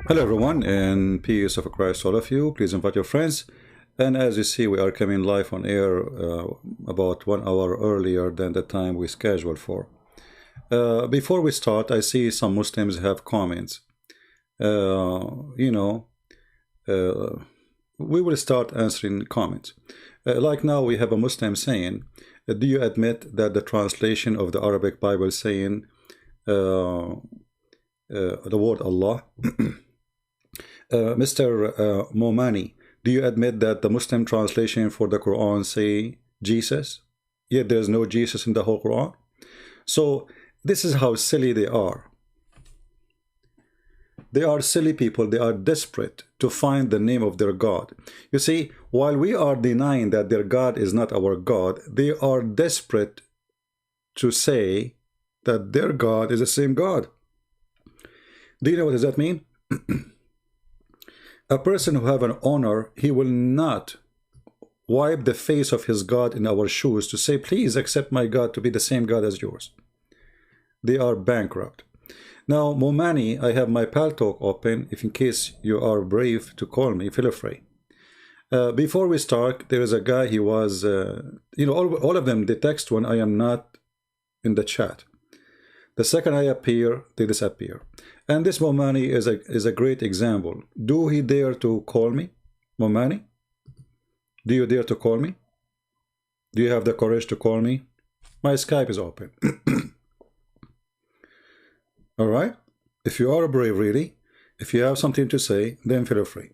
Hello everyone, and peace of Christ to all of you. Please invite your friends. And as you see, we are coming live on air about 1 hour earlier than the time we scheduled for. Before we start, I see some Muslims have comments. You know, we will start answering comments. Like now, we have a Muslim saying, do you admit that the translation of the Arabic Bible saying the word Allah? Mr. Momani, do you admit that the Muslim translation for the Quran say Jesus, yet there's no Jesus in the whole Quran? So this is how silly they are. They are silly people. They are desperate to find the name of their God. You see, while we are denying that their God is not our God, they are desperate to say that their God is the same God. Do you know what does that mean? A person who have an honor, he will not wipe the face of his God in our shoes to say, please accept my God to be the same God as yours. They are bankrupt. Now, Momani, I have my Paltalk open. If in case you are brave to call me, feel free. Before we start, there is a guy, he was, all of them, they text when I am not in the chat. The second I appear, they disappear. And this Momani is a great example. Do he dare to call me? Momani? Do you dare to call me? Do you have the courage to call me? My Skype is open. All right? If you are brave, really, if you have something to say, then feel free.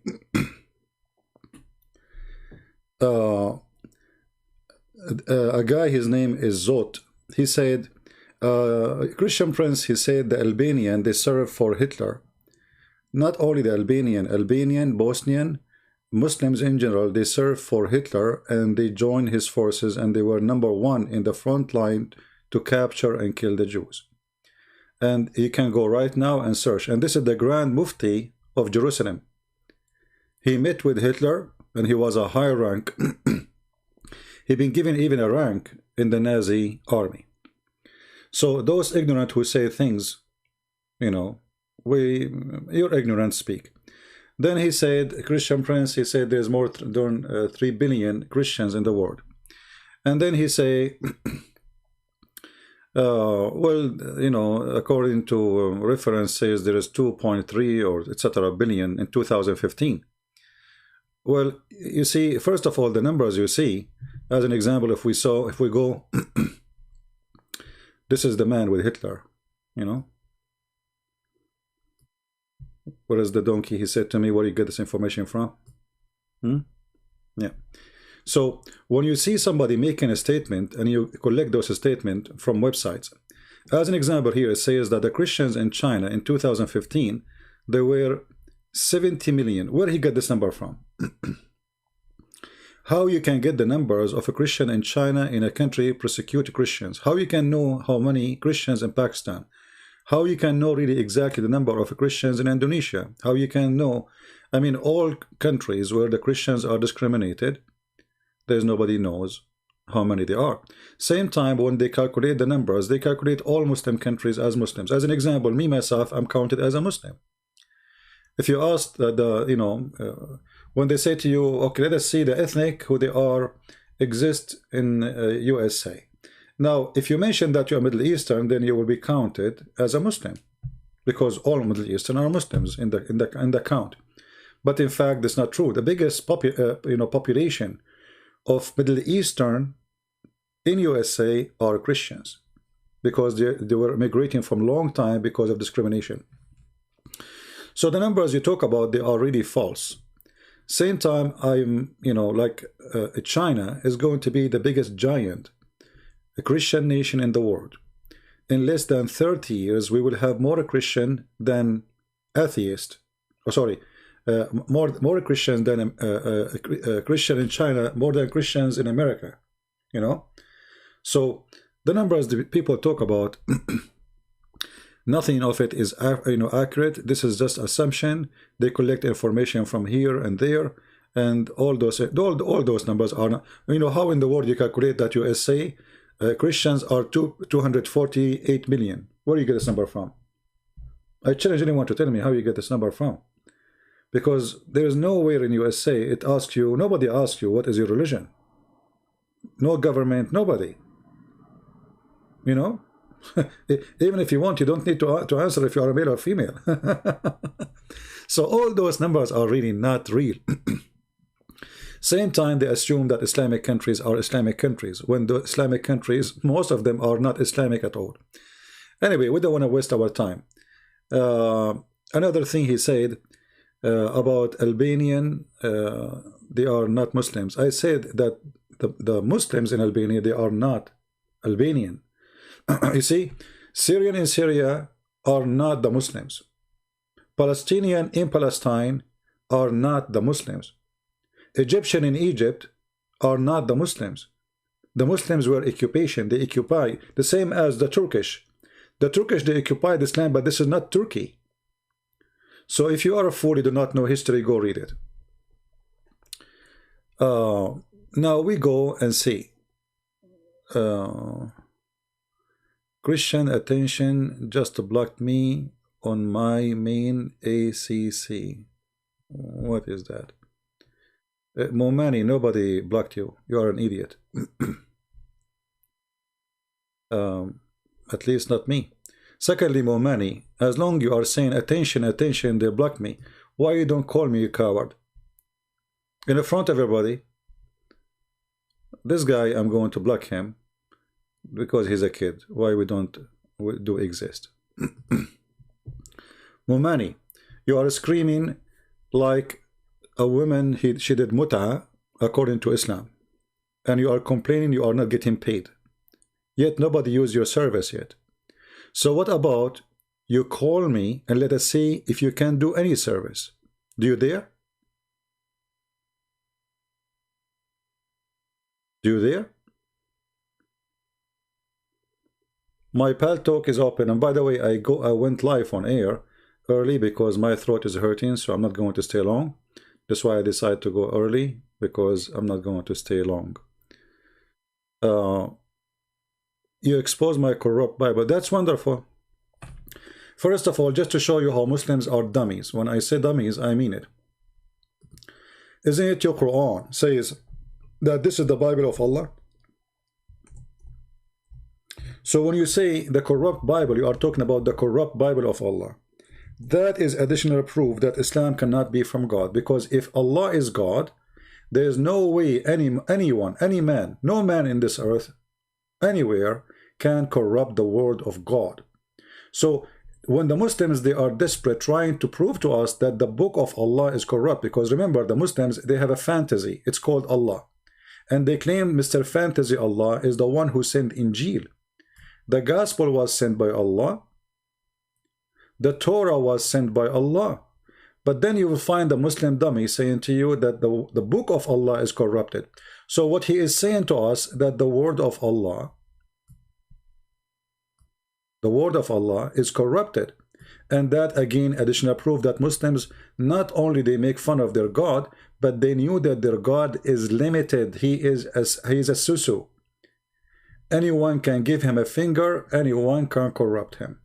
A guy, his name is Zot. He said, Christian Prince, he said the Albanian, they served for Hitler. Not only the Albanian, Bosnian, Muslims in general, they served for Hitler and they joined his forces and they were #1 in the front line to capture and kill the Jews. And you can go right now and search. And this is the Grand Mufti of Jerusalem. He met with Hitler and he was a high rank. He'd been given even a rank in the Nazi army. So those ignorant who say things, you're ignorant, speak. Then he said, Christian Prince, he said there's more than 3 billion Christians in the world. And then he say, according to reference says there is 2.3 or etc. billion in 2015. Well, you see, first of all, the numbers you see, as an example, if we go, this is the man with Hitler, What is the donkey? He said to me, where do you get this information from? Yeah. So when you see somebody making a statement and you collect those statements from websites, as an example here, it says that the Christians in China in 2015, there were 70 million. Where did he get this number from? How you can get the numbers of a Christian in China in a country persecute Christians? How you can know how many Christians in Pakistan? How you can know really exactly the number of Christians in Indonesia? How you can know, all countries where the Christians are discriminated, there's nobody knows how many there are. Same time, when they calculate the numbers, they calculate all Muslim countries as Muslims. As an example, me, myself, I'm counted as a Muslim. If you ask when they say to you, okay, let us see the ethnic who they are exist in USA. Now, if you mention that you're Middle Eastern, then you will be counted as a Muslim, because all Middle Eastern are Muslims in the count. But in fact, that's not true. The biggest population of Middle Eastern in USA are Christians, because they were migrating from long time because of discrimination. So the numbers you talk about, they are really false. Same time, China is going to be the biggest giant, a Christian nation in the world. In less than 30 years, we will have more Christian than atheist. More Christians than Christian in China, more than Christians in America. So the numbers that people talk about, nothing of it is accurate. This is just assumption. They collect information from here and there, and all those numbers are not. How in the world you calculate that USA Christians are 248 million? Where do you get this number from? I challenge anyone to tell me how you get this number from. Because there is nowhere in USA it asks you, nobody asks you what is your religion. No government, nobody. You know? Even if you want, you don't need to answer if you are a male or female. So all those numbers are really not real. Same time, they assume that Islamic countries are Islamic countries, when the Islamic countries, most of them are not Islamic at all. Anyway, we don't want to waste our time. Another thing he said about Albanian, they are not Muslims. I said that the Muslims in Albania, they are not Albanian. You see, Syrian in Syria are not the Muslims. Palestinian in Palestine are not the Muslims. Egyptian in Egypt are not the Muslims. The Muslims were occupation. They occupy the same as the Turkish. The Turkish, they occupied this land, but this is not Turkey. So if you are a fool, you do not know history, go read it. Now we go and see. Christian attention just blocked me on my main ACC. What is that? Momani, nobody blocked you. You are an idiot. At least not me. Secondly, Momani, as long you are saying attention, attention, they block me. Why you don't call me, you coward? In the front of everybody. This guy, I'm going to block him because he's a kid. Why we do exist? Momani, you are screaming like a woman, she did mut'a according to Islam, and you are complaining you are not getting paid, yet nobody used your service yet. So what about you call me and let us see if you can do any service? Do you dare? Do you dare? My pal talk is open, and by the way, I went live on air early because my throat is hurting, so I'm not going to stay long. That's why I decided to go early, because I'm not going to stay long. You expose my corrupt Bible. That's wonderful. First of all, just to show you how Muslims are dummies. When I say dummies, I mean it. Isn't it your Quran says that this is the Bible of Allah? So when you say the corrupt Bible, you are talking about the corrupt Bible of Allah. That is additional proof that Islam cannot be from God, because if Allah is God, there is no way anyone, any man, no man in this earth, anywhere, can corrupt the word of God. So when the Muslims, they are desperate trying to prove to us that the book of Allah is corrupt, because remember, the Muslims, they have a fantasy, it's called Allah, and they claim Mr. Fantasy Allah is the one who sent Injil. The gospel was sent by Allah. The Torah was sent by Allah. But then you will find a Muslim dummy saying to you that the book of Allah is corrupted. So what he is saying to us, that the word of Allah is corrupted. And that, again, additional proof that Muslims, not only they make fun of their God, but they knew that their God is limited. He is a susu. Anyone can give him a finger, anyone can corrupt him.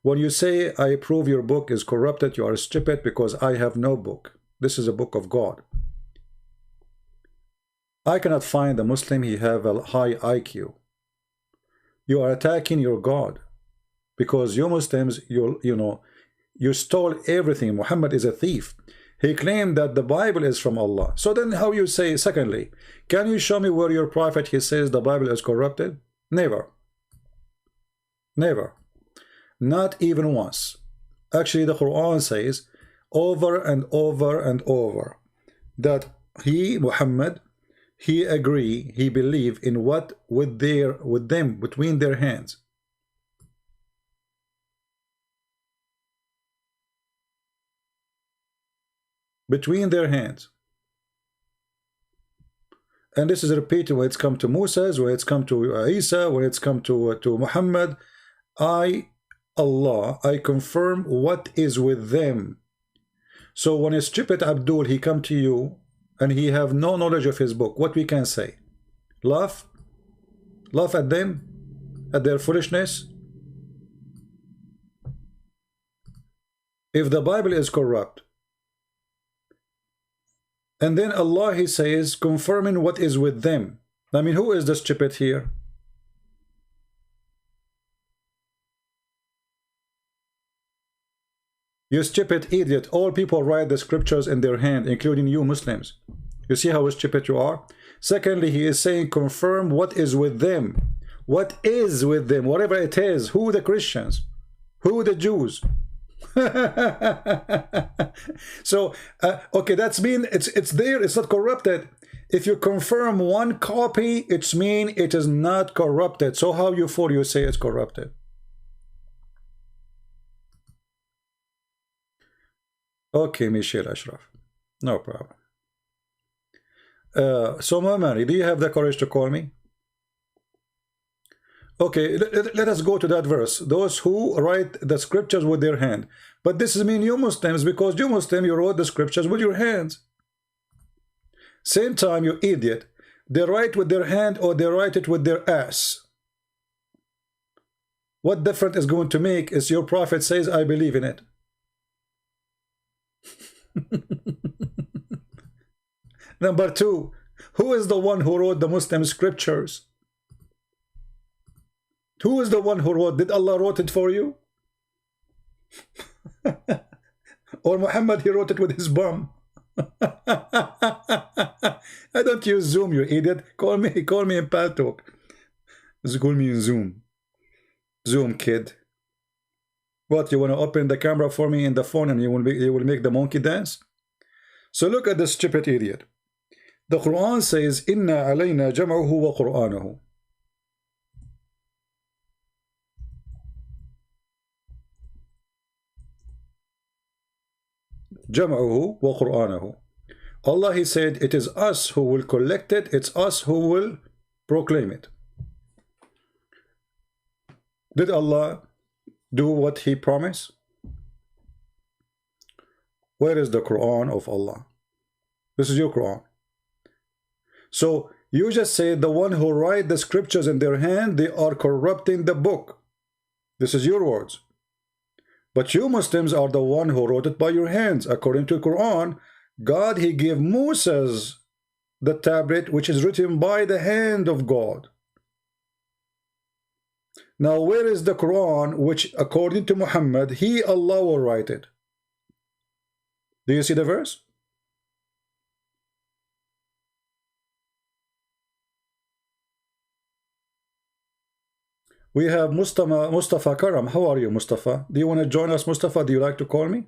When you say, I prove your book is corrupted, you are stupid, because I have no book. This is a book of God. I cannot find a Muslim, he have a high IQ. You are attacking your God, because you Muslims, you stole everything. Muhammad is a thief. He claimed that the Bible is from Allah. So then how you say, secondly, can you show me where your prophet, he says the Bible is corrupted? Never. Never. Not even once. Actually, the Quran says over and over and over that he, Muhammad, he agree, he believe in what with them between their hands. Between their hands. And this is repeated when it's come to Moses, when it's come to Isa, when it's come to Muhammad. Allah, I confirm what is with them. So when a stupid Abdul, he come to you and he have no knowledge of his book, what we can say? Laugh? Laugh at them? At their foolishness? If the Bible is corrupt, And then Allah, he says, confirming what is with them. I mean, who is the stupid here? You stupid idiot. All people write the scriptures in their hand, including you Muslims. You see how stupid you are? Secondly, he is saying confirm what is with them. What is with them? Whatever it is. Who the Christians? Who the Jews? So, okay, that's mean it's there. It's not corrupted. If you confirm one copy, it's mean it is not corrupted. So how you for you say it's corrupted? Okay, Michelle Ashraf. No problem. So, Mamari, do you have the courage to call me? Okay, let us go to that verse. Those who write the scriptures with their hand. But this is mean you Muslims, because you Muslim, you wrote the scriptures with your hands. Same time, you idiot. They write with their hand or they write it with their ass. What difference is going to make is your prophet says, I believe in it. Number two, who is the one who wrote the Muslim scriptures? Who is the one who wrote? Did Allah wrote it for you? Or Muhammad, he wrote it with his bum? I don't use Zoom, you idiot. Call me in Paltalk. Call me in Zoom. Zoom, kid. What, you want to open the camera for me in the phone and you will make the monkey dance? So look at this stupid idiot. The Quran says, Inna alayna jam'uhu wa Qur'anahu. Jam'uhu wa Qur'anahu. Allah, he said, it is us who will collect it, it's us who will proclaim it. Did Allah do what he promised? Where is the Quran of Allah? This is your Quran. So you just say the one who write the scriptures in their hand, they are corrupting the book. This is your words. But you Muslims are the one who wrote it by your hands. According to the Quran, God, he gave Moses the tablet which is written by the hand of God. Now where is the Quran which according to Muhammad, he, Allah, will write it? Do you see the verse? We have Mustafa Karam. How are you, Mustafa? Do you want to join us, Mustafa? Do you like to call me?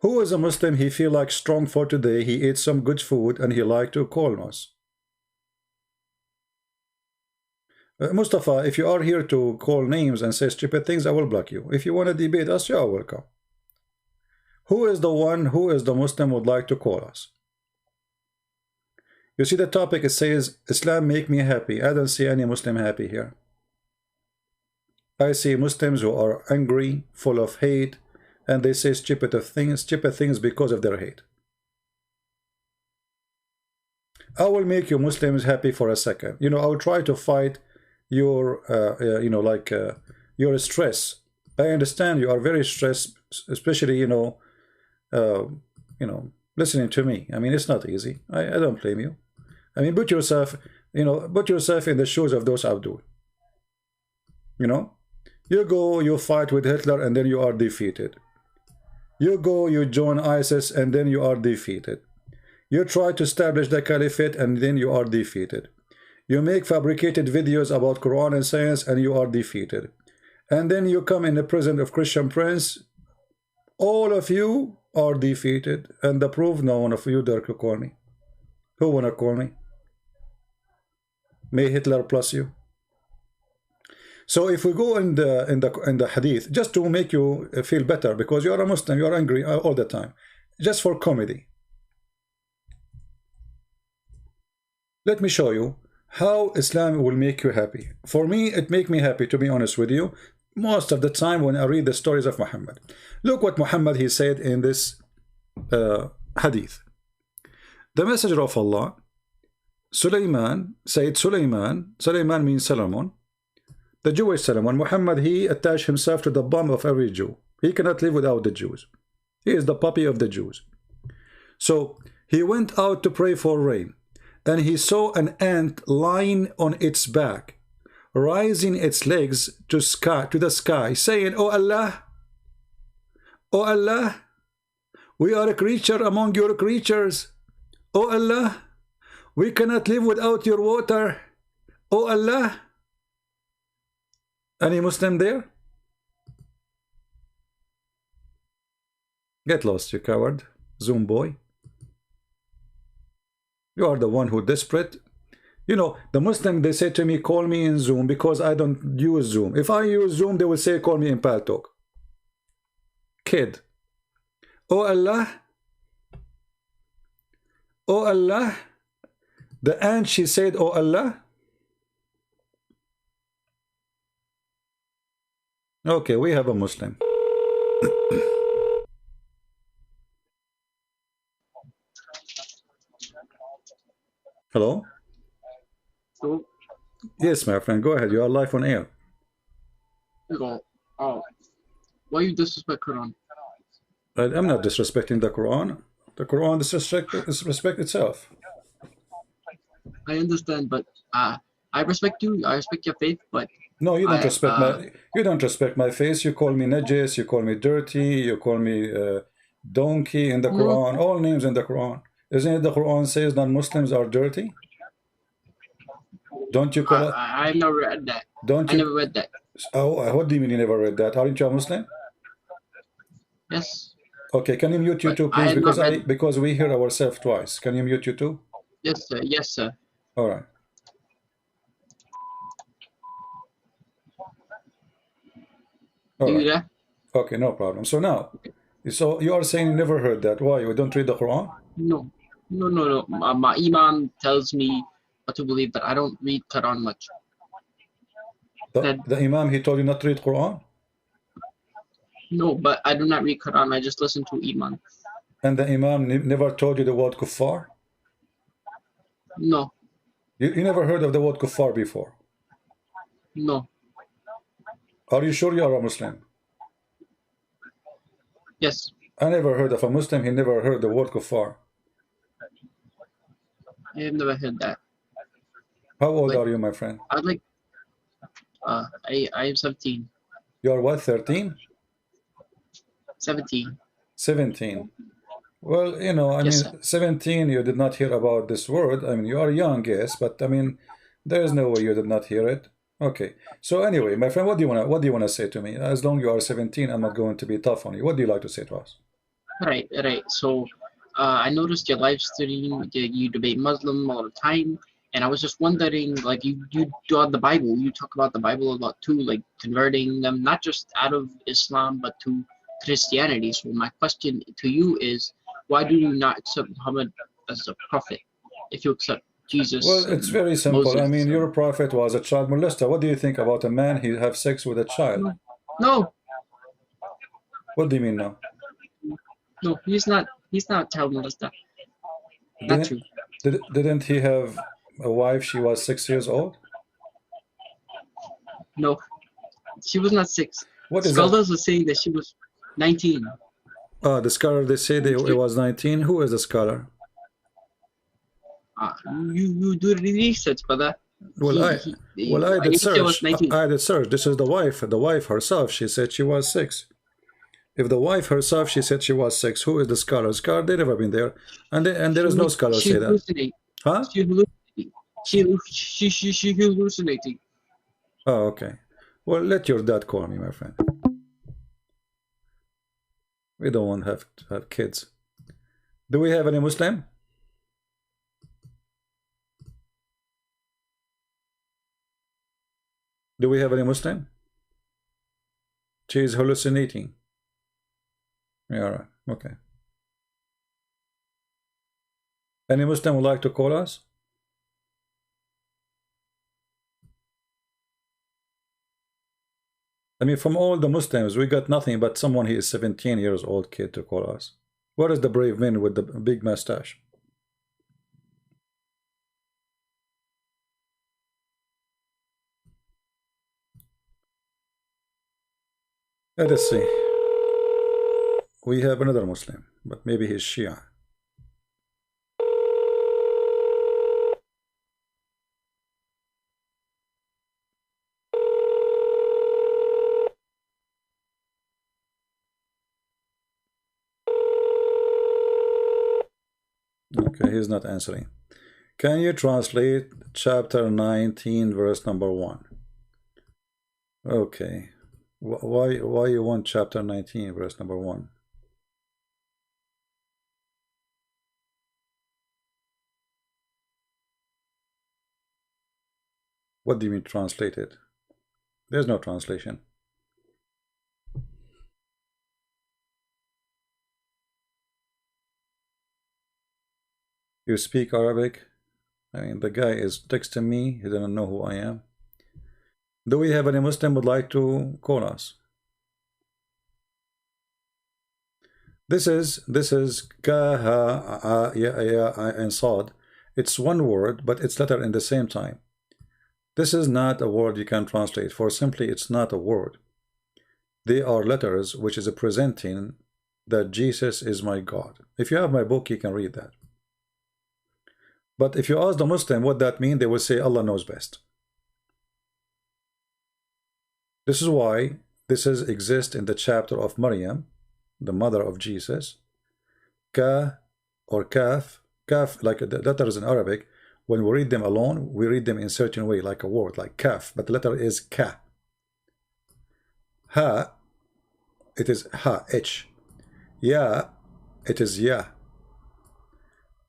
Who is a Muslim? He feel like strong for today. He ate some good food and he like to call us. Mustafa, if you are here to call names and say stupid things, I will block you. If you want to debate us, you are welcome. Who is the one, who is the Muslim would like to call us? You see the topic, it says, Islam make me happy. I don't see any Muslim happy here. I see Muslims who are angry, full of hate, and they say stupid things because of their hate. I will make you Muslims happy for a second. You know, I will try to fight your, your stress. I understand you are very stressed, especially, listening to me. I mean, it's not easy. I don't blame you. I mean, put yourself in the shoes of those Abdul. You go, you fight with Hitler, and then you are defeated. You go, you join ISIS, and then you are defeated. You try to establish the caliphate, and then you are defeated. You make fabricated videos about Quran and science, and you are defeated. And then you come in the prison of Christian Prince. All of you are defeated. And the proof, no one of you dare to call me. Who wanna call me? May Hitler plus you. So if we go in the hadith, just to make you feel better, because you are a Muslim, you are angry all the time, just for comedy. Let me show you how Islam will make you happy. For me, it make me happy, to be honest with you, most of the time when I read the stories of Muhammad. Look what Muhammad, he said in this hadith. The messenger of Allah, Sulaiman, Sayyid Sulaiman means Solomon, the Jewish Solomon. Muhammad, he attached himself to the bum of every Jew. He cannot live without the Jews. He is the puppy of the Jews. So He went out to pray for rain, and he saw an ant lying on its back, raising its legs to the sky, saying, "O Allah, O Allah, we are a creature among your creatures. O Allah, we cannot live without your water. O Allah." Any Muslim there? Get lost, you coward. Zoom boy. You are the one who desperate. You know, the Muslim, they say to me, call me in Zoom because I don't use Zoom. If I use Zoom, they will say, call me in Paltalk. Kid. Oh Allah. Oh Allah. The ant, she said, oh Allah. Okay, we have a Muslim. Hello? So, Yes, my friend, go ahead. You are live on air. why you disrespect Quran? I'm not disrespecting the Quran. The Quran disrespect itself. I understand, but I respect you. I respect your faith, but No, you don't respect my face. You call me najis, you call me dirty, you call me donkey in the no, Quran, all names in the Quran. Isn't it the Quran says non-Muslims are dirty? Don't you call it? I've never read that. Don't I you? never read that. Oh, what do you mean you never read that? Aren't you a Muslim? Yes, Okay, can you mute but YouTube, I please? have not read. Because we hear ourselves twice. Can you mute YouTube? Yes, sir. Yes, sir. All right. Do All you right. there? Okay, no problem. So now, so you are saying you never heard that. Why? You don't read the Quran? No, no. My Iman tells me what to believe, but I don't read Quran much. Said, The Imam, he told you not to read Quran? no, but I do not read Quran. I just listen to Iman. And the Imam never told you the word kuffar? No, You never heard of the word kuffar before? no. Are you sure you are a Muslim? Yes, I never heard of a Muslim, he never heard the word kuffar. I have never heard that. How old Like, are you, my friend? I'd like. I am 17. You are what, 13? 17. 17. Well, you know, I Yes, mean, sir. 17, you did not hear about this word. I mean, you are young, yes, but I mean, there is no way you did not hear it. Okay. So anyway, my friend, what do you wanna say to me? As long you are 17, I'm not going to be tough on you. What do you like to say to us? Right. So, I noticed your live stream. You debate Muslim all the time, and I was just wondering, like, you do on the Bible. You talk about the Bible a lot too, like converting them not just out of Islam but to Christianity. So my question to you is, why do you not accept Muhammad as a prophet if you accept Well, Jesus it's and very simple. I Moses? mean, your prophet was a child molester. What do you think about a man he have sex with a child? No, no, What do you mean now? no. He's not. He's not child molester. Not Didn't true. didn't he have a wife? She was 6 years old. No, she was not 6. What is that? Scholars were saying that she was 19. The scholar, they say that it She, was 19. Who is the scholar? uh, you do the research, brother. Well, I I did think she was search. 19. I did search. This is the wife. The wife herself. She said she was 6. If the wife herself, she said she was 6. Who is the scholar? Scholar, they never been there, and there is no scholar She say that. hallucinating. Huh? She hallucinating. She hallucinating. Oh, okay. Well, let your dad call me, my friend. We don't want to have kids. Do we have any Muslim? Do we have any Muslim? She is hallucinating. Yeah, all right. Okay. Any Muslim would like to call us? I mean, from all the Muslims, we got nothing but someone who is 17 years old kid to call us. Where is the brave man with the big mustache? Let us see. We have another Muslim, but maybe he's Shia. Okay, he's not answering. Can you translate chapter 19, verse number 1? Okay. Why you want chapter 19, verse number 1? What do you mean translated? There's no translation. You speak Arabic? I mean, the guy is texting me. He doesn't know who I am. Do we have any Muslim would like to call us? This is ka ha ya and sad. It's one word, but it's letter in the same time. This is not a word you can translate, for simply it's not a word. They are letters which is presenting that Jesus is my God. If you have my book, you can read that. But if you ask the Muslim what that means, they will say Allah knows best. This is why this exists in the chapter of Maryam, the mother of Jesus. Ka or kaf, kaf, like the letters in Arabic, when we read them alone, we read them in a certain way, like a word, like kaf, but the letter is ka. Ha, it is ha, h. Ya, it is ya.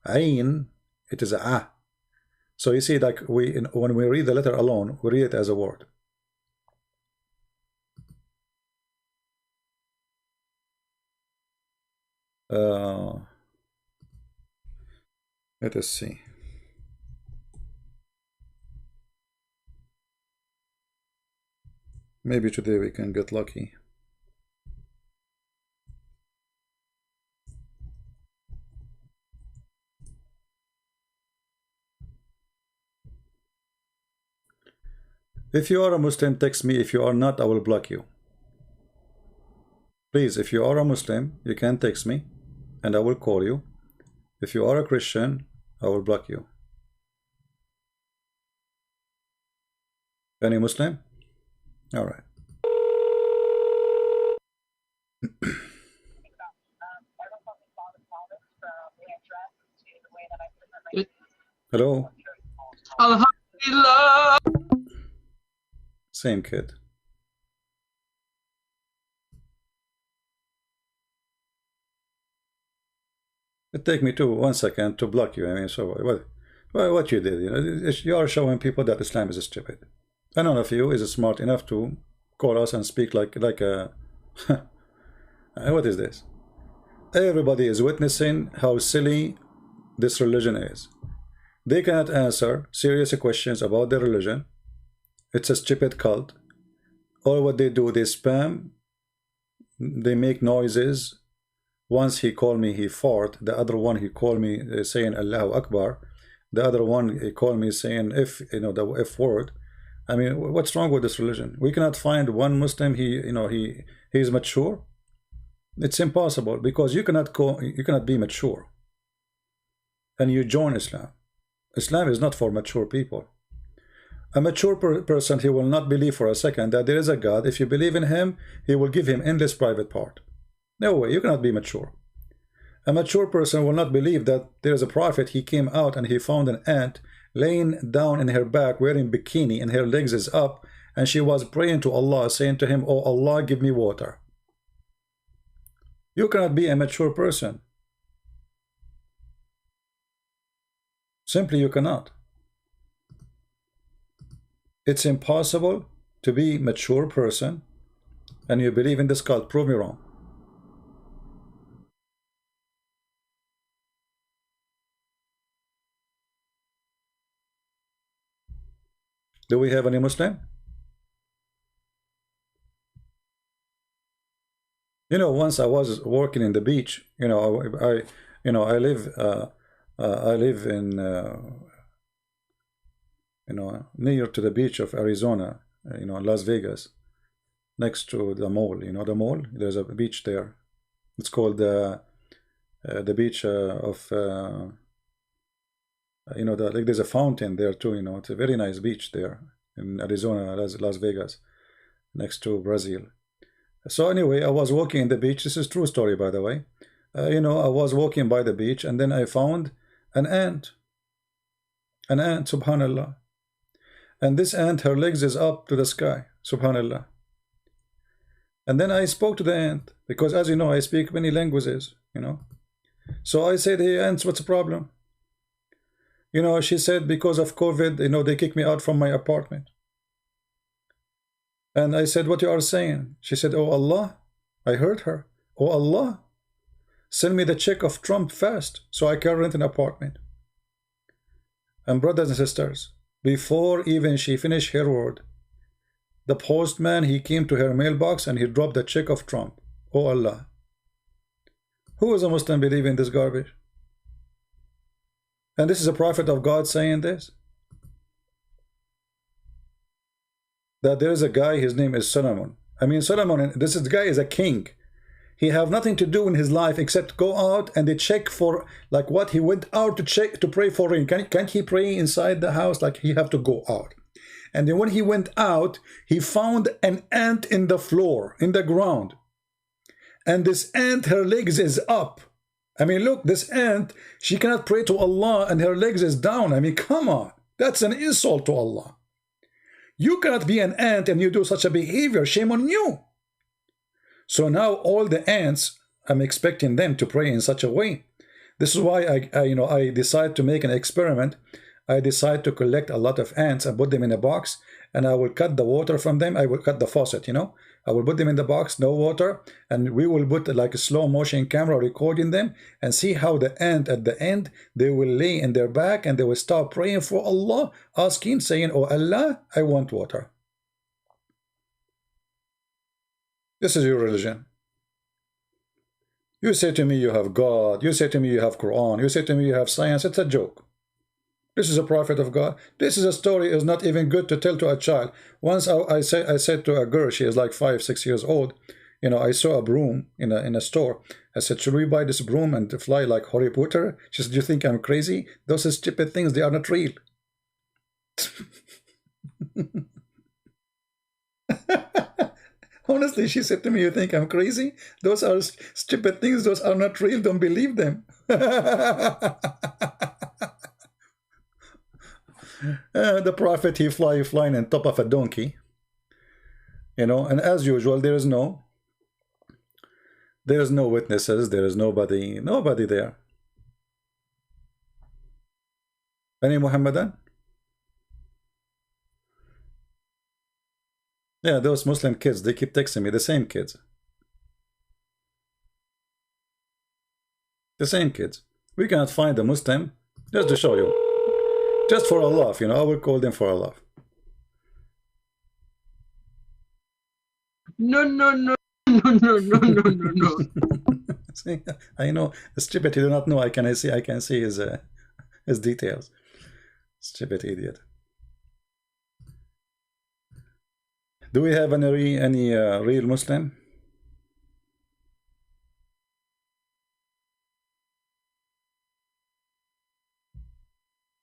Ain, it is a. So you see, like when we read the letter alone, we read it as a word. Let us see. Maybe today we can get lucky. If you are a Muslim, text me. If you are not, I will block you. Please, if you are a Muslim, you can text me and I will call you. If you are a Christian, I will block you. Any Muslim? All right. Hello. Alhamdulillah. Same kid. It take me 1 second to block you. I mean, so what you did, you are showing people that Islam is stupid. And none of you is smart enough to call us and speak like a what is this? Everybody is witnessing how silly this religion is. They cannot answer serious questions about their religion. It's a stupid cult. All what they do, they spam, they make noises. Once he called me, he fart. The other one, he called me saying Allahu Akbar. The other one, he called me saying the F word. I mean, what's wrong with this religion? We cannot find one Muslim he is mature. It's impossible, because you cannot be mature and you join Islam. Islam is not for mature people. A mature person, he will not believe for a second that there is a God. If you believe in him, he will give him endless private part. No way, you cannot be mature. A mature person will not believe that there is a prophet. He came out and he found an ant laying down in her back wearing bikini and her legs is up, and she was praying to Allah, saying to him, "Oh Allah, give me water." You cannot be a mature person. Simply you cannot. It's impossible to be a mature person and you believe in this cult. Prove me wrong. Do we have any Muslim? Once I was working in the beach. I live in near to the beach of Arizona, Las Vegas, next to the mall. The mall. There's a beach there. It's called the beach of like there's a fountain there too. It's a very nice beach there in Arizona, Las Vegas, next to Brazil. So anyway, I was walking in the beach. This is true story, by the way. I was walking by the beach, and then I found An ant. An ant, subhanallah. And this ant, her legs is up to the sky, subhanallah. And then I spoke to the ant, because as you know, I speak many languages, you know. So I said, hey, ants, what's the problem? You know, she said, because of COVID, you know, they kicked me out from my apartment. And I said, what you are saying? She said, oh Allah. I heard her. Oh Allah, send me the check of Trump fast so I can rent an apartment. And brothers and sisters, before even she finished her word, the postman, he came to her mailbox and he dropped the check of Trump. Oh Allah. Who is a Muslim believe in this garbage? And this is a prophet of God saying this? That there is a guy, his name is Solomon. I mean, Solomon, this guy is a king. He have nothing to do in his life except go out and they check for, like what, he went out to check, to pray for rain. Can't he pray inside the house? Like he have to go out. And then when he went out, he found an ant in the floor, in the ground. And this ant, her legs is up. I mean, look, this ant, she cannot pray to Allah and her legs is down. I mean, come on. That's an insult to Allah. You cannot be an ant and you do such a behavior. Shame on you. So now all the ants, I'm expecting them to pray in such a way. This is why I decide to make an experiment. I decide to collect a lot of ants and put them in a box, and I will cut the water from them. I will cut the faucet, you know. I will put them in the box, no water, and we will put like a slow motion camera recording them and see how the ant at the end, they will lay in their back and they will start praying for Allah, asking, saying, oh Allah, I want water. This is your religion. You say to me you have God. You say to me you have Quran. You say to me you have science. It's a joke. This is a prophet of God. This is a story is not even good to tell to a child. Once I said to a girl, she is like 5, 6 years old, you know, I saw a broom in a store. I said, should we buy this broom and fly like Harry Potter? She said, do you think I'm crazy? Those are stupid things. They are not real. Honestly, she said to me, you think I'm crazy? Those are stupid things. Those are not real. Don't believe them. The prophet, he flying on top of a donkey. You know, and as usual, there is no witnesses. There is nobody there. Any Muhammadan? Yeah, those Muslim kids, they keep texting me, the same kids. The same kids. We cannot find a Muslim, just to show you. Just for a laugh, you know, I will call them for a laugh. No, no, no, no, no, no, no, no, no. See, I know, stupid, you do not know, I can see his details. Stupid idiot. Do we have any real Muslim?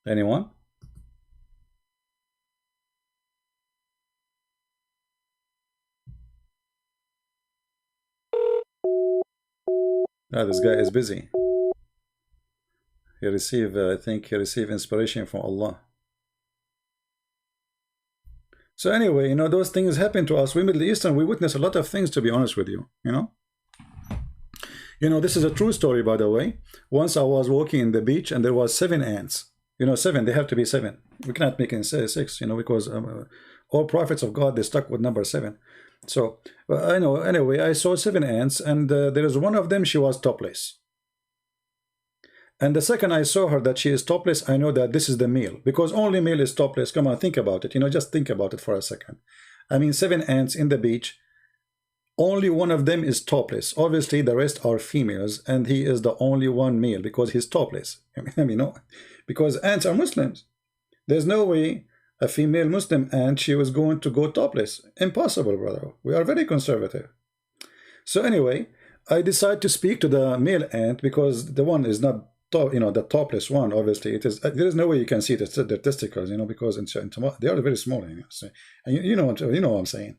Anyone? Ah, this guy is busy. I think he received inspiration from Allah. So anyway, you know, those things happen to us. We Middle Eastern, we witness a lot of things, to be honest with you, you know. You know, this is a true story, by the way. Once I was walking in the beach and there was 7 ants. You know, 7, they have to be 7. We cannot make it 6, you know, because all prophets of God, they stuck with number 7. So, I know, anyway, I saw 7 ants, and there is one of them, she was topless. And the second I saw her that she is topless, I know that this is the male, because only male is topless. Come on, think about it, you know, just think about it for a second. I mean, 7 ants in the beach, only one of them is topless. Obviously, the rest are females, and he is the only one male because he's topless. I mean, no, because ants are Muslims. There's no way a female Muslim ant, she was going to go topless. Impossible, brother. We are very conservative. So anyway, I decide to speak to the male ant because the one is not, you know, the topless one. Obviously, it is. There is no way you can see the testicles, you know, because they are very small. You know, and you know what I'm saying.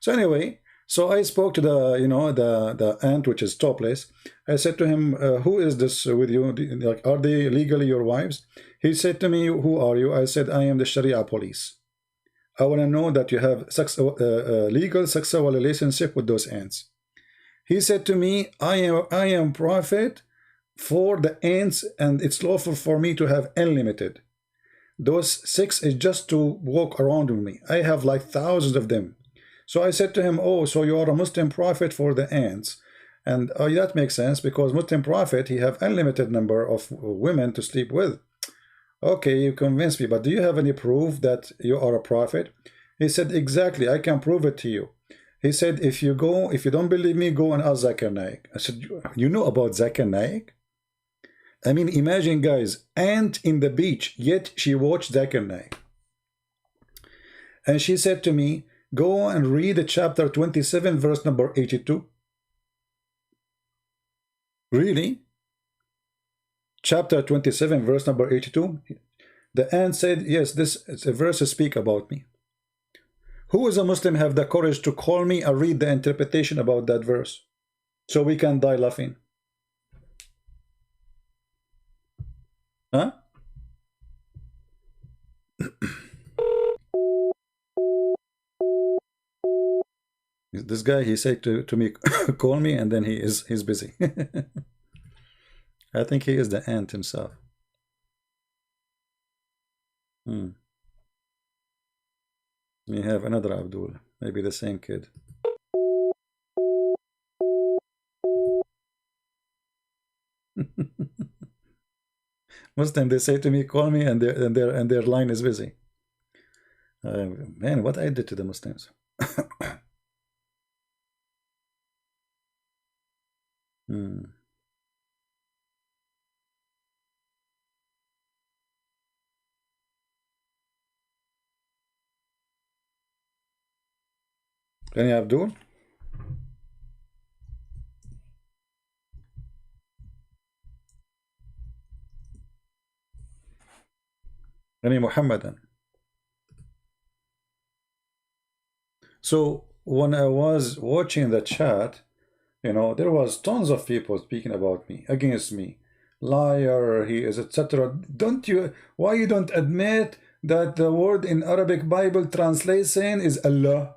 So anyway, So I spoke to the, the ant which is topless. I said to him, who is this with you? Like, are they legally your wives? He said to me, who are you? I said, I am the Sharia police. I want to know that you have legal sexual relationship with those ants. He said to me, I am prophet for the ants, and it's lawful for me to have unlimited. Those 6 is just to walk around with me. I have like thousands of them. So I said to him, oh, so you are a Muslim prophet for the ants. And that makes sense, because Muslim prophet, he have unlimited number of women to sleep with. Okay, you convinced me, but do you have any proof that you are a prophet? He said, exactly, I can prove it to you. He said, if you don't believe me, go and ask Zakir Naik. I said, you know about Zakir Naik? I mean, imagine, guys, ant in the beach, yet she watched Zakir Naik. And she said to me, go and read chapter 27, verse number 82. Really? Chapter 27, verse number 82. The ant said, yes, this verse speak about me. Who is a Muslim have the courage to call me and read the interpretation about that verse, so we can die laughing? Huh? This guy, he said to me, call me, and then he's busy. I think he is the ant himself. We have another Abdul, maybe the same kid. Muslim, they say to me, call me, and their line is busy. Man, what I did to the Muslims. Can you, Abdul? Any Muhammadan? So when I was watching the chat, there was tons of people speaking about me, against me. Liar, he is, etc. Why you don't admit that the word in Arabic Bible translation is Allah?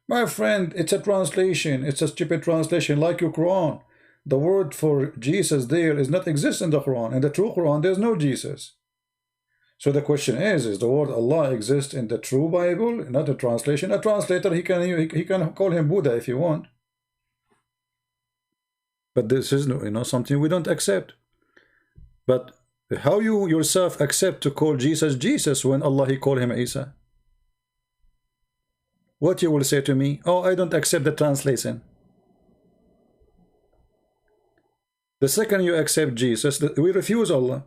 My friend, it's a translation. It's a stupid translation, like your Quran. The word for Jesus there is not exist in the Quran. In the true Quran, there's no Jesus. So the question is the word Allah exist in the true Bible, not a translation? A translator, he can call him Buddha if you want. But this is something we don't accept. But how you yourself accept to call Jesus Jesus when Allah he call him Isa? What you will say to me? Oh, I don't accept the translation. The second you accept Jesus, we refuse Allah.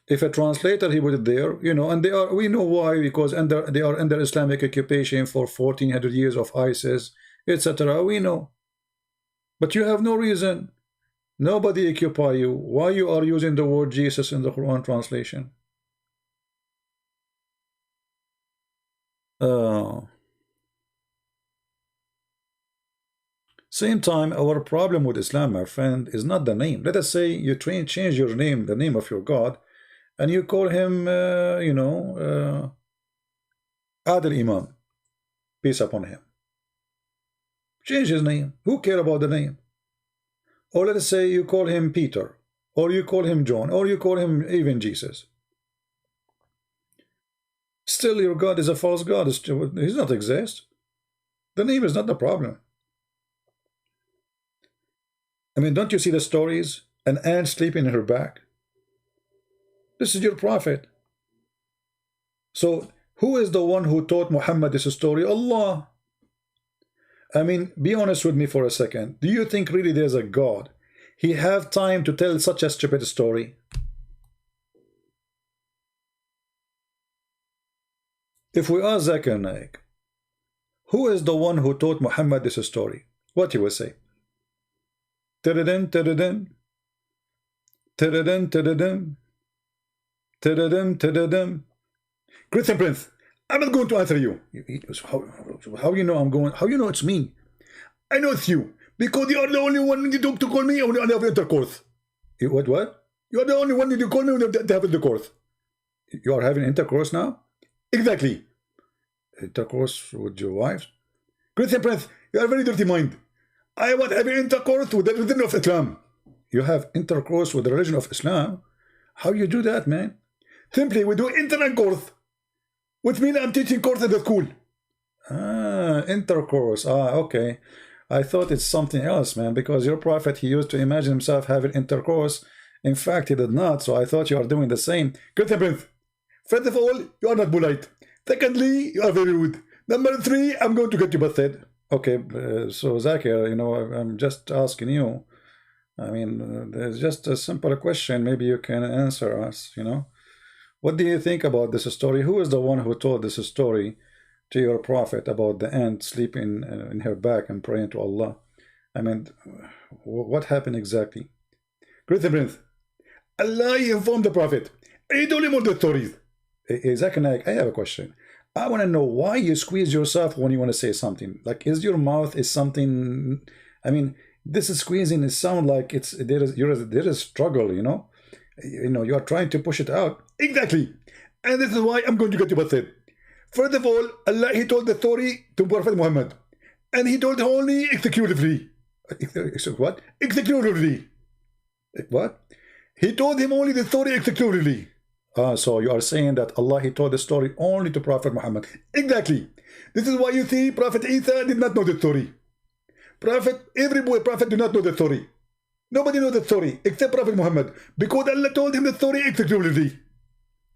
If a translator he put it there, and we know why, because they are under Islamic occupation for 1400 years of ISIS, etc. We know. But you have no reason. Nobody occupy you. Why you are using the word Jesus in the Quran translation? Same time, our problem with Islam, my friend, is not the name. Let us say you change your name, the name of your God, and you call him, Adil Imam. Peace upon him. Change his name. Who care about the name? Or let us say you call him Peter, or you call him John, or you call him even Jesus. Still, your God is a false God. He does not exist. The name is not the problem. I mean, don't you see the stories? An ant sleeping in her back. This is your prophet. So, who is the one who taught Muhammad this story? Allah. I mean, be honest with me for a second. Do you think really there's a God? He have time to tell such a stupid story? If we ask Zakir Naik, who is the one who taught Muhammad this story? What he will say? Tadadin, tadadin. Tadadin, tadadin. Tadadin, tadadin. Christian Prince, I'm not going to answer you. How you know I'm going? How you know it's me? I know it's you because you are the only one to call me when I have intercourse. What? You are the only one to call me when I have intercourse. You are having intercourse now? Exactly. Intercourse with your wife? Christian Prince, you are a very dirty mind. I want having intercourse with the religion of Islam. You have intercourse with the religion of Islam? How you do that, man? Simply, we do intercourse, which means I'm teaching course at the school. Ah, intercourse. Ah, okay. I thought it's something else, man, because your prophet, he used to imagine himself having intercourse. In fact, he did not, so I thought you are doing the same. Christian Prince, first of all, you are not polite. Secondly, you are very rude. Number 3, I'm going to get you busted. Okay, so Zakir, you know, I'm just asking you. I mean, there's just a simple question. Maybe you can answer us, you know. What do you think about this story? Who is the one who told this story to your prophet about the ant sleeping in her back and praying to Allah? I mean, what happened exactly? Christian Prince, Allah informed the prophet. He told him all the stories. Zakir Naik, I have a question. I want to know why you squeeze yourself when you want to say something. Like, is your mouth is something? I mean, this is squeezing. It sounds like it's there is struggle. You know, you are trying to push it out. Exactly, and this is why I'm going to get you busted. First of all, Allah, he told the story to Prophet Muhammad, and he told only executively. What? Executively. What? He told him only the story executively. So you are saying that Allah, he told the story only to Prophet Muhammad. Exactly. This is why you see Prophet Isa did not know the story. Every prophet did not know the story. Nobody knows the story except Prophet Muhammad, because Allah told him the story exclusively.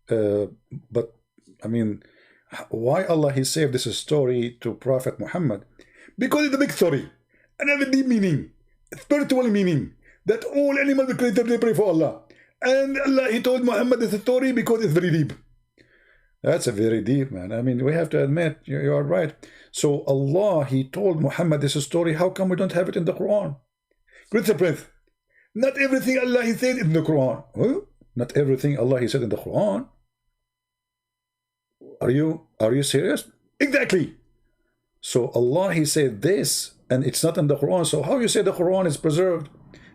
But I mean, why Allah he saved this story to Prophet Muhammad? Because it's a big story and have a deep meaning, spiritual meaning, that all animals are created to pray for Allah. And Allah, he told Muhammad this story because it's very deep. That's a very deep, man. I mean, we have to admit, you are right. So Allah, he told Muhammad this story. How come we don't have it in the Quran? Christian Prince, not everything Allah, he said in the Quran. Huh? Not everything Allah, he said in the Quran. Are you serious? Exactly. So Allah, he said this, and it's not in the Quran. So how you say the Quran is preserved?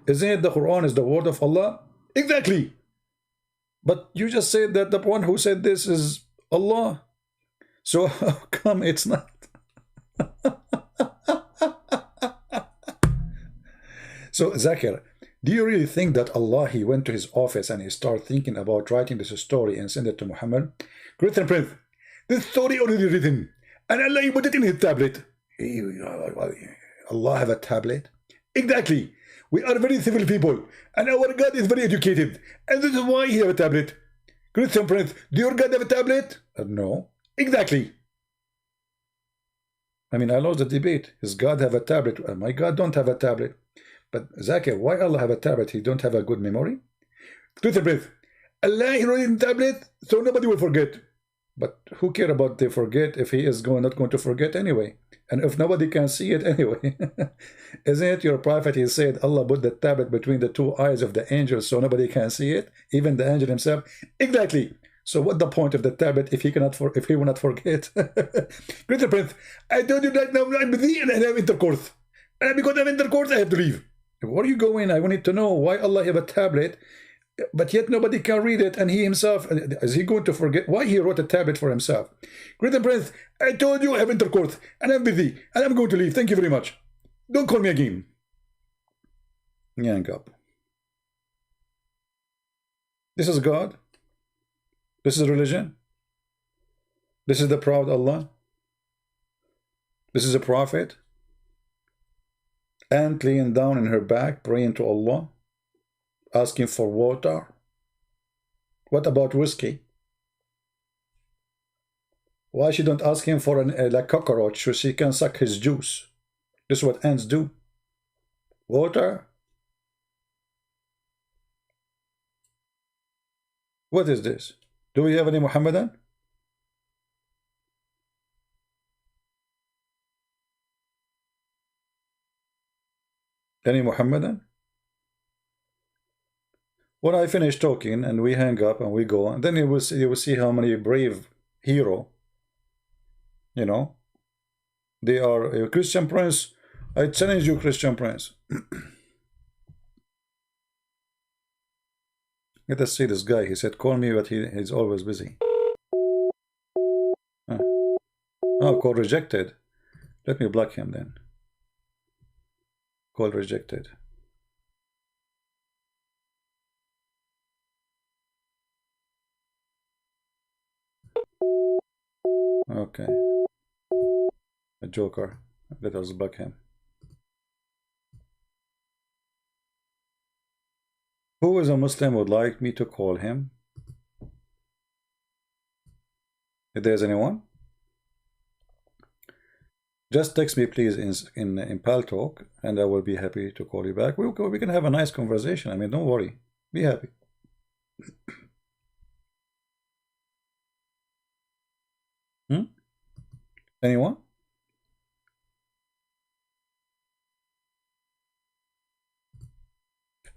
Isn't it the Quran is the word of Allah? Exactly. But you just said that the one who said this is Allah. So how come it's not? So Zakir, do you really think that Allah, he went to his office and he started thinking about writing this story and send it to Muhammad? Christian Prince, this story already written, and Allah, he put it in his tablet. Allah have a tablet? Exactly. We are very civil people, and our God is very educated, and this is why he have a tablet. Christian Prince, do your God have a tablet? No. Exactly. I mean, I lost the debate. His God have a tablet? My God don't have a tablet. But Zakir, why Allah have a tablet? He don't have a good memory? Christian Prince, Allah he wrote in tablet, so nobody will forget. But who care about they forget if he is not going to forget anyway? And if nobody can see it anyway. Isn't it your prophet, he said, Allah put the tablet between the two eyes of the angel so nobody can see it, even the angel himself? Exactly. So what the point of the tablet if he will not forget? Christian Prince, I told you that now I'm busy and I have intercourse. And because I have intercourse, I have to leave. Where are you going? I wanted to know why Allah have a tablet, but yet nobody can read it, and he himself, is he going to forget why he wrote a tablet for himself? Christian Prince, I told you I have intercourse, and I'm busy, and I'm going to leave. Thank you very much. Don't call me again. Hang up. This is God. This is religion. This is the proud Allah. This is a prophet. Ant laying down in her back, praying to Allah, asking for water. What about whiskey? Why she don't ask him for a cockroach so she can suck his juice? This is what ants do. Water. What is this? Do we have any Muhammadan? Any Muhammadan? When I finish talking and we hang up and we go, and then you will see how many brave hero You know, they are a Christian Prince. I challenge you, Christian Prince. Let us see this guy. He said, call me, but he's always busy. Oh, call rejected. Let me block him then. Call rejected. Okay. A joker. Let us block him. Who is a Muslim would like me to call him? If there's anyone, just text me please in Pal Talk, and I will be happy to call you back. We can have a nice conversation. I mean, don't worry. Be happy. Anyone?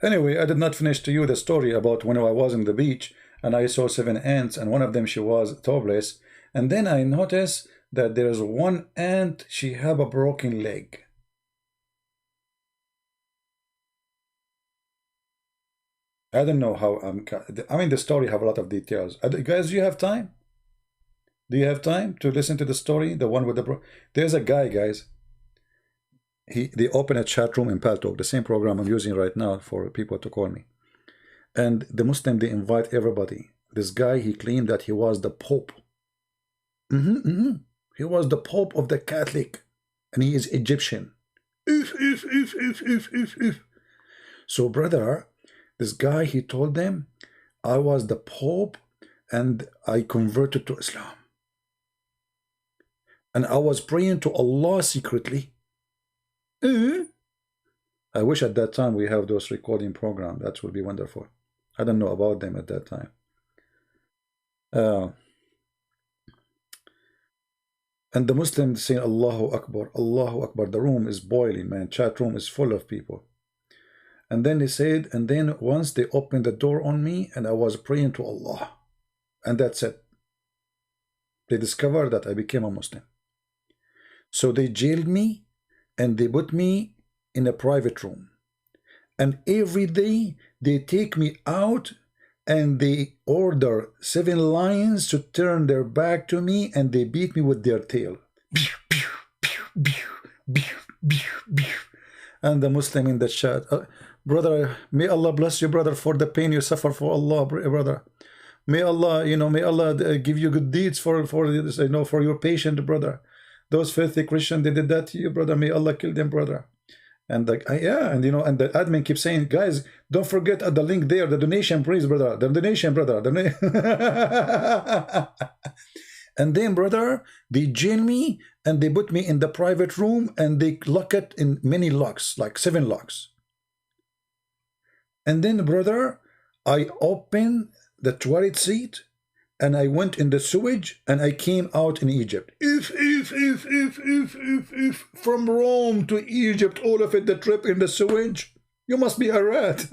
Anyway, I did not finish to you the story about when I was on the beach and I saw 7 ants, and one of them, she was topless, and then I noticed that there's one ant, she have a broken leg. I don't know how I mean, the story have a lot of details. Guys, do you have time? Do you have time to listen to the story? The one with the there's a guy, guys. They open a chat room in Paltalk, the same program I'm using right now for people to call me. And the Muslim, they invite everybody. This guy, he claimed that he was the Pope. He was the Pope of the Catholic, and he is Egyptian. So, brother, this guy, he told them, I was the Pope, and I converted to Islam. And I was praying to Allah secretly. I wish at that time we have those recording programs. That would be wonderful. I don't know about them at that time. And the Muslims saying Allahu Akbar, Allahu Akbar. The room is boiling, man. Chat room is full of people. And then they said, and then once they opened the door on me, and I was praying to Allah. And that's it. They discovered that I became a Muslim. So they jailed me, and they put me in a private room. And every day they take me out and they order 7 lions to turn their back to me, and they beat me with their tail. And the Muslim in the chat, brother, may Allah bless you, brother, for the pain you suffer for Allah, brother. May Allah, may Allah give you good deeds for this, for your patient, brother. Those filthy Christians, they did that to you, brother. May Allah kill them, brother. And and the admin keeps saying, guys, don't forget at the link there, the donation, please, brother. The donation, brother. And then, brother, they jail me and they put me in the private room and they lock it in many locks, like 7 locks. And then, brother, I open the toilet seat and I went in the sewage and I came out in Egypt. If from Rome to Egypt, all of it, the trip in the sewage, you must be a rat.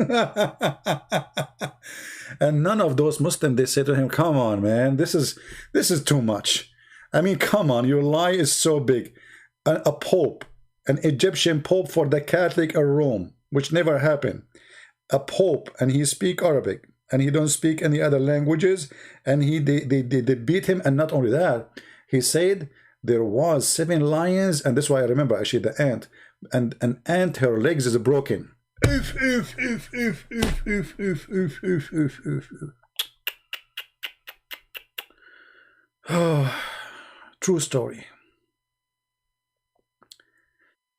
And none of those Muslims, they say to him, come on, man, this is too much. I mean, come on, your lie is so big. A pope, an Egyptian pope for the Catholic of Rome, which never happened. A pope, and he speak Arabic, and he don't speak any other languages, and they beat him. And not only that, he said there was 7 lions, and that's why I remember actually the ant, and an ant, her legs is broken. True story.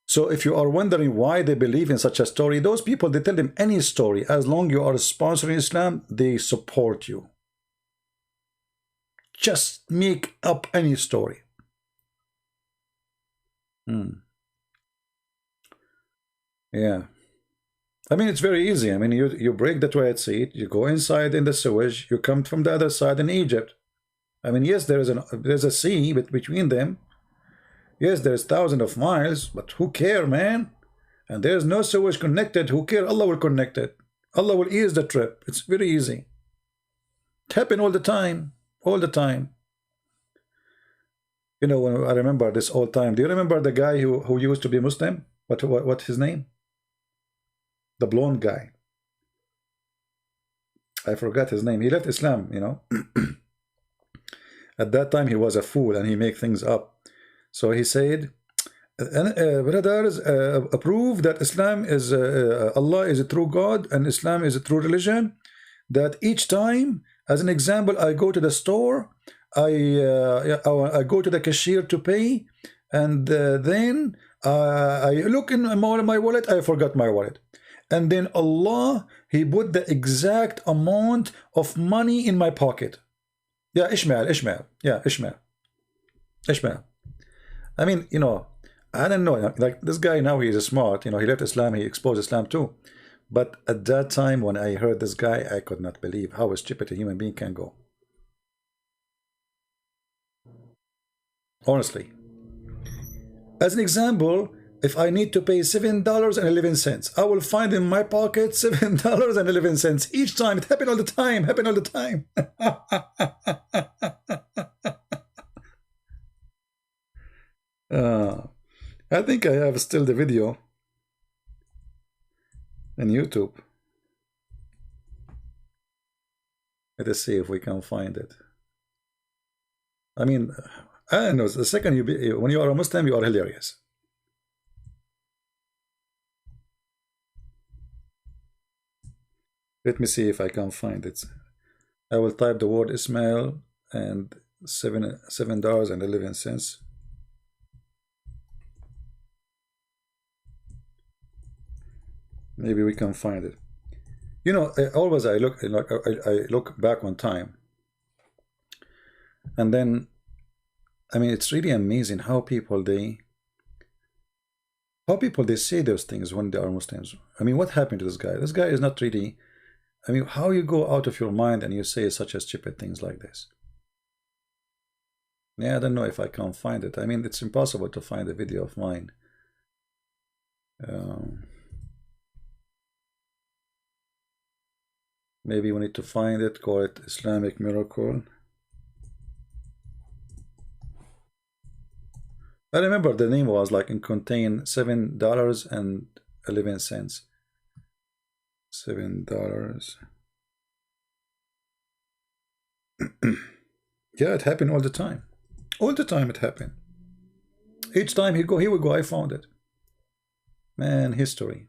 So if you are wondering why they believe in such a story, those people, they tell them any story. As long as you are sponsoring Islam, they support you. Just make up any story. Yeah. I mean, it's very easy. I mean, you break the toilet seat, you go inside in the sewage, you come from the other side in Egypt. I mean, yes, there's a sea between them. Yes, there's thousands of miles, but who care, man? And there's no sewage connected. Who care? Allah will connect it. Allah will ease the trip. It's very easy. It happens all the time. All the time. You know, when I remember this old time. Do you remember the guy who used to be Muslim? What his name? The blonde guy. I forgot his name. He left Islam, you know. At that time, he was a fool and he made things up. So he said, brothers, prove that Islam is, Allah is a true God and Islam is a true religion. That each time, as an example, I go to the store, I go to the cashier to pay, and then I look in my wallet, I forgot my wallet. And then Allah, He put the exact amount of money in my pocket. Yeah, Ishmael. Yeah, Ishmael. I mean, you know, I don't know. Like this guy now, he's smart. You know, he left Islam, he exposed Islam too. But at that time, when I heard this guy, I could not believe how stupid a human being can go. Honestly. As an example, if I need to pay $7.11, I will find in my pocket $7.11 each time. It happened all the time. I think I have still the video on YouTube. Let us see if we can find it. I mean, I don't know. The second when you are a Muslim, you are hilarious. Let me see if I can find it. I will type the word Ismail and $7.11. Maybe we can find it. You know, always I look back on time, and then, I mean, it's really amazing how people they say those things when they are Muslims. I mean, what happened to this guy? This guy is not really. I mean, how you go out of your mind and you say such a stupid things like this? Yeah, I don't know if I can find it. I mean, it's impossible to find a video of mine. Maybe we need to find it, call it Islamic Miracle. I remember the name was like and contained $7.11. $7. Yeah, it happened all the time. All the time it happened. Each time he would go, I found it. Man, history.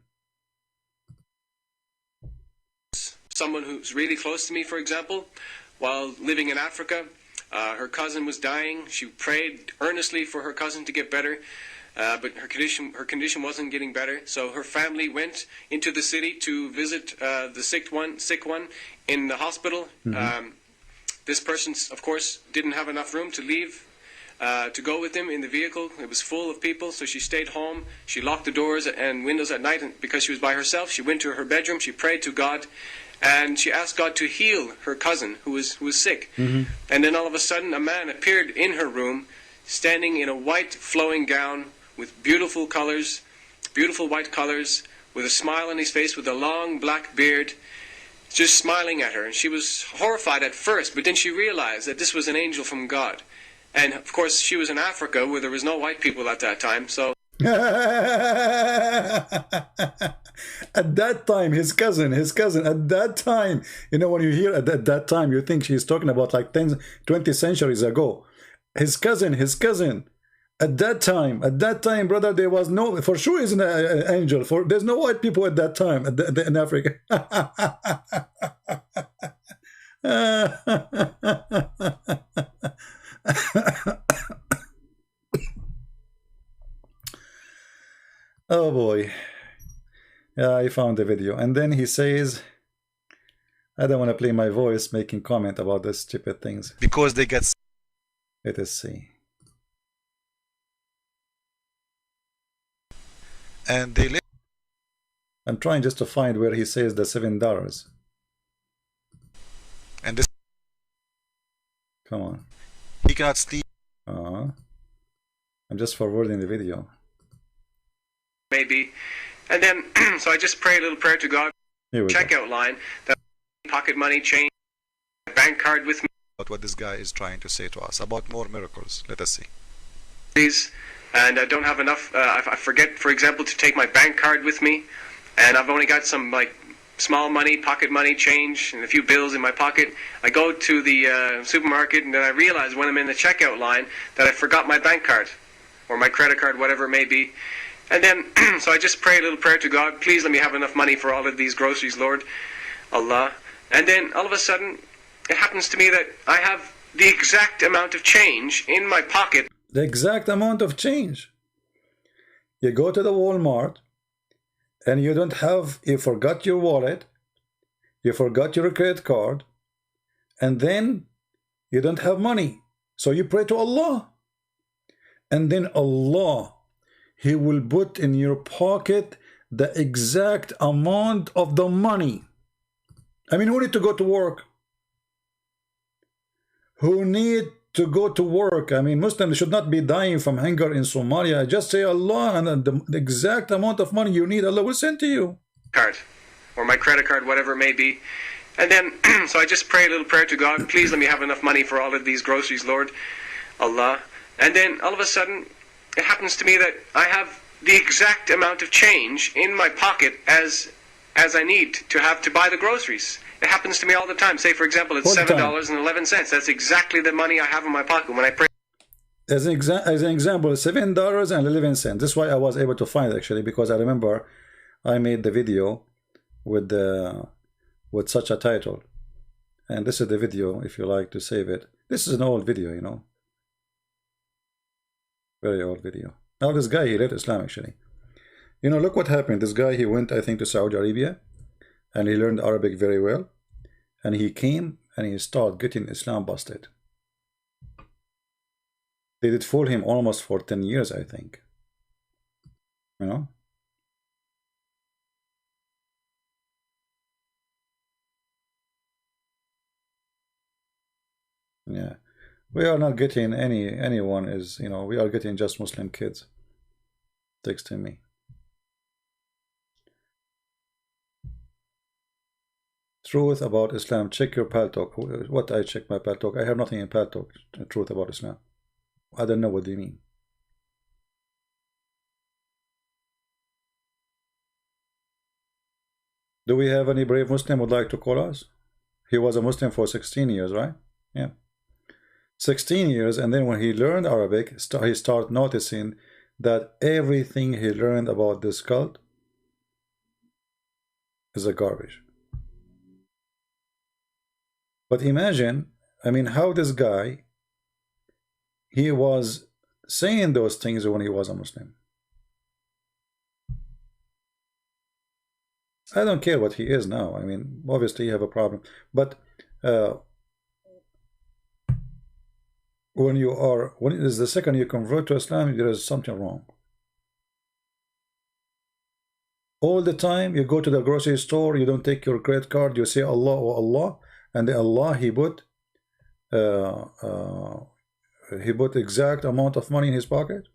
Someone who's really close to me, for example, while living in Africa, her cousin was dying. She prayed earnestly for her cousin to get better, but her condition wasn't getting better. So her family went into the city to visit the sick one in the hospital. This person, of course, didn't have enough room to leave to go with him in the vehicle. It was full of people, so she stayed home. She locked the doors and windows at night, and because she was by herself, she went to her bedroom. She prayed to God. And she asked God to heal her cousin who was sick. And then all of a sudden a man appeared in her room, standing in a white flowing gown with beautiful colors, beautiful white colors, with a smile on his face, with a long black beard, just smiling at her. And she was horrified at first, but then she realized that this was an angel from God. And of course she was in Africa where there was no white people at that time, so at that time, his cousin, at that time, you know, when you hear at that time, you think she's talking about like 10, 20 centuries ago. His cousin, at that time, brother, there was no, for sure he's an angel, there's no white people at that time in Africa. Oh boy. Yeah, I found the video. And then he says, I don't want to play my voice making comment about these stupid things. Because they get... Let us see. And they live... I'm trying just to find where he says the $7. And this... Come on. He cannot sleep. I'm just forwarding the video. Maybe. And then, so I just pray a little prayer to God. Checkout line, that pocket money, change, bank card with me. About what this guy is trying to say to us about more miracles. Let us see. and I don't have enough. I forget, for example, to take my bank card with me, and I've only got some like small money, pocket money, change, and a few bills in my pocket. I go to the supermarket, and then I realize when I'm in the checkout line that I forgot my bank card or my credit card, whatever it may be. And then, so I just pray a little prayer to God, please let me have enough money for all of these groceries, Lord, Allah. And then all of a sudden, it happens to me that I have the exact amount of change in my pocket. The exact amount of change. You go to the Walmart and you don't have, you forgot your wallet, you forgot your credit card, and then you don't have money. So you pray to Allah. And then Allah, He will put in your pocket the exact amount of the money. I mean, who need to go to work? Who need to go to work? I mean, Muslims should not be dying from hunger in Somalia. Just say Allah, and the exact amount of money you need, Allah will send to you. Card, or my credit card, whatever it may be. And then, so I just pray a little prayer to God, please let me have enough money for all of these groceries, Lord, Allah. And then all of a sudden, it happens to me that I have the exact amount of change in my pocket as I need to have to buy the groceries. It happens to me all the time. Say, for example, it's $7.11. That's exactly the money I have in my pocket when I pray. As an example, $7.11. This is why I was able to find it, actually, because I remember I made the video with such a title. And this is the video, if you like to save it. This is an old video, you know. Very old video. Now this guy, he left Islam, actually. You know, look what happened. This guy, he went, I think, to Saudi Arabia, and he learned Arabic very well. And he came and he started getting Islam busted. They did fool him almost for 10 years, I think. You know? Yeah. We are not getting anyone is, you know, we are getting just Muslim kids texting me. Truth about Islam. Check your Paltalk. What I check my Paltalk? I have nothing in Paltalk. Truth about Islam. I don't know what they mean. Do we have any brave Muslim would like to call us? He was a Muslim for 16 years, right? Yeah. 16 years, and then when he learned Arabic, he started noticing that everything he learned about this cult is a garbage. But imagine, I mean, how this guy, he was saying those things when he was a Muslim. I don't care what he is now. I mean, obviously you have a problem. But when it is the second you convert to Islam, there is something wrong. All the time you go to the grocery store, you don't take your credit card, you say Allah, oh Allah, and the Allah, he put exact amount of money in his pocket,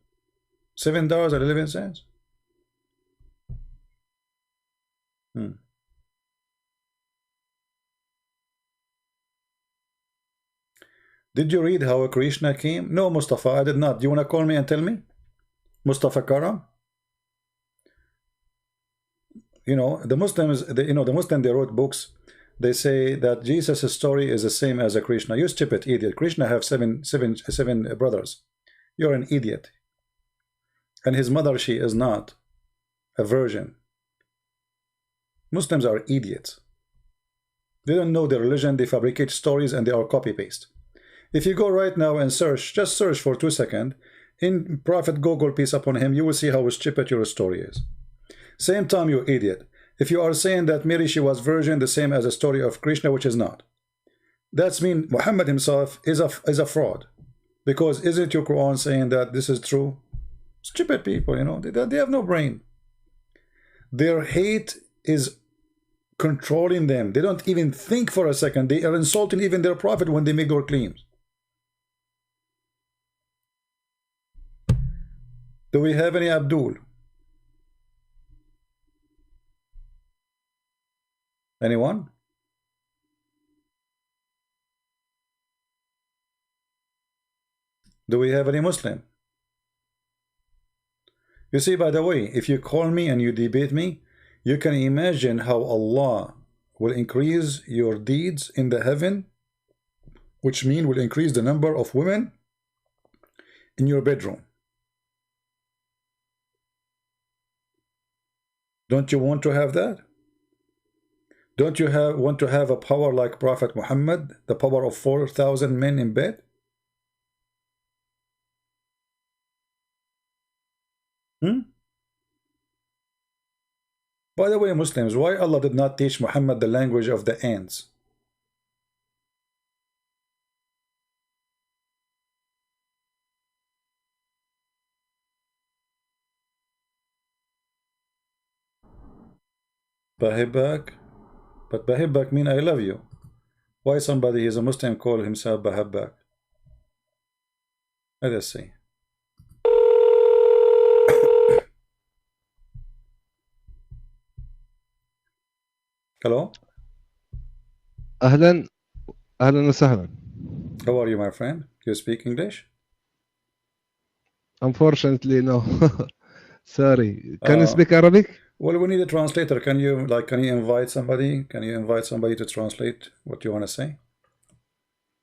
$7.11. Did you read how Krishna came? No, Mustafa, I did not. Do you want to call me and tell me? Mustafa Karam? You know, the Muslims, the Muslims, they wrote books. They say that Jesus' story is the same as a Krishna. You stupid idiot. Krishna have seven brothers. You're an idiot. And his mother, she is not a virgin. Muslims are idiots. They don't know their religion. They fabricate stories and they are copy-paste. If you go right now and search, just search for 2 seconds, in Prophet Google, peace upon him, you will see how stupid your story is. Same time, you idiot. If you are saying that Mary, she was virgin, the same as a story of Krishna, which is not. That's mean Muhammad himself is a fraud. Because isn't your Quran saying that this is true? Stupid people, you know, they have no brain. Their hate is controlling them. They don't even think for a second. They are insulting even their prophet when they make their claims. Do we have any Abdul? Anyone? Do we have any Muslim? You see, by the way, if you call me and you debate me, you can imagine how Allah will increase your deeds in the heaven, which means will increase the number of women in your bedroom. Don't you want to have that? Don't you want to have a power like Prophet Muhammad, the power of 4,000 men in bed? By the way, Muslims, why Allah did not teach Muhammad the language of the ants? Bahibak? But Bahibak mean I love you. Why somebody who is a Muslim call himself Bahibak? Let us see. Hello? أهلا وسهلا. How are you, my friend? You speak English? Unfortunately, no. Sorry. Can you speak Arabic? Well, we need a translator. Can you invite somebody? Can you invite somebody to translate what you want to say?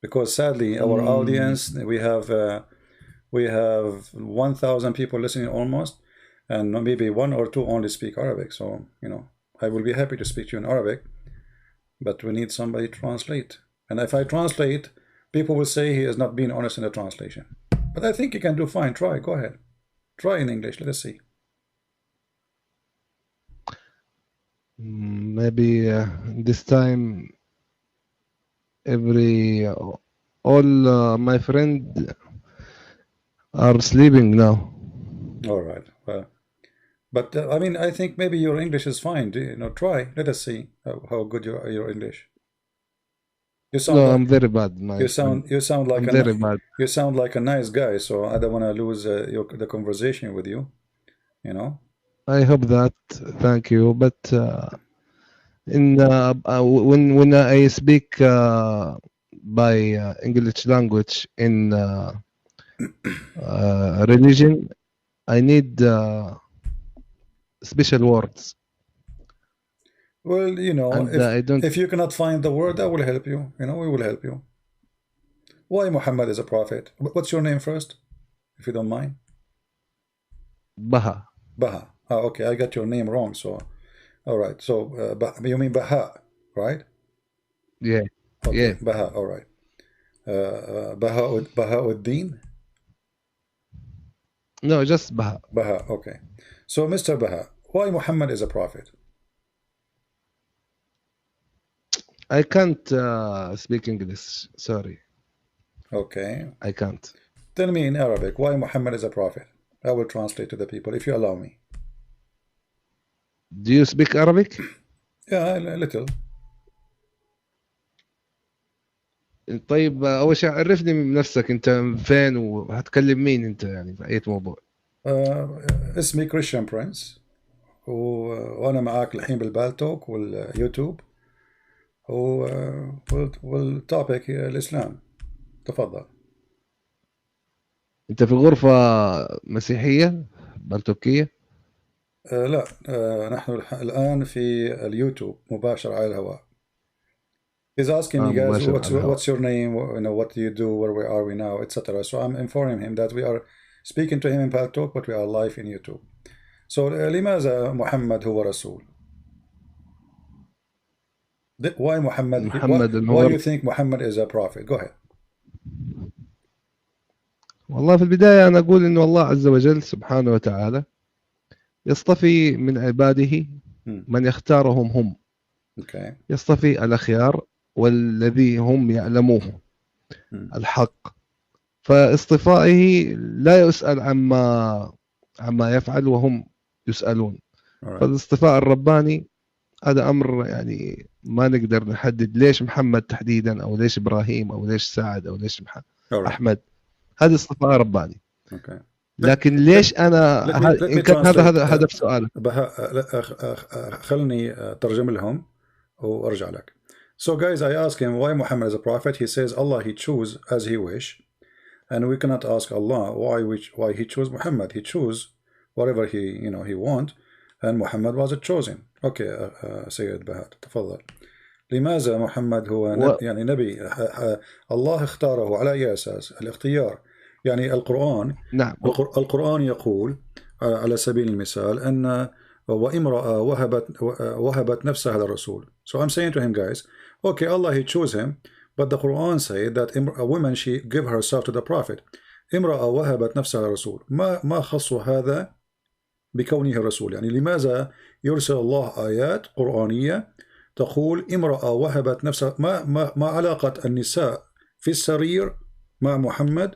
Because sadly, our audience, we have 1,000 people listening almost, and maybe 1 or 2 only speak Arabic. So, you know, I will be happy to speak to you in Arabic, but we need somebody to translate. And if I translate, people will say he has not been honest in the translation. But I think you can do fine. Try. Go ahead. Try in English. Let us see. Maybe this time all my friends are sleeping now. All right. Well, but I mean, I think maybe your English is fine. You know, try. Let us see how good your English. You sound No, like, I'm very bad. you sound like I'm very bad. You sound like a nice guy. So I don't want to lose the conversation with you. You know. I hope that. Thank you. But when I speak by English language in religion, I need special words. Well, you know, And if you cannot find the word, I will help you. You know, we will help you. Why Muhammad is a prophet? What's your name first, if you don't mind? Baha. Baha. Ah, okay, I got your name wrong. So, all right. So, you mean Baha, right? Yeah. Okay, Yeah. Baha. All right. Baha'uddin? No, just Baha. Baha. Okay. So, Mr. Baha, why Muhammad is a prophet? I can't speak English. Sorry. Okay. I can't. Tell me in Arabic why Muhammad is a prophet. I will translate to the people if you allow me. Do you speak Arabic? Yeah, a little. طيب أول شيء عرفني من نفسك أنت فين وهتكلم مين أنت يعني في أي موضوع؟ اسمي كريستيان برنس وأنا معاك الحين بالبالتوك واليوتيوب والتوبيك الإسلام. تفضل. أنت في غرفة مسيحية بلتوكية؟ لا نحن الآن في اليوتيوب مباشر على الهواء. He's asking me, guys, what's your name, you know, what do you do, where are we now, etc. So I'm informing him that we are speaking to him in Paltalk, but we are live in YouTube. So لماذا محمد هو رسول? Why Muhammad? Why you think Muhammad is a prophet? Go ahead. والله في البداية أنا أقول إنه الله عز وجل سبحانه وتعالى يصطفي من عباده من يختارهم هم. Okay. يصطفي الأخيار والذي هم يعلموه الحق. فاصطفائه لا يسأل عما يفعل وهم يسألون. فالاصطفاء الرباني هذا أمر يعني ما نقدر نحدد ليش محمد تحديدا أو ليش إبراهيم أو ليش سعد أو ليش أحمد. هذا اصطفاء رباني. Okay. لكن ليش أنا إن كان هذا هدف سؤالك. خلني ترجم لهم وأرجع لك. So guys, I ask him why Muhammad is a prophet. He says Allah he choose as he wish, and we cannot ask Allah why he chose Muhammad. He chose whatever he want, and Muhammad was chosen. Okay, سيد بهاء تفضل. لماذا محمد هو يعني نبي الله اختاره على أي أساس؟ الاختيار يعني القرآن. نعم. القرآن يقول على سبيل المثال أن وامرأة وهبت نفسها للرسول. So I'm saying to him, guys, okay, Allah he chose him, but the Quran said that a woman she give herself to the Prophet. امرأة وهبت نفسها للرسول. ما خص هذا بكونه رسول؟ يعني لماذا يرسل الله آيات قرآنية تقول امرأة وهبت نفسها؟ ما علاقة النساء في السرير مع محمد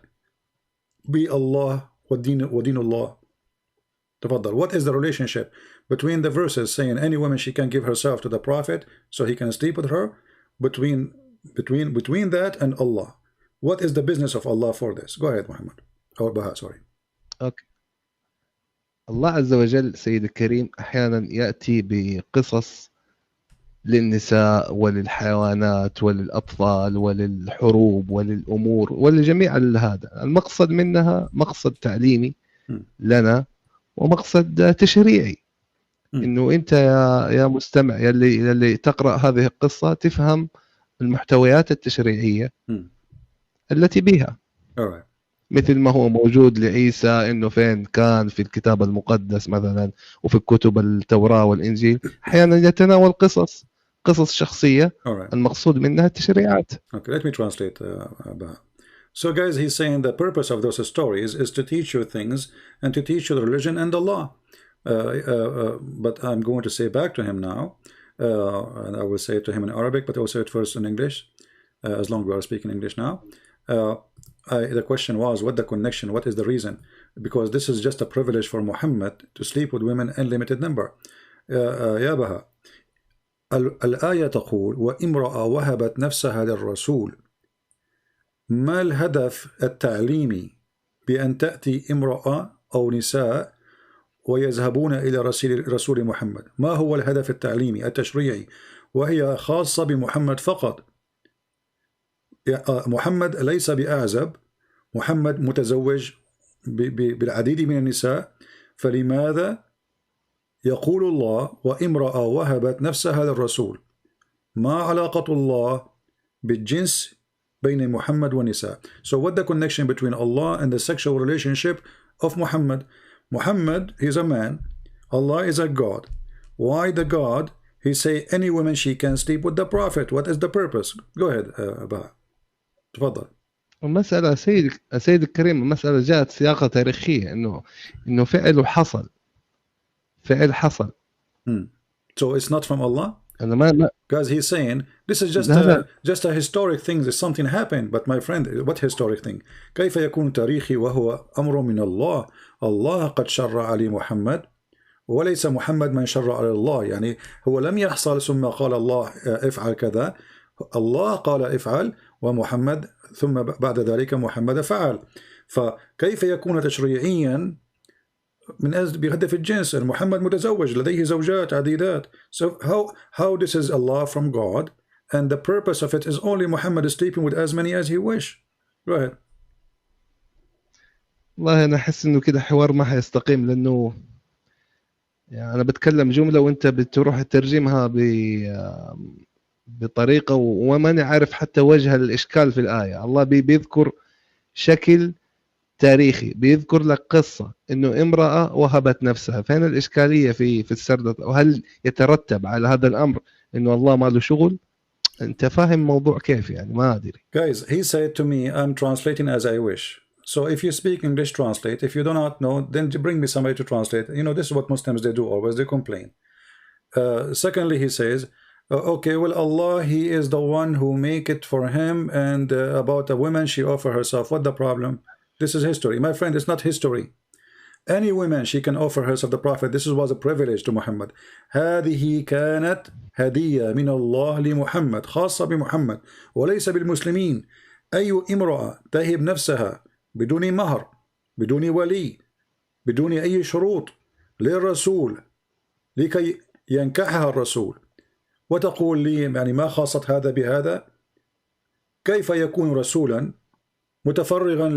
بالله ودين الله؟ تفضل. What is the relationship between the verses saying any woman she can give herself to the Prophet so he can sleep with her, between that and Allah? What is the business of Allah for this? Go ahead, Muhammad. Or Baha, sorry. Okay. الله عز وجل سيد الكريم أحيانا يأتي بقصص للنساء وللحيوانات وللأطفال وللحروب وللأمور ولجميع هذا. المقصد منها مقصد تعليمي لنا ومقصد تشريعي، إنه أنت يا مستمع يلي تقرأ هذه القصة تفهم المحتويات التشريعية التي بها. مثل ما هو موجود لعيسى إنه فين كان في الكتاب المقدس مثلا وفي كتب التوراة والإنجيل، أحيانا يتناول قصص شخصية المقصود منها التشريعات. Okay, let me translate. So guys, he's saying the purpose of those stories is to teach you things and to teach you the religion and the law. But I'm going to say back to him now, and I will say it to him in Arabic, but I will say it first in English, as long as we are speaking English now. The question was, what the connection, what is the reason? Because this is just a privilege for Muhammad to sleep with women in limited number. يا بها الآية تقول وامرأة وهبت نفسها للرسول. ما الهدف التعليمي بأن تأتي امرأة أو نساء ويذهبون إلى رسول محمد؟ ما هو الهدف التعليمي التشريعي؟ وهي خاصة بمحمد فقط. محمد ليس بأعزب، محمد متزوج بالعديد من النساء، فلماذا يقول الله وامرأة وهبت نفسها للرسول؟ ما علاقة الله بالجنس بين محمد والنساء? So what the connection between Allah and the sexual relationship of Muhammad? Muhammad, he's a man, Allah is a God. Why the God? He say any woman she can sleep with the Prophet. What is the purpose? Go ahead, Baha. تفضل. المسألة سيد الكريم، المسألة جاءت سياقة تاريخية إنه فعل حصل. So it's not from Allah? Because he's saying this is just a historic thing. Something happened, but my friend, what historic thing? كيف يكون تاريخي وهو أمر من الله؟ الله قد شرع علي محمد وليس محمد من شرع على الله. يعني هو لم يحصل ثم قال الله افعل كذا، الله قال افعل ومحمد ثم بعد ذلك محمد فعل. فكيف يكون تشريعيا من أجل بهدف الجنس؟ محمد متزوج لديه زوجات عديدات. So how this is Allah from God and the purpose of it is only Muhammad is sleeping with as many as he wish. Go ahead. والله أنا أحس إنه كده حوار ما حيستقيم، لأنه يعني أنا بتكلم جملة وأنت بتروح تترجمها بطريقة وما عارف حتى وجه الإشكال في الآية. الله بيذكر شكل تاريخي، بيذكر لك قصة إنه امرأة وهبت نفسها. فين الإشكالية في السردة؟ وهل يترتب على هذا الأمر إنه الله ما له شغل؟ أنت فاهم موضوع كيف؟ يعني ما أدري. Guys, he said to me, I'm translating as I wish. So if you speak English, translate. If you do not know, then bring me somebody to translate. You know, this is what Muslims they do always. They complain. Secondly, he says, okay, well, Allah, he is the one who make it for him, and about a woman, she offer herself. What the problem? This is history. My friend, it's not history. Any woman, she can offer herself the Prophet. This was a privilege to Muhammad. هذه كانت هدية من الله لمحمد خاصة بمحمد وليس بالمسلمين. أي امرأة تهب نفسها بدون مهر، بدون ولي، بدون أي شروط للرسول لكي ينكحها الرسول، وتقول لي يعني ما خاصة هذا بهذا؟ كيف يكون رسولا متفرغا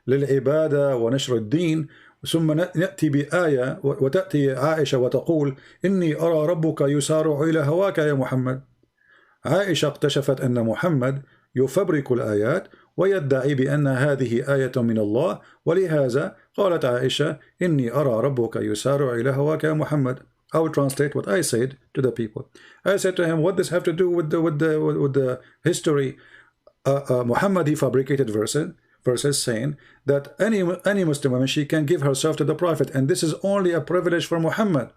للعبادة ونشر الدين ثم نأتي بآية وتأتي عائشة وتقول إني أرى ربك يسارع إلى هواك يا محمد. عائشة اكتشفت أن محمد يفبرك الآيات ويدعي بأن هذه آية من الله، ولهذا قالت عائشة إني أرى ربك يسارع إلى هواك يا محمد. I will translate what I said to the people. I said to him, what does this have to do with the history? Muhammad, he fabricated verses saying that any Muslim woman, she can give herself to the Prophet, and this is only a privilege for Muhammad.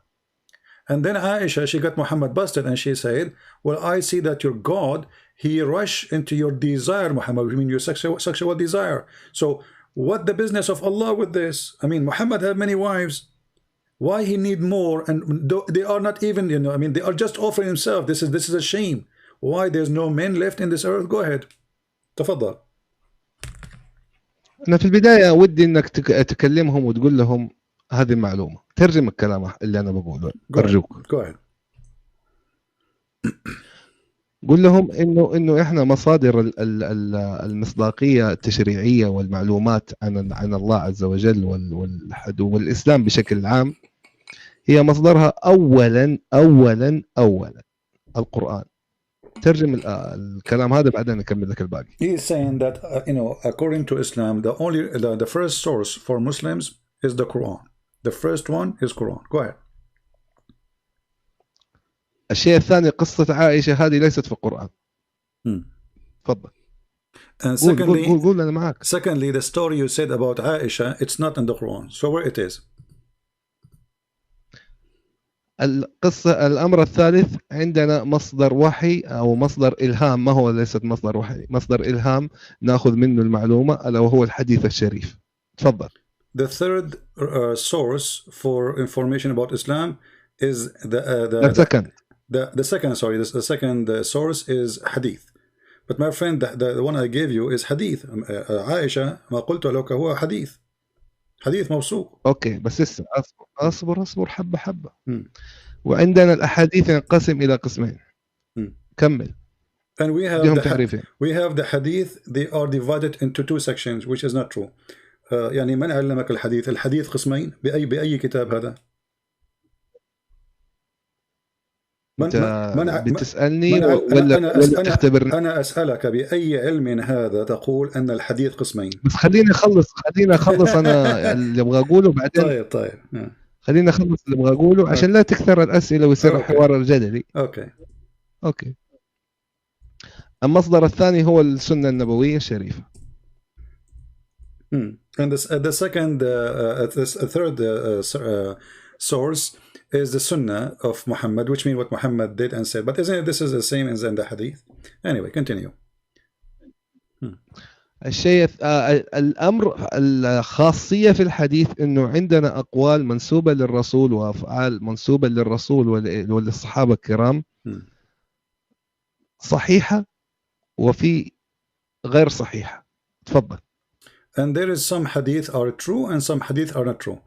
And then Aisha, she got Muhammad busted, and she said, well, I see that your God, he rushed into your desire, Muhammad, I mean your sexual desire. So what the business of Allah with this? I mean, Muhammad had many wives. Why he need more? And they are not even, you know, I mean, they are just offering himself. This is a shame. Why there's no men left in this earth? Go ahead. تفضل. أنا في البداية ودي إنك تكلمهم وتقول لهم هذه المعلومة، ترجم الكلام اللي أنا بقوله أرجوك. Go ahead. قول لهم إنه إحنا مصادر المصداقية التشريعية والمعلومات عن الله عز وجل والإسلام بشكل عام هي مصدرها أولا القرآن. ترجم الكلام هذا بعدين نكمل لك الباقي. He is saying that according to Islam, the first source for Muslims is the Quran. The first one is Quran. Go ahead. الشيء الثاني قصة عائشة هذه ليست في القرآن. تفضل. And secondly, قول أنا معك. Secondly, the story you said about Aisha, it's not in the Quran. So where it is? الأمر الثالث عندنا مصدر وحي أو مصدر إلهام، ما هو ليست مصدر وحي، مصدر إلهام نأخذ منه المعلومة ألا وهو الحديث الشريف. تفضل. The third source for information about Islam is the second source is hadith. But my friend, the one I gave you is hadith. عائشة ما قلت لك هو حديث موثوق. اوكي بس اسمع، اصبر حبه. وعندنا الاحاديث ينقسم الى قسمين. كمل. And we have the hadith, they are divided into two sections, which is not true. يعني من علمك الحديث قسمين بأي كتاب هذا؟ بتسألني ولا تختبرني؟ أنا أسألك بأي علم هذا تقول أن الحديث قسمين؟ بس خليني أخلص أنا اللي أبغى أقوله بعدين. طيب. خليني أخلص اللي أبغى أقوله عشان لا تكثر الأسئلة ويصير الحوار الجدلي. أوكي. المصدر الثاني هو السنة النبوية الشريفة. And the third source is the Sunnah of Muhammad, which means what Muhammad did and said. But isn't this is the same as in the Hadith? Anyway, continue. الشيء الأمر الخاصية في الحديث إنه عندنا أقوال منسوبة للرسول وأفعال منسوبة للرسول وللصحابة الكرام صحيحة وفي غير صحيحة. تفضل. And there is some hadith are true and some hadith are not true.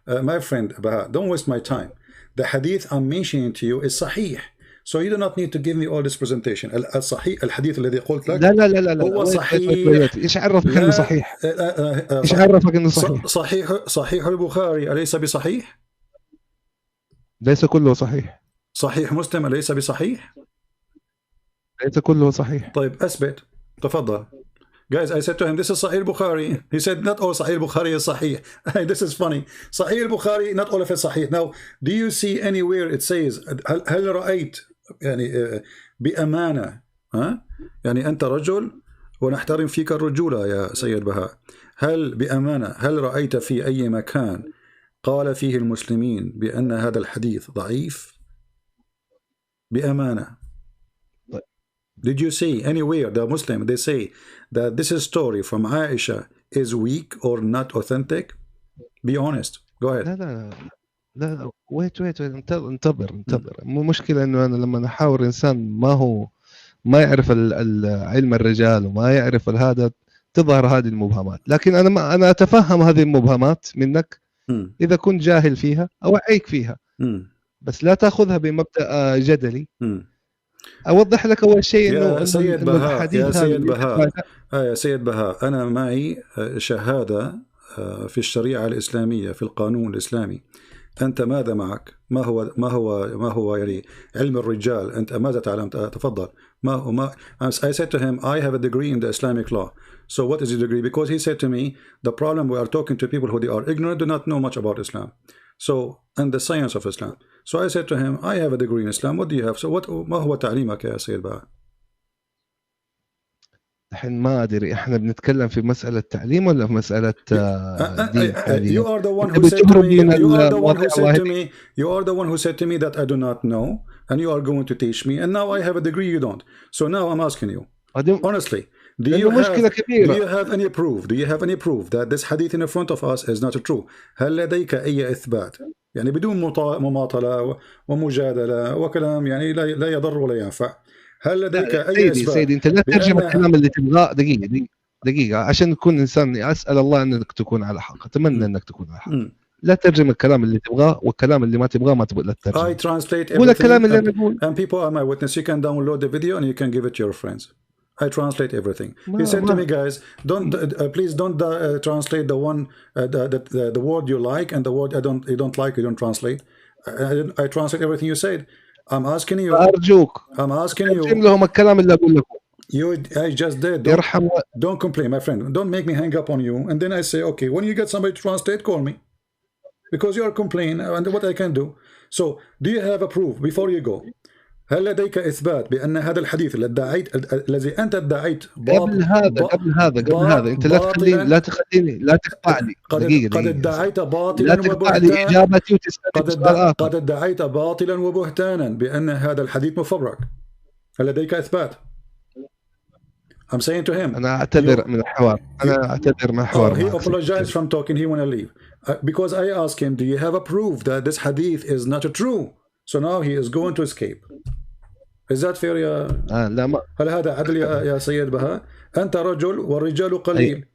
My friend, don't waste my time. The hadith I'm mentioning to you is sahih. So you do not need to give me all this presentation. الصحيح الحديث الذي قلت لك لا هو صحيح. ايش عرفك انه صحيح؟ ايش عرفك انه صحيح؟ صحيح البخاري أليس بصحيح؟ ليس كله صحيح. صحيح مسلم أليس بصحيح؟ ليس كله صحيح. طيب أثبت. تفضل. Guys, I said to him, this is Sahih Bukhari. He said, not all Sahih Bukhari is Sahih. This is funny. Sahih Bukhari, not all of it Sahih. Now, do you see anywhere it says, هل رأيت يعني بأمانة يعني أنت رجل ونحترم فيك الرجولة يا سيد بهاء، هل بأمانة هل رأيت في أي مكان قال فيه المسلمين بأن هذا الحديث ضعيف؟ بأمانة. Did you see anywhere the Muslim they say that this story from Aisha is weak or not authentic? Be honest. Go ahead. لا wait انتظر. مو مشكلة إنه أنا لما أحاور إنسان ما يعرف علم الرجال وما يعرف هذا تظهر هذه المبهمات، لكن أنا أتفهم هذه المبهمات منك إذا كنت جاهل فيها أوعيك فيها، بس لا تأخذها بمبدأ جدلي. أوضح لك أول شيء إنه يا سيد بهاء أنا معي شهادة في الشريعة الإسلامية في القانون الإسلامي، أنت ماذا معك؟ ما هو يعني علم الرجال؟ أنت ماذا تعلم؟ تفضل. I said to him, I have a degree in the Islamic law. So what is your degree? Because he said to me, the problem we are talking to people who they are ignorant, do not know much about Islam. So, and the science of Islam. So I said to him, I have a degree in Islam. What do you have? So ما هو تعليمك يا سيد بقى؟ الحين ما أدري إحنا بنتكلم في مسألة تعليم ولا في مسألة دين حاليا. You are the one who said to me. You are the one who said to me. You are the one who said to me that I do not know, and you are going to teach me. And now I have a degree, you don't. So now I'm asking you, honestly, do you have any proof? Do you have any proof that this hadith in front of us is not true? هل لديك أي إثبات؟ يعني بدون مماطلة ومجادلة وكلام يعني لا يضر ولا ينفع. هل لديك أي إثبات؟ سيدي أنت لا ترجم الكلام اللي تبغاه. دقيقة عشان نكون إنسان، أسأل الله أنك تكون على حق، أتمنى أنك تكون على حق. لا ترجم الكلام اللي تبغاه، والكلام اللي ما تبغاه ما تبغى لا ترجم. I translate قول الكلام اللي أنا أقول. And people are my witness. You can download the video and you can give it to your friends. I translate everything. He said to me, guys, please don't translate the one the word you like and the word you don't like. You don't translate. I translate everything you said. I'm asking you. أرجوك. I'm asking you. ترجم لهم الكلام اللي أقول لكم. I just did. Don't complain, my friend. Don't make me hang up on you. And then I say, okay, when you get somebody to translate, call me, because you are complaining. And what I can do. So, do you have a proof before you go? هل لديك إثبات بأن هذا الحديث الذي أنت ادعيت قبل هذا أنت لا تخليني لا تقطعني. قد ادعيت باطلا وبهتانا. قد ادعيت باطلا وبهتانا بأن هذا الحديث مفبرك. هل لديك إثبات؟ I'm saying to him. أنا أعتذر من الحوار. He apologized from talking. He want to leave because I asked him, do you have a proof that this hadith is not true? So now he is going to escape. Is that fair يا لا ما. هل هذا عدل يا سيد بهاء؟ أنت رجل والرجال قليل.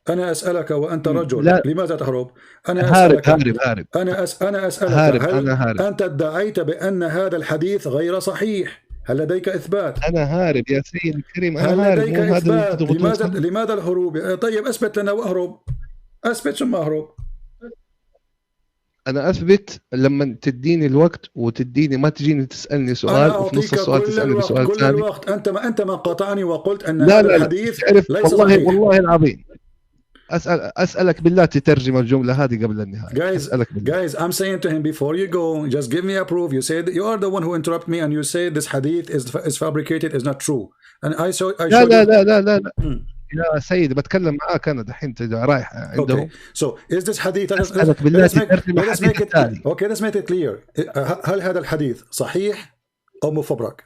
أنا أسألك وأنت رجل. لا. لماذا تهرب؟ أنا أسألك. هارب. أنا أسألك هل أنت ادعيت بأن هذا الحديث غير صحيح؟ هل لديك إثبات؟ أنا هارب يا سيدي الكريم. أنا هل هارب. لديك إثبات؟ لماذا الهروب؟ طيب أثبت لنا وأهرب. أثبت ثم أهرب. أنا أثبت لما تديني الوقت وتديني، ما تجيني تسألني سؤال وفي نص السؤال تسألني بسؤال ثاني. كل الوقت أنت ما قاطعني وقلت أن هذا الحديث ليس صحيح. والله العظيم أسألك بالله تترجم الجملة هذه قبل النهاية. Guys, I'm saying to him before you go, just give me a proof. You said you are the one who interrupted me, and you say this hadith is fabricated, is not true. And I showed لا. يا سيدي بتكلم معاك أنا دحين رايح عندهم. So is this hadith? أسألك بالله تترجم الحديث الثاني. Okay, let's make it clear. هل هذا الحديث صحيح أو مفبرك؟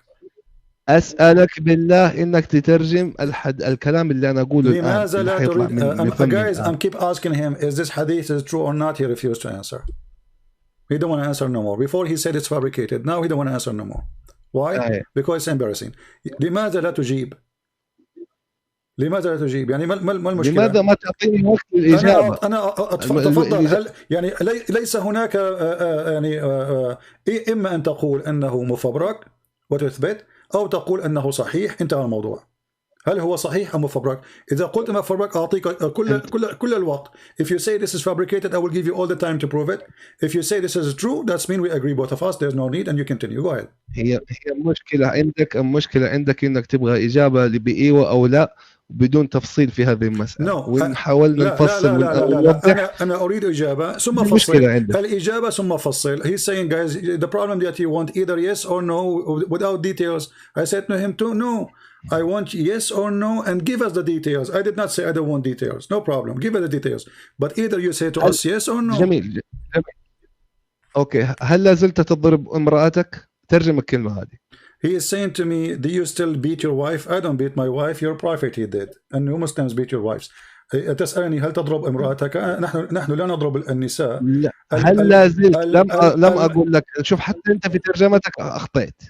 أسألك بالله إنك تترجم الكلام اللي أنا أقوله الآن. لماذا لا تريد؟ Guys, I'm keep asking him, is this hadith is true or not? He refused to answer. He don't want to answer no more. Before he said it's fabricated. Now he don't want to answer no more. Why? Because it's embarrassing. لماذا لا تجيب؟ يعني ما المشكلة؟ لماذا ما تعطيني وقت الإجابة؟ أنا تفضل. هل يعني ليس هناك يعني إما أن تقول أنه مفبرك وتثبت، أو تقول أنه صحيح. انتهى الموضوع. هل هو صحيح أو مفبرك؟ إذا قلت مفبرك أعطيك كل الوقت. If you say this is fabricated, I will give you all the time to prove it. If you say this is true, that's mean we agree both of us. There's no need, and you continue. Go ahead. هي المشكلة عندك إنك تبغى إجابة بإيوة أو لا بدون تفصيل في هذه المسألة. وإن حاولنا نفصل لا. أنا أريد إجابة ثم فصل. الإجابة ثم فصل. He's saying, guys, the problem that you want either yes or no without details. I said to him too, no. I want yes or no and give us the details. I did not say I don't want details. No problem. Give us the details. But either you say to us yes or no. جميل. أوكي. هل لا زلت تضرب امرأتك؟ ترجم الكلمة هذه. He is saying to me, do you still beat your wife? I don't beat my wife. Your prophet he did. And you Muslims beat your wives. تسألني هل تضرب امرأتك؟ نحن لا نضرب النساء. لا. هل لا زلت؟ لم أقول لك. شوف حتى أنت في ترجمتك أخطأت.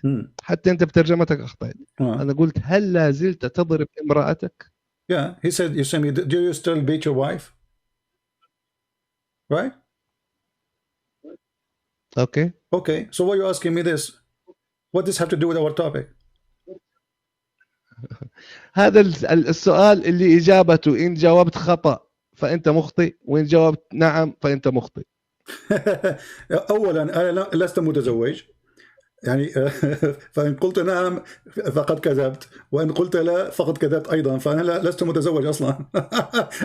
أنا قلت هل لا زلت تضرب امرأتك؟ Yeah, he said. You say me, do you still beat your wife? Right? Okay. So why are you asking me this? What does this have to do with our topic? هذا السؤال اللي إجابته إن جاوبت خطأ فأنت مخطئ، وإن جاوبت نعم فأنت مخطئ. أولا أنا لست متزوج يعني فإن قلت نعم فقد كذبت، وإن قلت لا فقد كذبت أيضا، فأنا لست متزوج أصلا.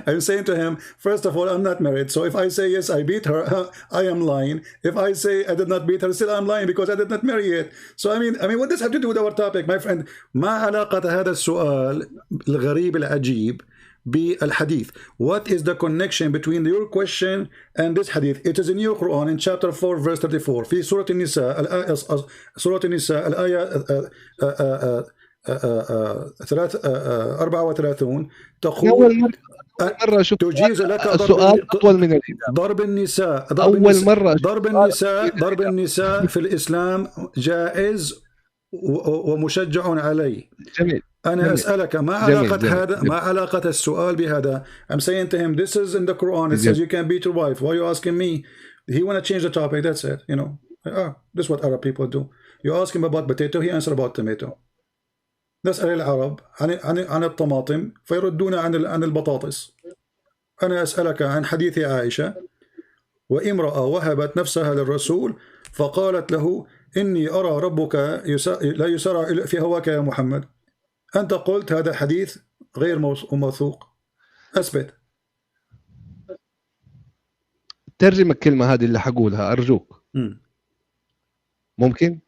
I'm saying to him, first of all, I'm not married, so if I say yes I beat her, I am lying. If I say I did not beat her, still I'm lying because I did not marry yet. So I mean what does have to do with our topic, my friend? ما علاقة هذا السؤال الغريب العجيب بالحديث? What is the connection between your question and this hadith? It is in your Quran in chapter 4 verse 34 في سورة النساء سورة النساء الآية 34 تقول أول مرة أشوف تجيز لك السؤال أطول من الإجابة. ضرب النساء ضرب النساء في الإسلام جائز ومشجع عليه. جميل. أنا جميل. أسألك ما علاقة جميل. هذا جميل. ما علاقة السؤال بهذا؟ I'm saying to him this is in the Quran, it says you can beat your wife. Why are you asking me? He want to change the topic, that's it, you know. This is what Arab people do. You ask him about potato, he answer about tomato. نسأل العرب عن الطماطم فيردون عن البطاطس. أنا أسألك عن حديث عائشة وامرأة وهبت نفسها للرسول فقالت له إني أرى ربك لا يسارع في هواك يا محمد. أنت قلت هذا حديث غير موثوق. أثبت. ترجم الكلمة هذه اللي حقولها أرجوك. ممكن؟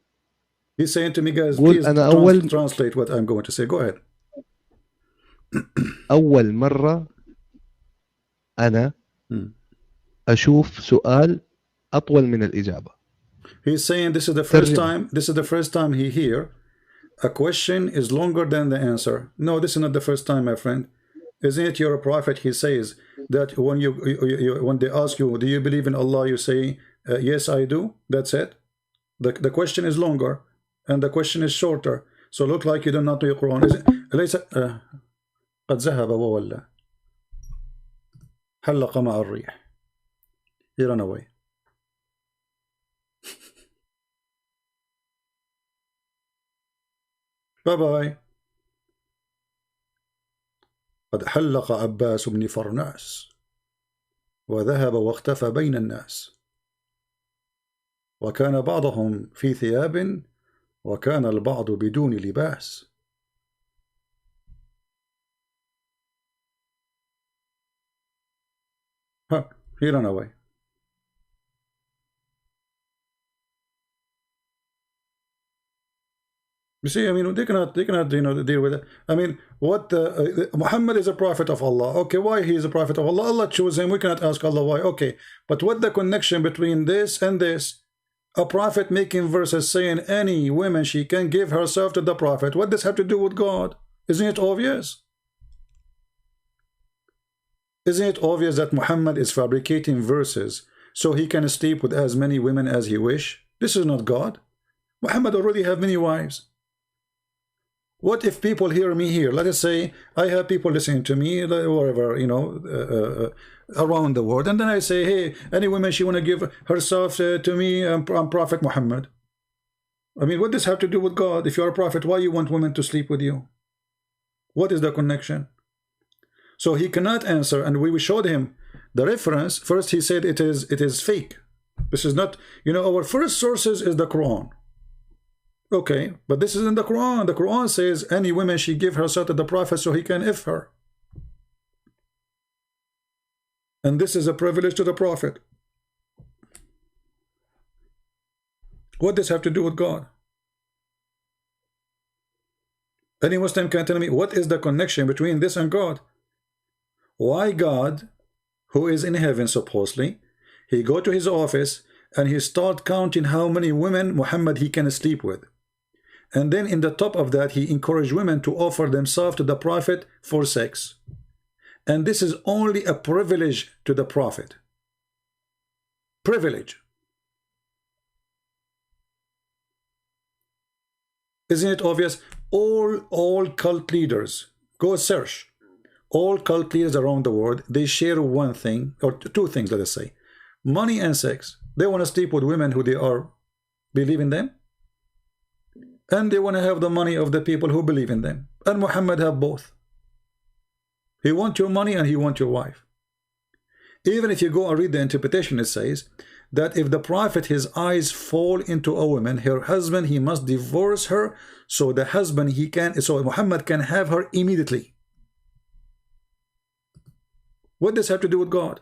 He's saying to me, guys, قول please أنا translate what I'm going to say. Go ahead. أول مرة أنا أشوف سؤال أطول من الإجابة. He's saying this is the first time he hear a question is longer than the answer. No, this is not the first time, my friend. Isn't it you're a prophet? He says that when they ask you, do you believe in Allah? You say, yes, I do. That's it. The question is longer and the question is shorter. So look like you do not know your Quran. ليس قد ذهب وولى حلق مع الريح. He ran away. باي باي. قد حلق عباس بن فرناس وذهب واختفى بين الناس وكان بعضهم في ثياب وكان البعض بدون لباس. He ran away. You see, I mean, they cannot deal with it. I mean, what Muhammad is a prophet of Allah. Okay, why he is a prophet of Allah? Allah chose him. We cannot ask Allah why. Okay, but what the connection between this and this? A prophet making verses saying any woman she can give herself to the prophet. What does have to do with God? Isn't it obvious? Isn't it obvious that Muhammad is fabricating verses so he can sleep with as many women as he wish? This is not God. Muhammad already have many wives. What if people hear me here? Let us say I have people listening to me wherever, you know, around the world, and then I say, hey, any woman she want to give herself to me, I'm Prophet Muhammad. I mean, what does have to do with God? If you're a prophet, why you want women to sleep with you? What is the connection? So he cannot answer, and we showed him the reference. First he said it is fake. This is not, you know, our first sources is the Quran. Okay, but this is in the Quran. The Quran says any woman she give herself to the prophet so he can if her. And this is a privilege to the prophet. What does have to do with God? Any Muslim can tell me what is the connection between this and God? Why God, who is in heaven supposedly, he go to his office and he start counting how many women Muhammad he can sleep with. And then in the top of that, he encouraged women to offer themselves to the prophet for sex. And this is only a privilege to the prophet. Privilege. Isn't it obvious? All cult leaders, go search. All cult leaders around the world, they share one thing, or two things, let us say. Money and sex. They want to sleep with women who they believe in them. And they want to have the money of the people who believe in them. And Muhammad have both. He wants your money and he wants your wife. Even if you go and read the interpretation, it says that if the prophet, his eyes fall into a woman, her husband, he must divorce her, so the husband, so Muhammad can have her immediately. What does this have to do with God?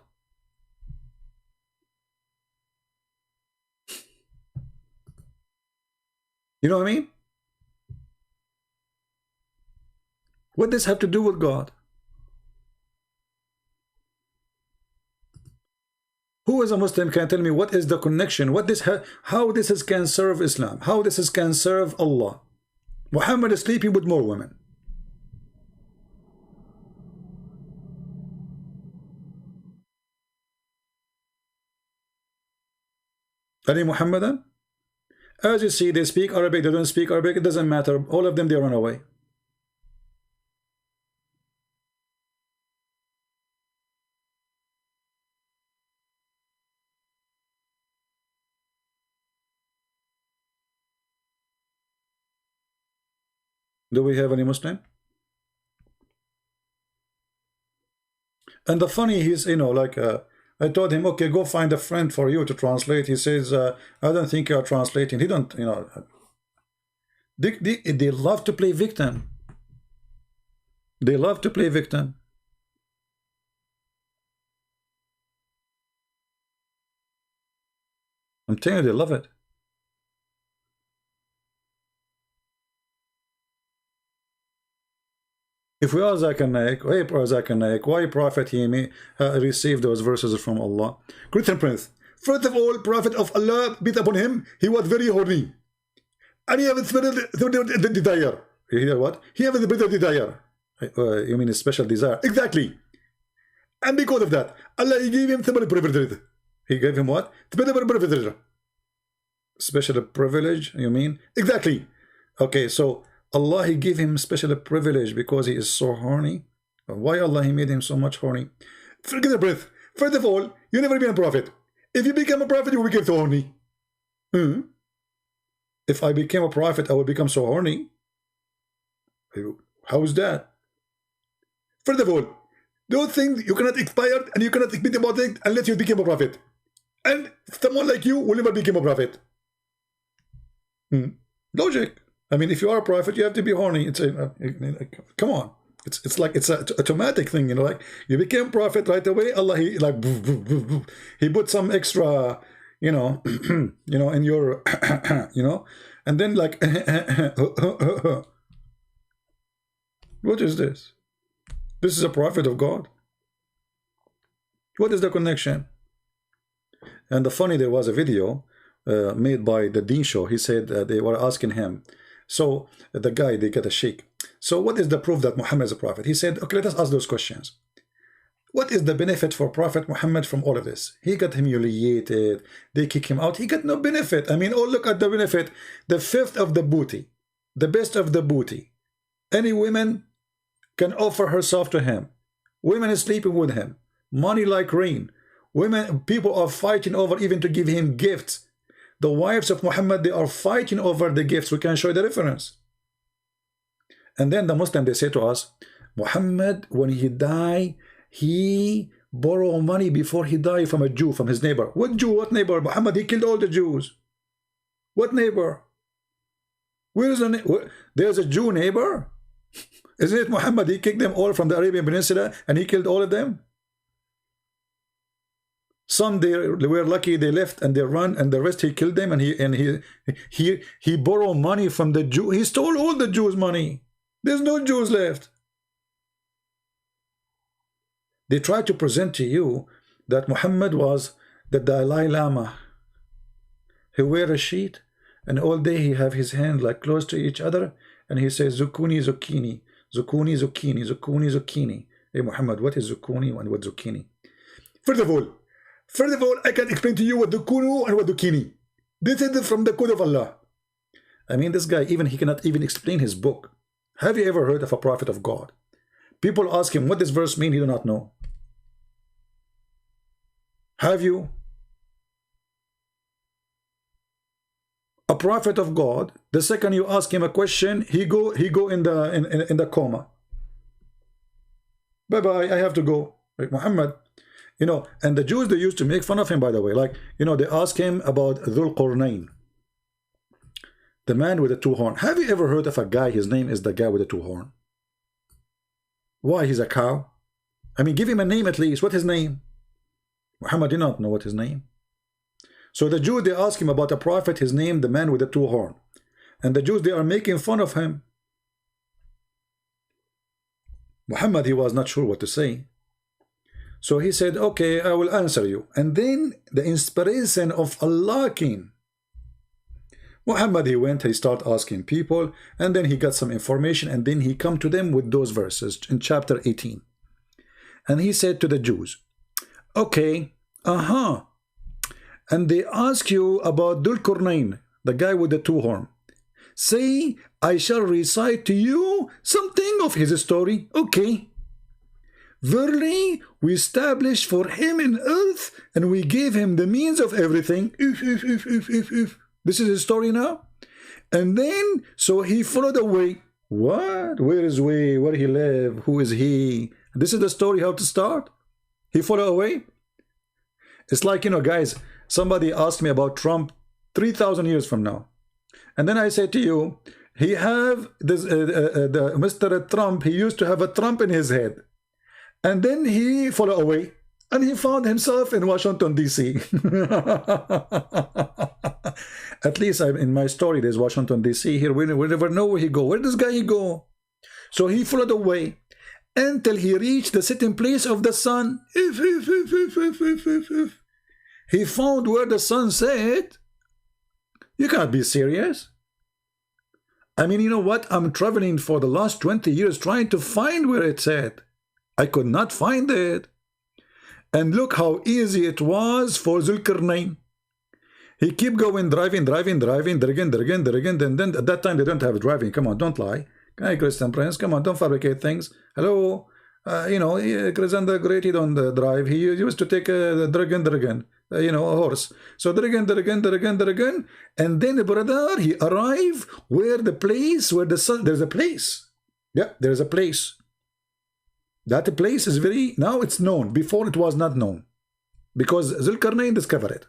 You know what I mean? What does this have to do with God? Who is a Muslim can tell me what is the connection? How this can serve Islam? How this can serve Allah? Muhammad is sleeping with more women. Any Muhammadan? As you see, they speak Arabic, they don't speak Arabic, it doesn't matter. All of them, they run away. Do we have any Muslim? And the funny, he's, you know, like, I told him, okay, go find a friend for you to translate. He says, I don't think you're translating. He don't, you know. They love to play victim. They love to play victim. I'm telling you, they love it. If we are Zakir Naik, why Prophet he may receive those verses from Allah? Christian Prince, first of all, Prophet of Allah, be upon him, he was very horny. And he had the desire. You hear what? He had the desire. You mean a special desire? Exactly. And because of that, Allah he gave him special privilege. He gave him what? Special privilege. Special privilege, you mean? Exactly. Okay, so Allah he gave him special privilege because he is so horny. Why Allah he made him so much horny? Forget the breath. First of all, you never been a prophet. If you become a prophet, you will become so horny. If I became a prophet, I will become so horny. How is that? First of all, those things you cannot expire and you cannot speak about it unless you become a prophet. And someone like you will never become a prophet. Logic. I mean, if you are a prophet, you have to be horny. It's come on. It's like it's an automatic thing, you know. Like you became prophet right away. Allah, he like he put some extra, you know, you know, in your, you know, and then like, what is this? This is a prophet of God. What is the connection? And the funny, there was a video made by the Dean Show. He said they were asking him. So the guy, they get a sheikh. So what is the proof that Muhammad is a prophet? He said, okay, let us ask those questions. What is the benefit for Prophet Muhammad from all of this? He got humiliated. They kick him out. He got no benefit. I mean, oh, look at the benefit. The fifth of the booty. The best of the booty. Any woman can offer herself to him. Women is sleeping with him. Money like rain. Women, people are fighting over even to give him gifts. The wives of Muhammad, they are fighting over the gifts. We can show the reference. And then the Muslim, they say to us, Muhammad, when he died, he borrowed money before he died from a Jew, from his neighbor. What Jew? What neighbor? Muhammad, he killed all the Jews. What neighbor? Where is there's a Jew neighbor? Isn't it Muhammad? He kicked them all from the Arabian Peninsula and he killed all of them. Some they were lucky, they left and they run, and the rest he killed them, and he borrowed money from the Jew. He stole all the Jews' money. There's no Jews left. They try to present to you that Muhammad was the Dalai Lama. He wear a sheet, and all day he have his hand like close to each other, and he says zucchini, zucchini, zucchini, zucchini, zucchini, zucchini. Hey Muhammad, what is zucchini and what zucchini? First of all, I can explain to you what zucchini and what zucchini. This is from the code of Allah. I mean, this guy, even he cannot even explain his book. Have you ever heard of a prophet of God? People ask him what this verse means, he do not know. Have you? A prophet of God, the second you ask him a question, he go in the coma. Bye-bye, I have to go. Like Muhammad, You know, and the Jews, they used to make fun of him, by the way. Like, you know, they ask him about Dhul Qarnayn, the man with the two horn. Have you ever heard of a guy, his name is the guy with the two horn? Why, he's a cow? I mean, give him a name at least. What's his name? Muhammad did not know what his name. So the Jews, they ask him about a prophet, his name, the man with the two horn. And the Jews, they are making fun of him. Muhammad, he was not sure what to say. So he said, okay, I will answer you. And then the inspiration of Allah came. Muhammad, he went, he started asking people, and then he got some information, and then he come to them with those verses in chapter 18. And he said to the Jews, okay, and they ask you about Dhul Qarnayn, the guy with the two horn. Say, I shall recite to you something of his story. Okay. Verily, we established for him in earth, and we gave him the means of everything. This is his story now. And then, so he followed the way. What? Where is we? Where he live? Who is he? This is the story, how to start. He followed away. It's like, you know, guys, somebody asked me about Trump 3,000 years from now. And then I say to you, he have this, Mr. Trump, he used to have a Trump in his head. And then he followed away. And he found himself in Washington, D.C. At least in my story, there's Washington, D.C. Here. We never know where he go. Where does this guy go? So he followed away until he reached the sitting place of the sun. He found where the sun set. You can't be serious. I mean, you know what? I'm traveling for the last 20 years trying to find where it said. I could not find it. And look how easy it was for Dhul Qarnayn. He kept going, driving, and then at that time they don't have driving. Come on, don't lie. Hey, Christian Prince, come on, don't fabricate things. Hello, you know, Christian the Great, he don't drive. He used to take a dragon, you know, a horse. So dragon, and then brother, he arrived where the place, where the sun, there's a place. Yeah, there's a place. That place is very, now it's known. Before it was not known. Because Dhul Qarnayn discovered it.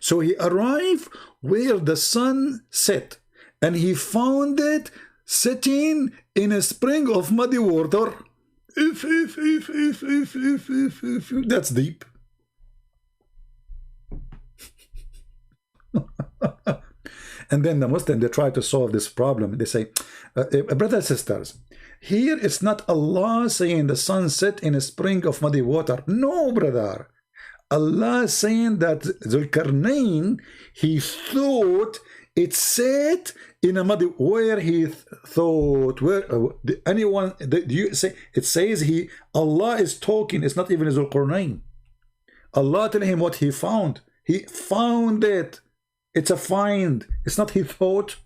So he arrived where the sun set. And he found it sitting in a spring of muddy water. That's deep. And then the Muslim, they try to solve this problem. They say, brothers and sisters, here it's not Allah saying the sun set in a spring of muddy water. No, brother. Allah saying that Dhul Qarnayn, he thought it set in a muddy, where he thought, where anyone, do you say, it says Allah is talking, it's not even Dhul Qarnayn. Allah telling him what he found. He found it. It's a find. It's not he thought.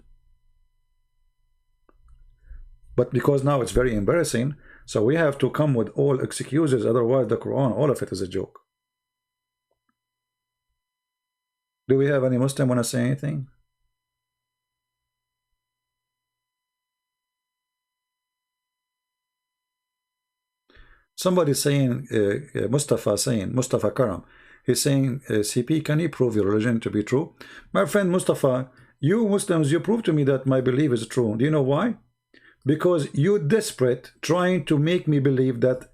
But because now it's very embarrassing, so we have to come with all excuses, otherwise the Quran, all of it is a joke. Do we have any Muslim want to say anything? Somebody saying, Mustafa Karam, he's saying, CP, can you prove your religion to be true? My friend Mustafa, you Muslims, you prove to me that my belief is true. Do you know why? Because you're desperate trying to make me believe that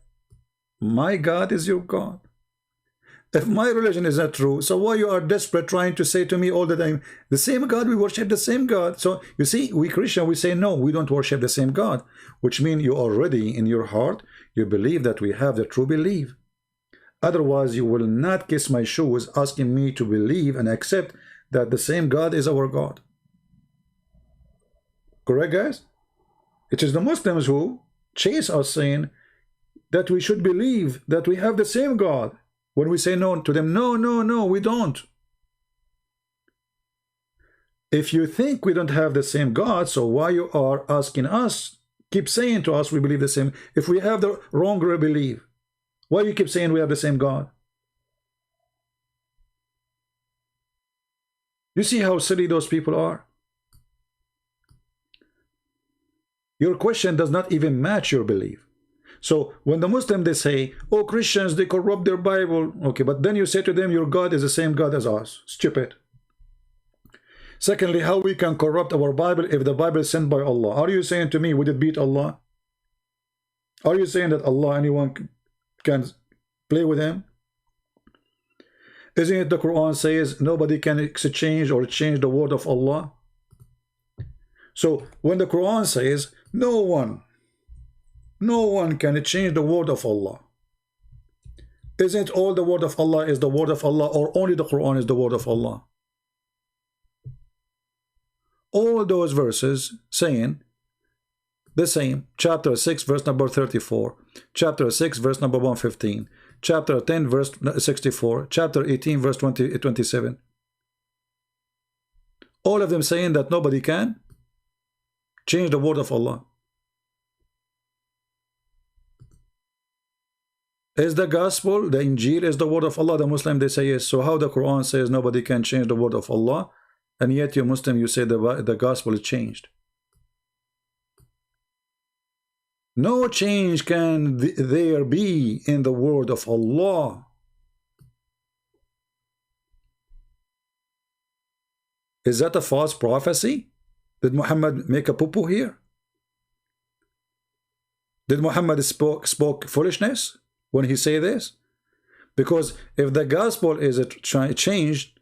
my God is your God. If my religion is not true, so why you are desperate trying to say to me all the time, the same God, we worship the same God. So you see, we Christian, we say no, we don't worship the same God, which means you already in your heart, you believe that we have the true belief. Otherwise, you will not kiss my shoes asking me to believe and accept that the same God is our God. Correct, guys? It is the Muslims who chase us saying that we should believe that we have the same God. When we say no to them, no, we don't. If you think we don't have the same God, so why you are asking us, keep saying to us we believe the same, if we have the wrong belief, why you keep saying we have the same God? You see how silly those people are? Your question does not even match your belief. So when the Muslim, they say, oh, Christians, they corrupt their Bible. Okay, but then you say to them, your God is the same God as us. Stupid. Secondly, how we can corrupt our Bible if the Bible is sent by Allah? Are you saying to me, would it beat Allah? Are you saying that Allah, anyone can play with him? Isn't it the Quran says nobody can exchange or change the word of Allah? So when the Quran says no one can change the word of Allah, isn't all the word of Allah is the word of Allah, or only the Quran is the word of Allah? All those verses saying the same. Chapter 6 verse number 34, chapter 6 verse number 115, chapter 10 verse 64, chapter 18 verse 27. All of them saying that nobody can change the word of Allah. Is the gospel, the Injil is the word of Allah? The Muslim, they say yes. So how the Quran says nobody can change the word of Allah, and yet you Muslim, you say the gospel is changed? No change can there be in the word of Allah. Is that a false prophecy? Did Muhammad make a poo-poo here? Did Muhammad spoke foolishness when he say this? Because if the gospel is changed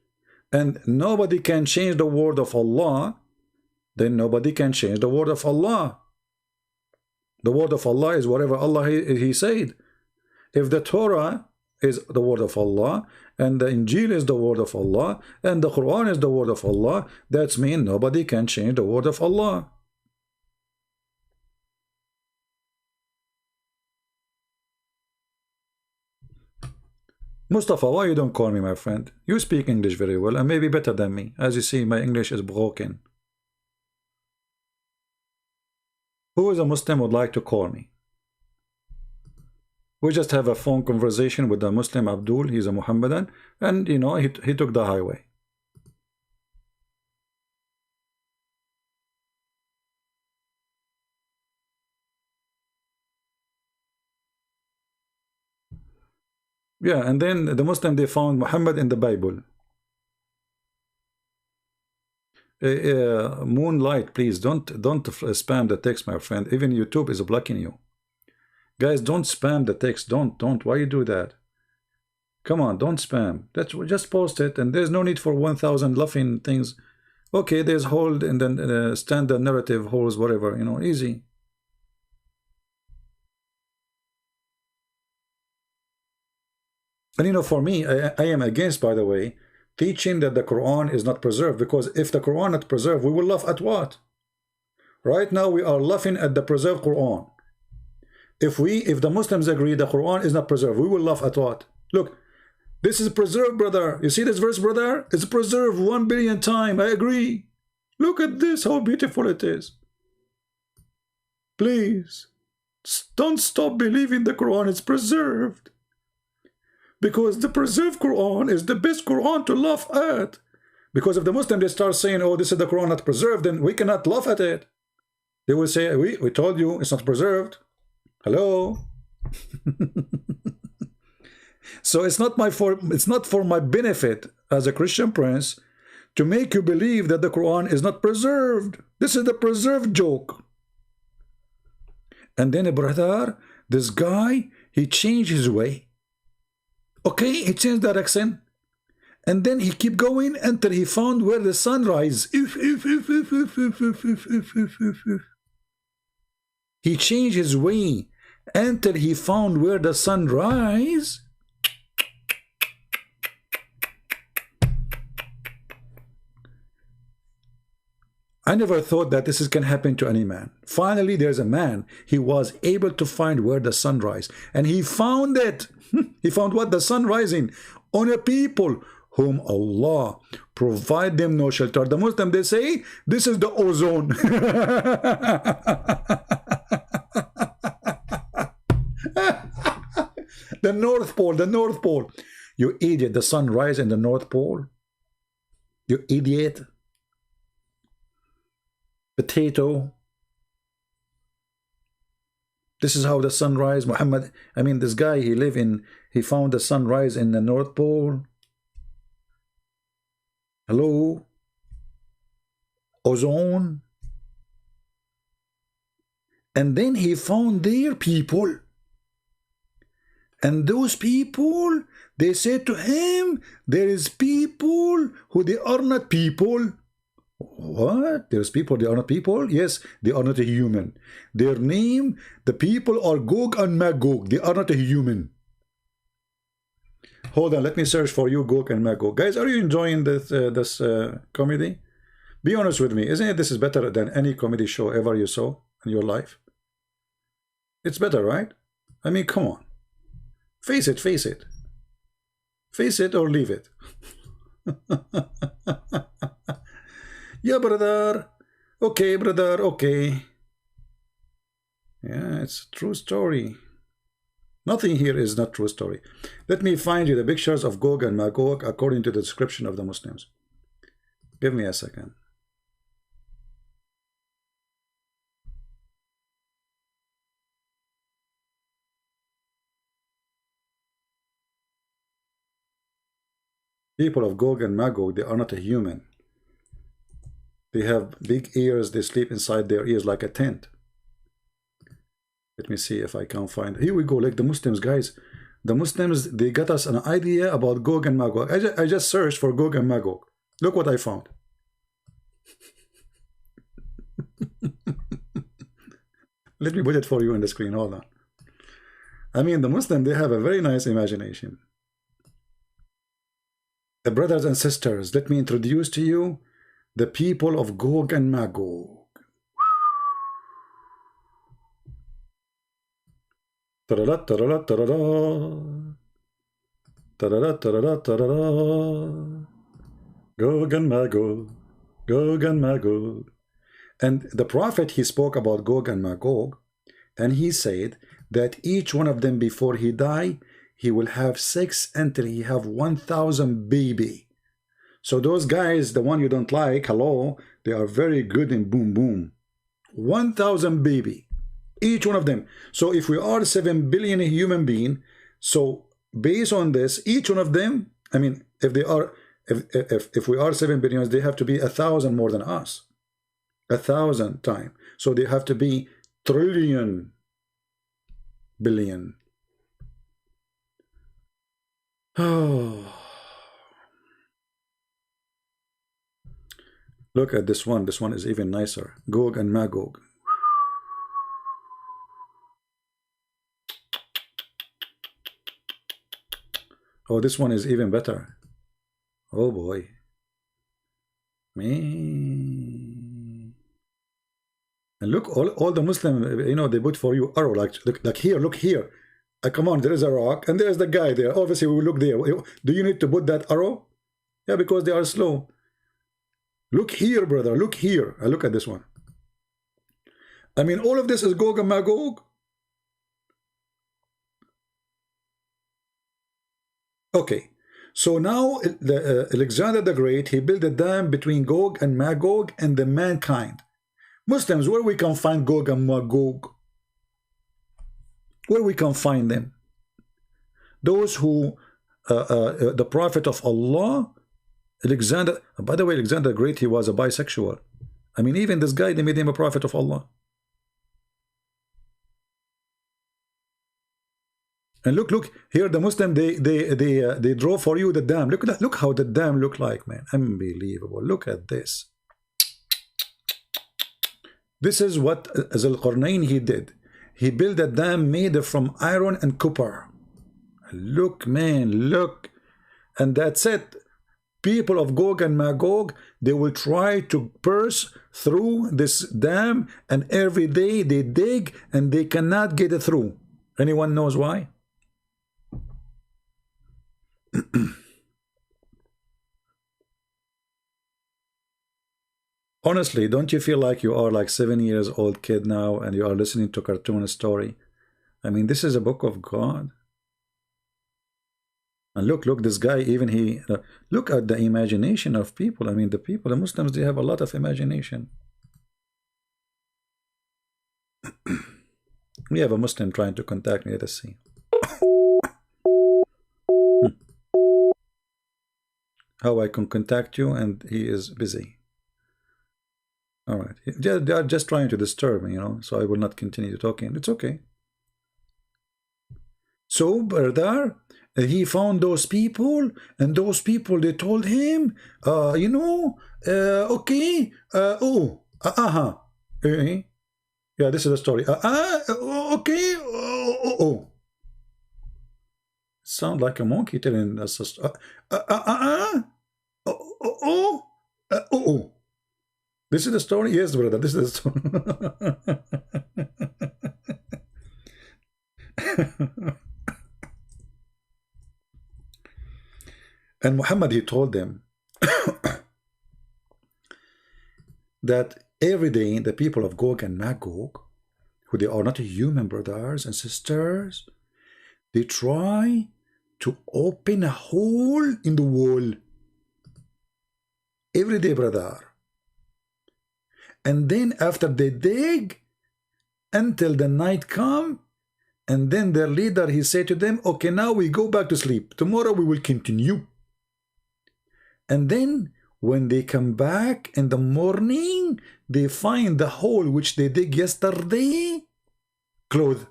and nobody can change the word of Allah, then nobody can change the word of Allah. The word of Allah is whatever Allah he said. If the Torah is the word of Allah, and the Injil is the word of Allah, and the Quran is the word of Allah, that means nobody can change the word of Allah. Mustafa, why you don't call me my friend? You speak English very well, and maybe better than me. As you see, my English is broken. Who is a Muslim would like to call me? We just have a phone conversation with the Muslim Abdul. He's a Muhammadan, and you know, he took the highway. Yeah, and then the Muslim, they found Muhammad in the Bible. Moonlight, please don't spam the text, my friend. Even YouTube is blocking you. Guys, don't spam the text. Don't. Why you do that? Come on, don't spam. Just post it, and there's no need for 1,000 laughing things. Okay, there's hold and then standard narrative holds, whatever, you know, easy. And you know, for me, I am against, by the way, teaching that the Quran is not preserved, because if the Quran not preserved, we will laugh at what? Right now we are laughing at the preserved Quran. If the Muslims agree the Quran is not preserved, we will laugh at what? Look, this is preserved, brother. You see this verse, brother? It's preserved 1 billion times. I agree. Look at this, how beautiful it is. Please, don't stop believing the Quran is preserved. Because the preserved Quran is the best Quran to laugh at. Because if the Muslim, they start saying, oh, this is the Quran not preserved, then we cannot laugh at it. They will say, we told you it's not preserved. Hello? So it's not for my benefit as a Christian prince to make you believe that the Quran is not preserved. This is the preserved joke. And then, brother, this guy, he changed his way. Okay, he changed direction, and then he keep going until he found where the sun rises. He changed his way until he found where the sun rises. I never thought that this can happen to any man. Finally, there's a man. He was able to find where the sun rises, and he found it. He found what? The sun rising on a people whom Allah provide them no shelter. The Muslim, they say this is the ozone. The North Pole, the North Pole. You idiot, the sun rises in the North Pole. You idiot. Potato. This is how the sunrise, Muhammad, I mean, this guy, he found the sunrise in the North Pole. Hello? Ozone. And then he found their people. And those people, they said to him, there is people who they are not people. What? There's people, they are not people? Yes, they are not a human. Their name, the people are Gog and Magog. They are not a human. Hold on, let me search for you, Gog and Magog. Guys, are you enjoying this comedy? Be honest with me. Isn't it this is better than any comedy show ever you saw in your life? It's better, right? I mean, come on. Face it, face it. Face it or leave it. Yeah, brother. Okay, brother, okay. Yeah, it's a true story. Nothing here is not true story. Let me find you the pictures of Gog and Magog according to the description of the Muslims. Give me a second. People of Gog and Magog, they are not a human. They have big ears, they sleep inside their ears like a tent. Let me see if I can find. Here we go, like the Muslims, guys. The Muslims, they got us an idea about Gog and Magog. I just searched for Gog and Magog. Look what I found. Let me put it for you on the screen. Hold on. I mean, the Muslims, they have a very nice imagination. Brothers and sisters, let me introduce to you the people of Gog and Magog. Ta-da-da, ta-da-da, ta-da-da. Ta-da-da, ta-da-da, ta-da-da. Gog and Magog, Gog and Magog. And the Prophet, he spoke about Gog and Magog, and he said that each one of them before he die, he will have 6 until he have 1,000 baby. So those guys, the one you don't like, hello, they are very good in boom boom. 1,000 baby, each one of them. So if we are 7 billion human being, so based on this, each one of them, I mean, if they are, if we are 7 billion, they have to be 1,000 more than us, 1,000 times. So they have to be trillion, billion. Oh. Look at this one. This one is even nicer. Gog and Magog. Oh, this one is even better. Oh boy. Man. And look, all the Muslim, you know, they put for you arrow, like here, look here. Come on, there is a rock, and there's the guy there. Obviously, we will look there. Do you need to put that arrow? Yeah, because they are slow. Look here, brother. Look here. Look at this one. I mean, all of this is Gog and Magog. Okay. So now, Alexander the Great, he built a dam between Gog and Magog and the mankind. Muslims, where we can find Gog and Magog? Where we can find them? Those who, the Prophet of Allah, Alexander, by the way, Alexander the Great, he was a bisexual. I mean, even this guy, they made him a prophet of Allah. And look here, the Muslim, they draw for you the dam. Look at that. Look how the dam look like, man. Unbelievable. Look at this. This is what Zulqarnain he did. He built a dam made from iron and copper. Look, man, look. And that's it. People of Gog and Magog, they will try to burst through this dam, and every day they dig and they cannot get it through. Anyone knows why? Honestly, don't you feel like you are like 7 years old kid now and you are listening to cartoon story? I mean, this is a book of God. And look, this guy, even he, look at the imagination of people. I mean, the Muslims, they have a lot of imagination. We have a Muslim trying to contact me. Let us see. How I can contact you, and he is busy. All right. They are just trying to disturb me, you know, so I will not continue talking. It's okay. So, brother, he found those people, and those people, they told him, you know, okay, yeah, this is the story. Okay, sound like a monkey telling us a story. This is the story? Yes, brother, this is the story. And Muhammad, he told them that every day the people of Gog and Magog, who they are not human brothers and sisters, they try to open a hole in the wall. Every day, brother. And then after they dig until the night come, and then their leader, he said to them, okay, now we go back to sleep. Tomorrow we will continue. And then when they come back in the morning, they find the hole which they dig yesterday closed.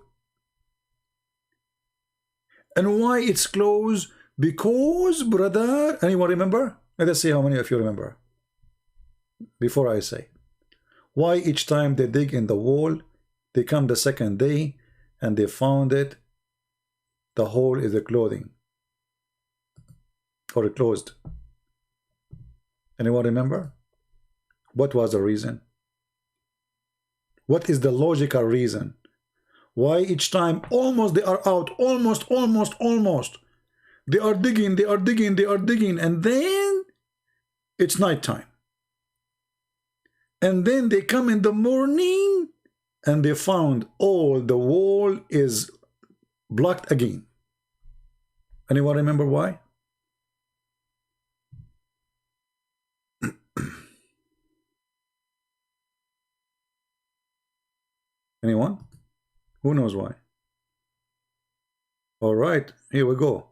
And why it's closed? Because, brother, anyone remember? Let us see how many of you remember before I say. Why each time they dig in the wall, they come the second day and they found it, the hole is a clothing or closed. Anyone remember? What was the reason? What is the logical reason? Why each time almost they are out, almost. They are digging, and then it's nighttime. And then they come in the morning and they found all the wall is blocked again. Anyone remember why? Anyone? Who knows why? All right, here we go.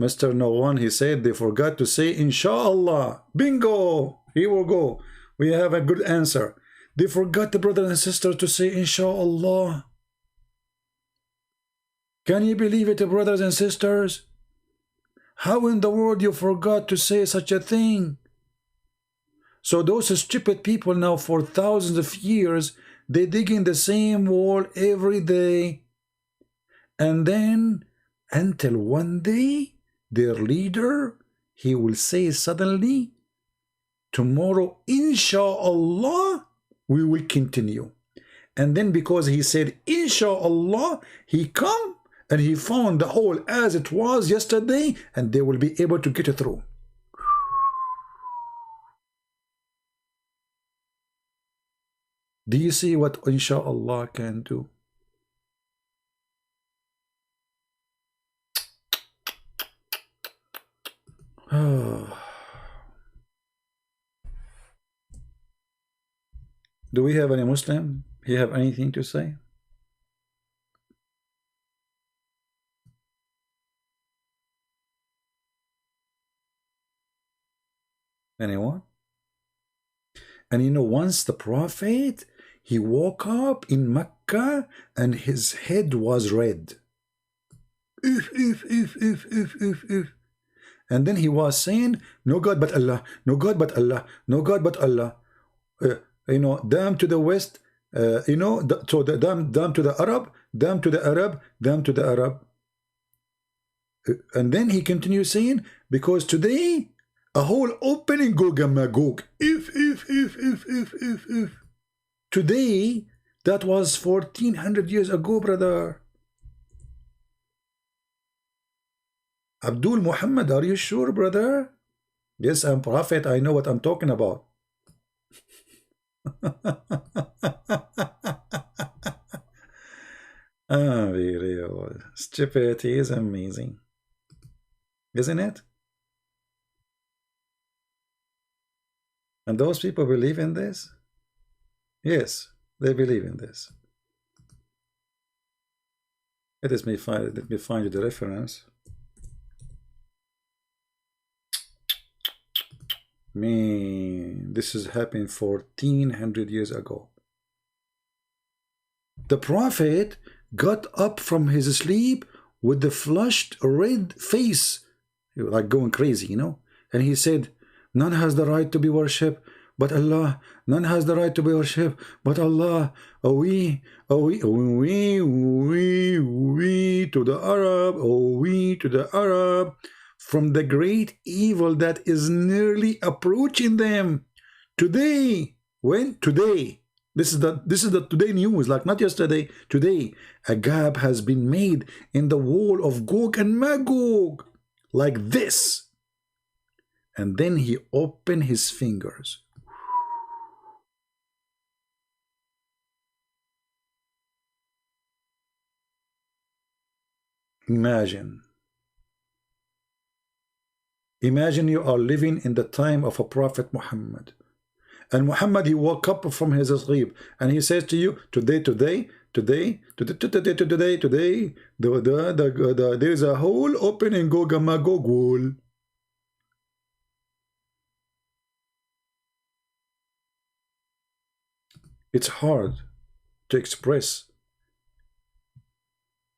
Mr. No One, he said they forgot to say Inshallah. Bingo! Here we go. We have a good answer. They forgot, the brothers and sisters, to say Inshallah. Can you believe it, brothers and sisters? How in the world you forgot to say such a thing? So those stupid people now for thousands of years, they dig in the same wall every day. And then until one day, their leader, he will say suddenly, tomorrow, Inshallah, we will continue. And then because he said, Inshallah, he come and he found the hole as it was yesterday, and they will be able to get it through. Do you see what Inshallah can do? Do we have any Muslim? Do you have anything to say? Anyone? And you know, once the Prophet, he woke up in Mecca and his head was red. And then he was saying, no God but Allah, no God but Allah, no God but Allah. You know, damn to the West, you know, so the damn to the Arab, damn to the Arab, damn to the Arab. And then he continues saying, because today, a whole opening Gog and Magog. If. Today, that was 1400 years ago, brother. Abdul Muhammad, are you sure, brother? Yes, I'm Prophet. I know what I'm talking about. Really, stupidity is amazing, isn't it? And those people believe in this? Yes, they believe in this. Let me find the reference. Man, this is happening 1400 years ago. The Prophet got up from his sleep with the flushed red face, like going crazy, you know, and he said, none has the right to be worshipped but Allah. None has the right to be worshipped but Allah. We to the Arab, we to the Arab, from the great evil that is nearly approaching them. Today, this is the today news, like not yesterday, today, a gap has been made in the wall of Gog and Magog, like this. And then he opened his fingers. Imagine you are living in the time of a Prophet Muhammad. And Muhammad, he woke up from his sleep and he says to you, today, there is a hole open in Gog and Magog wall. It's hard to express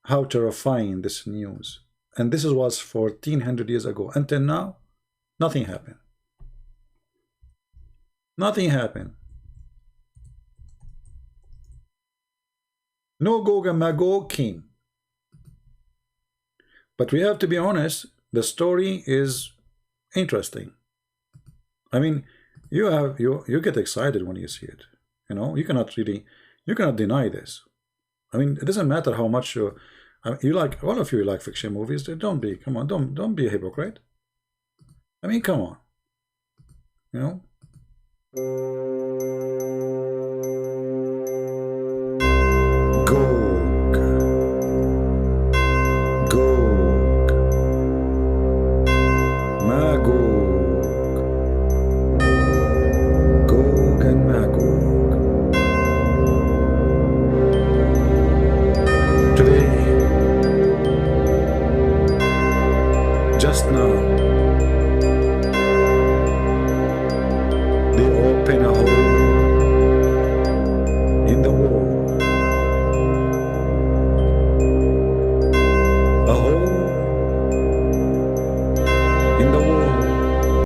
how terrifying this news. And this was 1400 years ago. Until now, nothing happened. Nothing happened. No Gog and Magog came. But we have to be honest, the story is interesting. I mean, you get excited when you see it. You know, you cannot deny this. I mean, it doesn't matter how much you like, all of you like fiction movies. Don't be a hypocrite. I mean, come on. You know? Gog, Magog, Gog and Magog. Today, just now, they open a hole in the wall. A hole in the wall.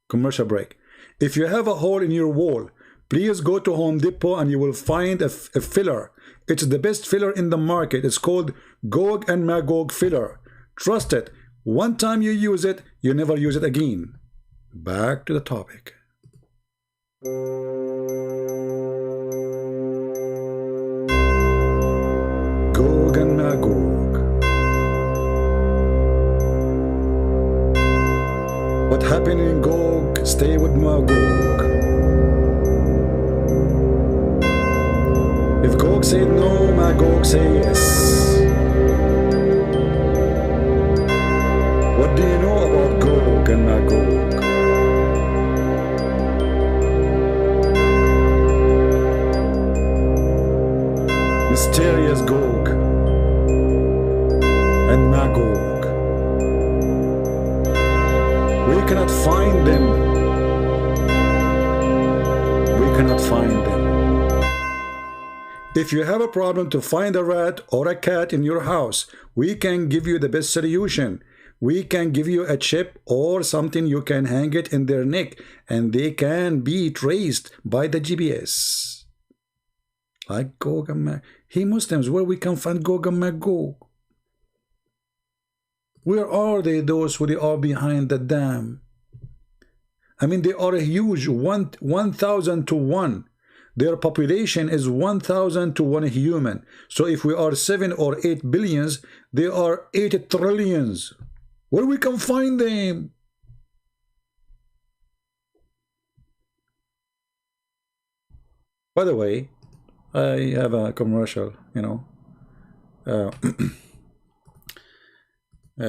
Commercial break. If you have a hole in your wall, please go to Home Depot and you will find a filler. It's the best filler in the market. It's called Gog and Magog filler. Trust it. One time you use it, you never use it again. Back to the topic. Gog and Magog. What happened in Gog, stay with Magog. If Gog said no, Magog say yes. What do you know about Gog and Magog? Mysterious Gog and Magog. We cannot find them. We cannot find them. If you have a problem to find a rat or a cat in your house, we can give you the best solution. We can give you a chip or something you can hang it in their neck and they can be traced by the GPS. Like Gog and Magog. Hey Muslims, where we can find Gog and Magog? Where are they, those who they are behind the dam? I mean, they are a huge 1,000 to 1. Their population is 1,000 to 1 human. So if we are 7 or 8 billions, they are 8 trillions. Where we can find them? By the way, I have a commercial, you know,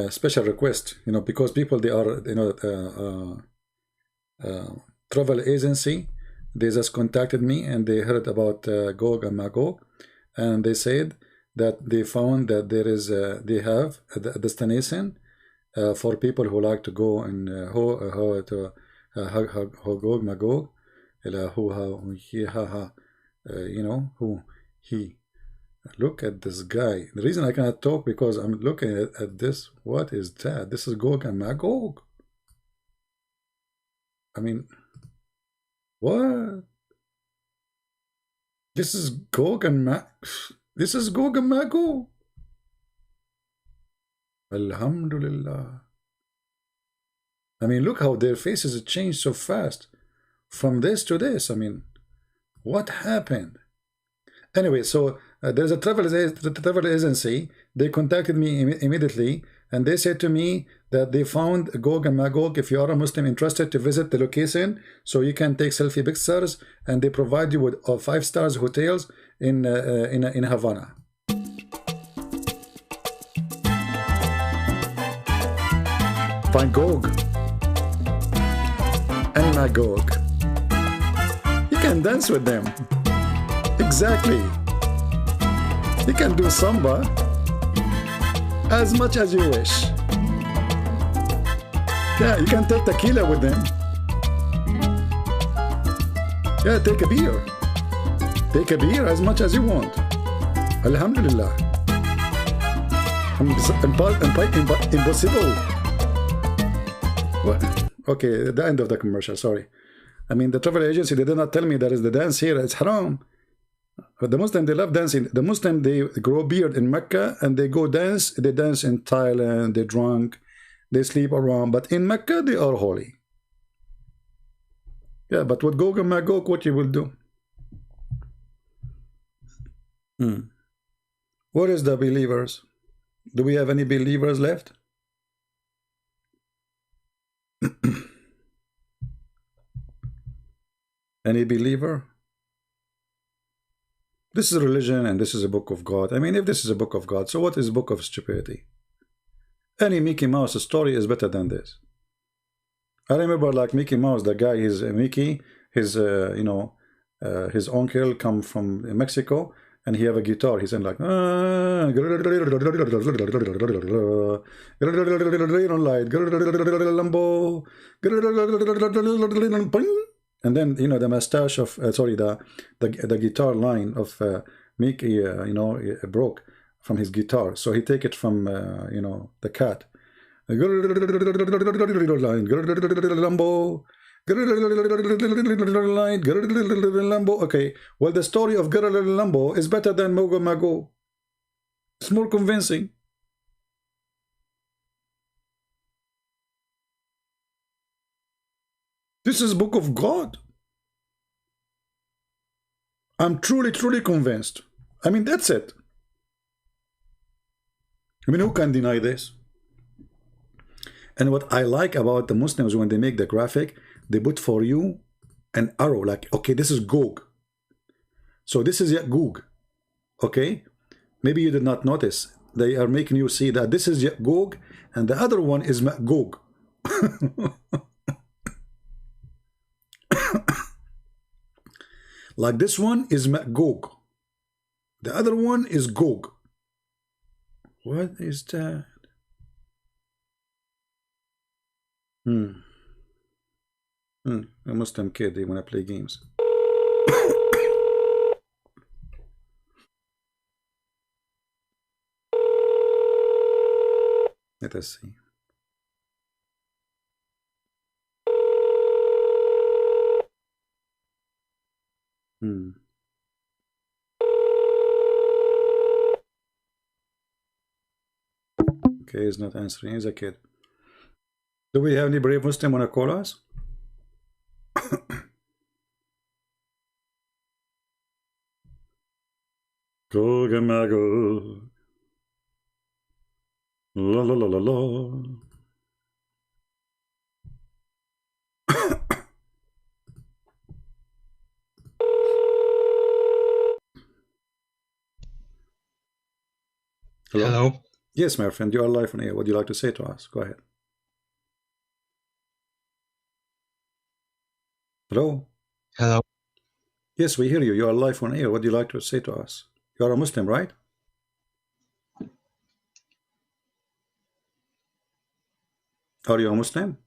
special request, you know, because people, they are, you know, travel agency, they just contacted me and they heard about Gog and Magog, and they said that they found that there is they have a destination for people who like to go and Hogog Magog, you know, who he. Look at this guy. The reason I cannot talk because I'm looking at this. What is that? This is Gog and Magog. I mean, what? This is Gog and This is Gog and Magog. Alhamdulillah. I mean, look how their faces changed so fast from this to this. I mean, what happened? Anyway, so there's a travel agency. They contacted me immediately, and they said to me that they found Gog and Magog. If you are a Muslim interested to visit the location, so you can take selfie pictures, and they provide you with 5-star hotels in Havana. Find Gog and Magog. You can dance with them. Exactly. You can do samba as much as you wish. Yeah, you can take tequila with them. Yeah, take a beer. Take a beer as much as you want. Alhamdulillah. Impossible. What? Okay, the end of the commercial, sorry. I mean, the travel agency, they did not tell me there is the dance here. It's haram. But the Muslim, they love dancing. The Muslim, they grow beard in Mecca and they go dance. They dance in Thailand. They drunk. They sleep around. But in Mecca, they are holy. Yeah, but with Gog and Magog, what you will do? What is the believers? Do we have any believers left? Any believer? This is a religion and this is a book of God. I mean, if this is a book of God, so what is a book of stupidity? Any Mickey Mouse story is better than this. I remember like Mickey Mouse, the guy, Mickey, his uncle come from Mexico and he have a guitar. He's in like, and then the mustache of the guitar line of Mickey broke from his guitar, so he take it from the cat. Okay, well, the story of Lambo is better than Mogo Mago. It's more convincing. This is book of God. I'm truly convinced. I mean, that's it. I mean, who can deny this? And what I like about the Muslims, when they make the graphic, they put for you an arrow, like, okay, this is Gog. So this is Gog. Okay? Maybe you did not notice. They are making you see that this is Gog, and the other one is Magog. Like this one is Magog. The other one is Gog. What is that? A Muslim kid, they want to play games. Let us see. Okay, he's not answering. He's a kid. Do we have any brave Muslim want to call us? Gog and Magog. La la la la la. Hello. Yes, my friend, you are live on air. What do you like to say to us? Go ahead. Hello? Hello. Yes, we hear you. You are live on air. What do you like to say to us? You are a Muslim, right? Are you a Muslim?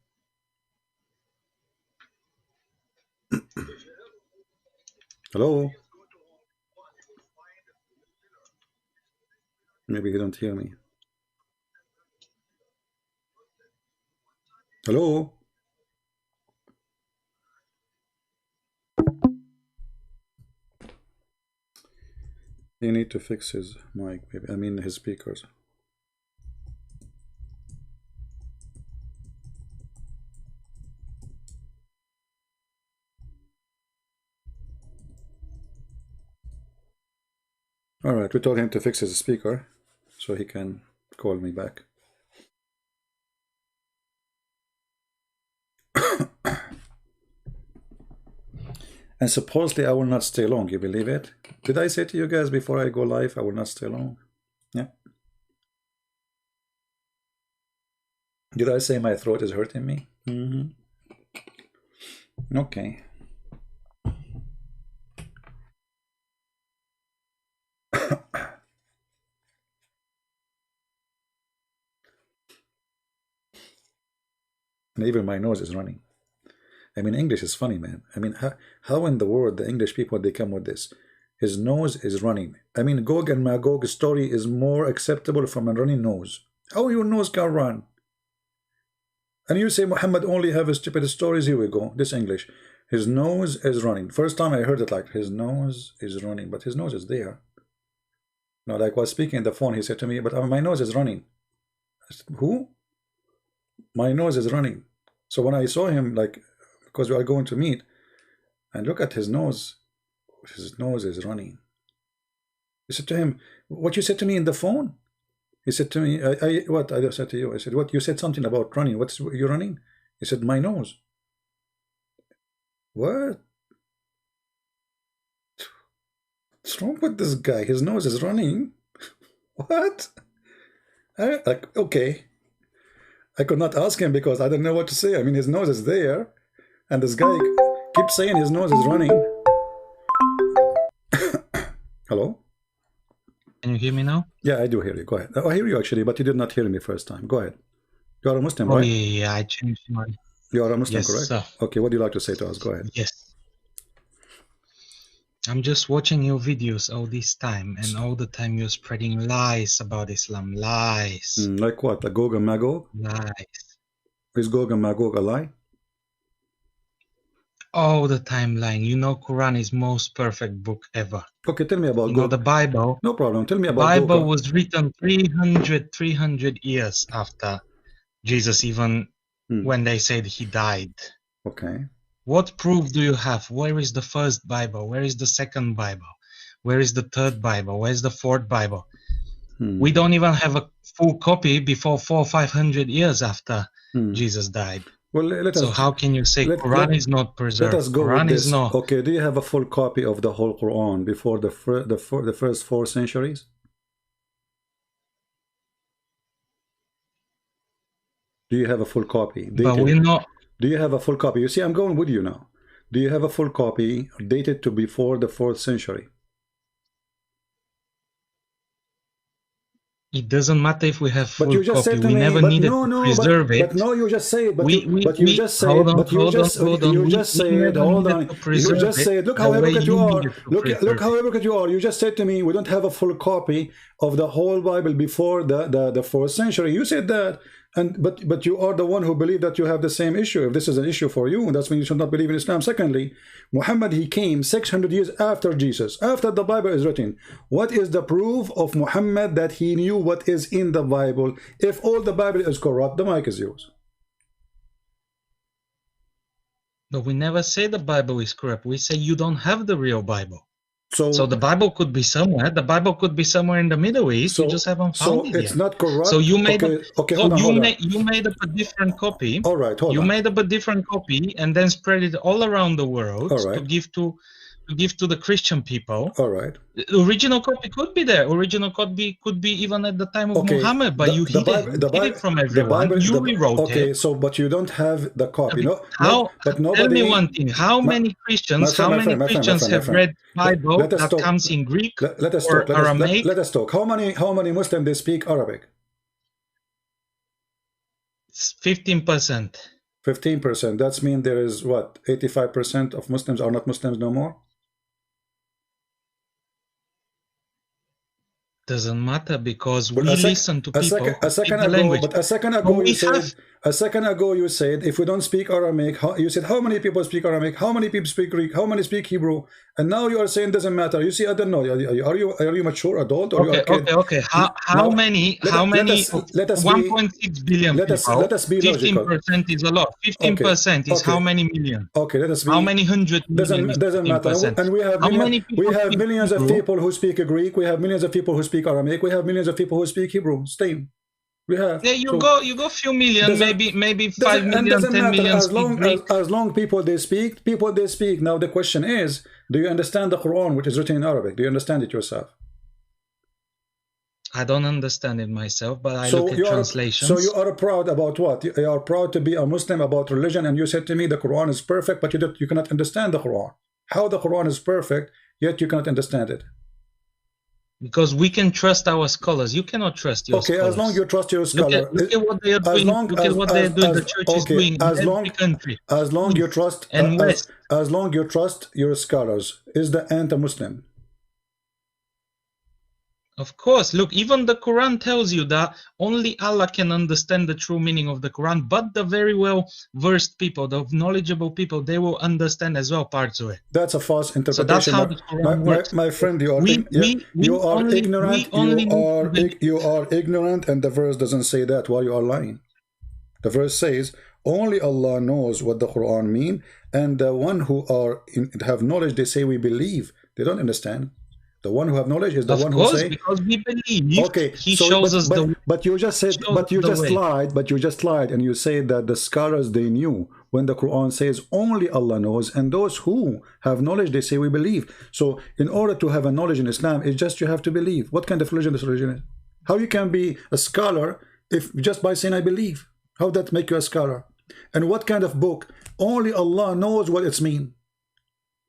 Hello? Maybe you don't hear me. Hello? You need to fix his mic, maybe. I mean his speakers. All right, we told him to fix his speaker so he can call me back. And supposedly I will not stay long. You believe it? Did I say to you guys before I go live, I will not stay long? Yeah. Did I say my throat is hurting me? Okay. And even my nose is running. I mean, English is funny, man. I mean, how in the world the English people, they come with this? His nose is running. I mean, Gog and Magog's story is more acceptable from a running nose. How your nose can run? And you say Muhammad only have stupid stories. Here we go. This English. His nose is running. First time I heard it, like, his nose is running. But his nose is there. No, like I was speaking on the phone, he said to me, but my nose is running. I said, who? My nose is running. So when I saw him, like, because we are going to meet, and look at his nose is running. I said to him, what you said to me in the phone? He said to me, what I said to you? I said, what? You said something about running. What's you running? He said, my nose. What? What's wrong with this guy? His nose is running. What? Like, okay. I could not ask him because I didn't know what to say. I mean, his nose is there, and this guy keeps saying his nose is running. Hello? Can you hear me now? Yeah, I do hear you. Go ahead. I hear you actually, but you did not hear me first time. Go ahead. You are a Muslim, Oh, right? yeah, I changed my... You are a Muslim, Yes, correct? sir. Okay, what do you like to say to us? Go ahead. Yes. I'm just watching your videos all this time, and all the time you're spreading lies about Islam. Lies. Like what? A Gog and Magog? Lies. Is Gog and Magog a lie? All the time lying. You know Quran is most perfect book ever. Okay, tell me about You know Gog. the Bible. No problem. Tell me The about Bible Gog. was written 300 years after Jesus, even when they said he died. Okay. What proof do you have? Where is the first Bible? Where is the second Bible? Where is the third Bible? Where's the fourth Bible? We don't even have a full copy before 400 or 500 years after Jesus died. Well, let us. So how can you say Quran is not preserved? Let us go Quran with this. is not. Okay, do you have a full copy of the whole Quran before the first 4 centuries? Do you have a full copy? But we're not. Do you have a full copy? You see, I'm going with you now. Do you have a full copy dated to before the 4th century? It doesn't matter if we have full but you just copy. Said to we me, never needed to preserve it. But no, you just say it. But you just say hold it. on, But you just said, hold on. You just said, look how hypocrite you are. Look how hypocrite you are. You just said to me, we don't have a full copy of the whole Bible before the 4th century. You said that. But you are the one who believe that you have the same issue. If this is an issue for you, that's when you should not believe in Islam. Secondly, Muhammad, he came 600 years after Jesus, after the Bible is written. What is the proof of Muhammad that he knew what is in the Bible? If all the Bible is corrupt, the mic is yours. But we never say the Bible is corrupt. We say you don't have the real Bible. So the Bible could be somewhere. The Bible could be somewhere in the Middle East. You just haven't found it yet. So it's not corrupt. So you made you made up a different copy. All right, hold on. You made up a different copy and then spread it all around the world to give to the Christian people. All right. The original copy could be there. Original copy could be even at the time of Muhammad, but you hid it from everyone. You rewrote it. Okay, so but you don't have the copy. But nobody. Tell me one thing. How many Christians have read Bible that comes in Greek or Aramaic? Let us talk. How many Muslims they speak Arabic? 15%. 15%. That means there is what? 85% of Muslims are not Muslims no more? Doesn't matter because But we listen to people who a speak second the ago, language. but a second ago you said, if we don't speak Aramaic, you said how many people speak Aramaic, how many people speak Greek, how many speak Hebrew, and now you are saying doesn't matter. You see, I don't know. Are you mature adult or you are a kid? Okay. How many? Let us be 1.6 billion let people. us be logical. 15% is a lot. 15% is how many million? Okay, let us be. How many hundred million? Doesn't matter. And we have millions of people who speak Greek. We have millions of people who speak Aramaic. We have millions of people who speak Hebrew. Same. We have. Yeah, you go few million, maybe 5 million, 10 million. As long people they speak. Now the question is, do you understand the Quran, which is written in Arabic? Do you understand it yourself? I don't understand it myself, but I look at translations. So you are proud about what? You are proud to be a Muslim about religion, and you said to me the Quran is perfect, but you cannot understand the Quran. How the Quran is perfect, yet you cannot understand it? Because we can trust our scholars. You cannot trust your scholars. Okay, as long you trust your scholar. Look at what they are doing. Look at what they are doing. The church is doing in every country. As long you trust, as long you trust your scholars, is the anti-Muslim? Of course, look, even the Quran tells you that only Allah can understand the true meaning of the Quran, but the very well-versed people, the knowledgeable people, they will understand as well parts of it. That's a false interpretation. So that's how the Quran works. My friend, you are ignorant, and the verse doesn't say that. Why you are lying? The verse says, only Allah knows what the Quran means, and the one who have knowledge, they say we believe. They don't understand. The one who have knowledge is the one who say. Because we believe. Okay, he shows us the. But you just said. But you just lied, and you say that the scholars they knew when the Quran says only Allah knows, and those who have knowledge they say we believe. So in order to have a knowledge in Islam, it's just you have to believe. What kind of religion this religion is? How you can be a scholar if just by saying I believe? How that make you a scholar? And what kind of book? Only Allah knows what it's mean.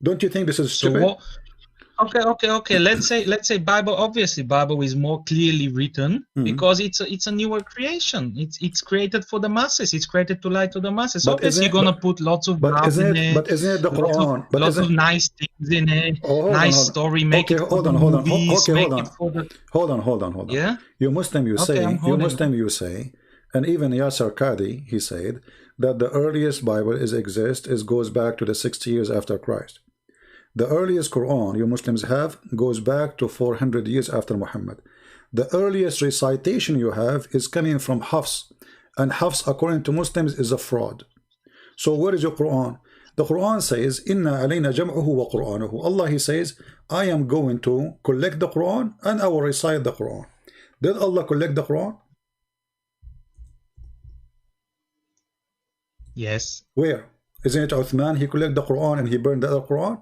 Don't you think this is stupid? Okay. Let's say Bible. Obviously, Bible is more clearly written because it's a newer creation. It's created for the masses. It's created to lie to the masses. But obviously, you're gonna put lots of graphs in it. But isn't it the Quran? Lots of nice things in it. Nice story. Make it for the movies. Hold on. Yeah. You Muslim, you say, and even Yasser Qadi, he said that the earliest Bible goes back to the 60 years after Christ. The earliest Quran you Muslims have goes back to 400 years after Muhammad. The earliest recitation you have is coming from Hafs, and Hafs according to Muslims is a fraud. So where is your Quran? The Quran says, Inna alayna jam'uhu wa Qur'anuhu. Allah, he says, I am going to collect the Quran and I will recite the Quran. Did Allah collect the Quran? Yes. Where? Isn't it Uthman? He collected the Quran and he burned the other Quran?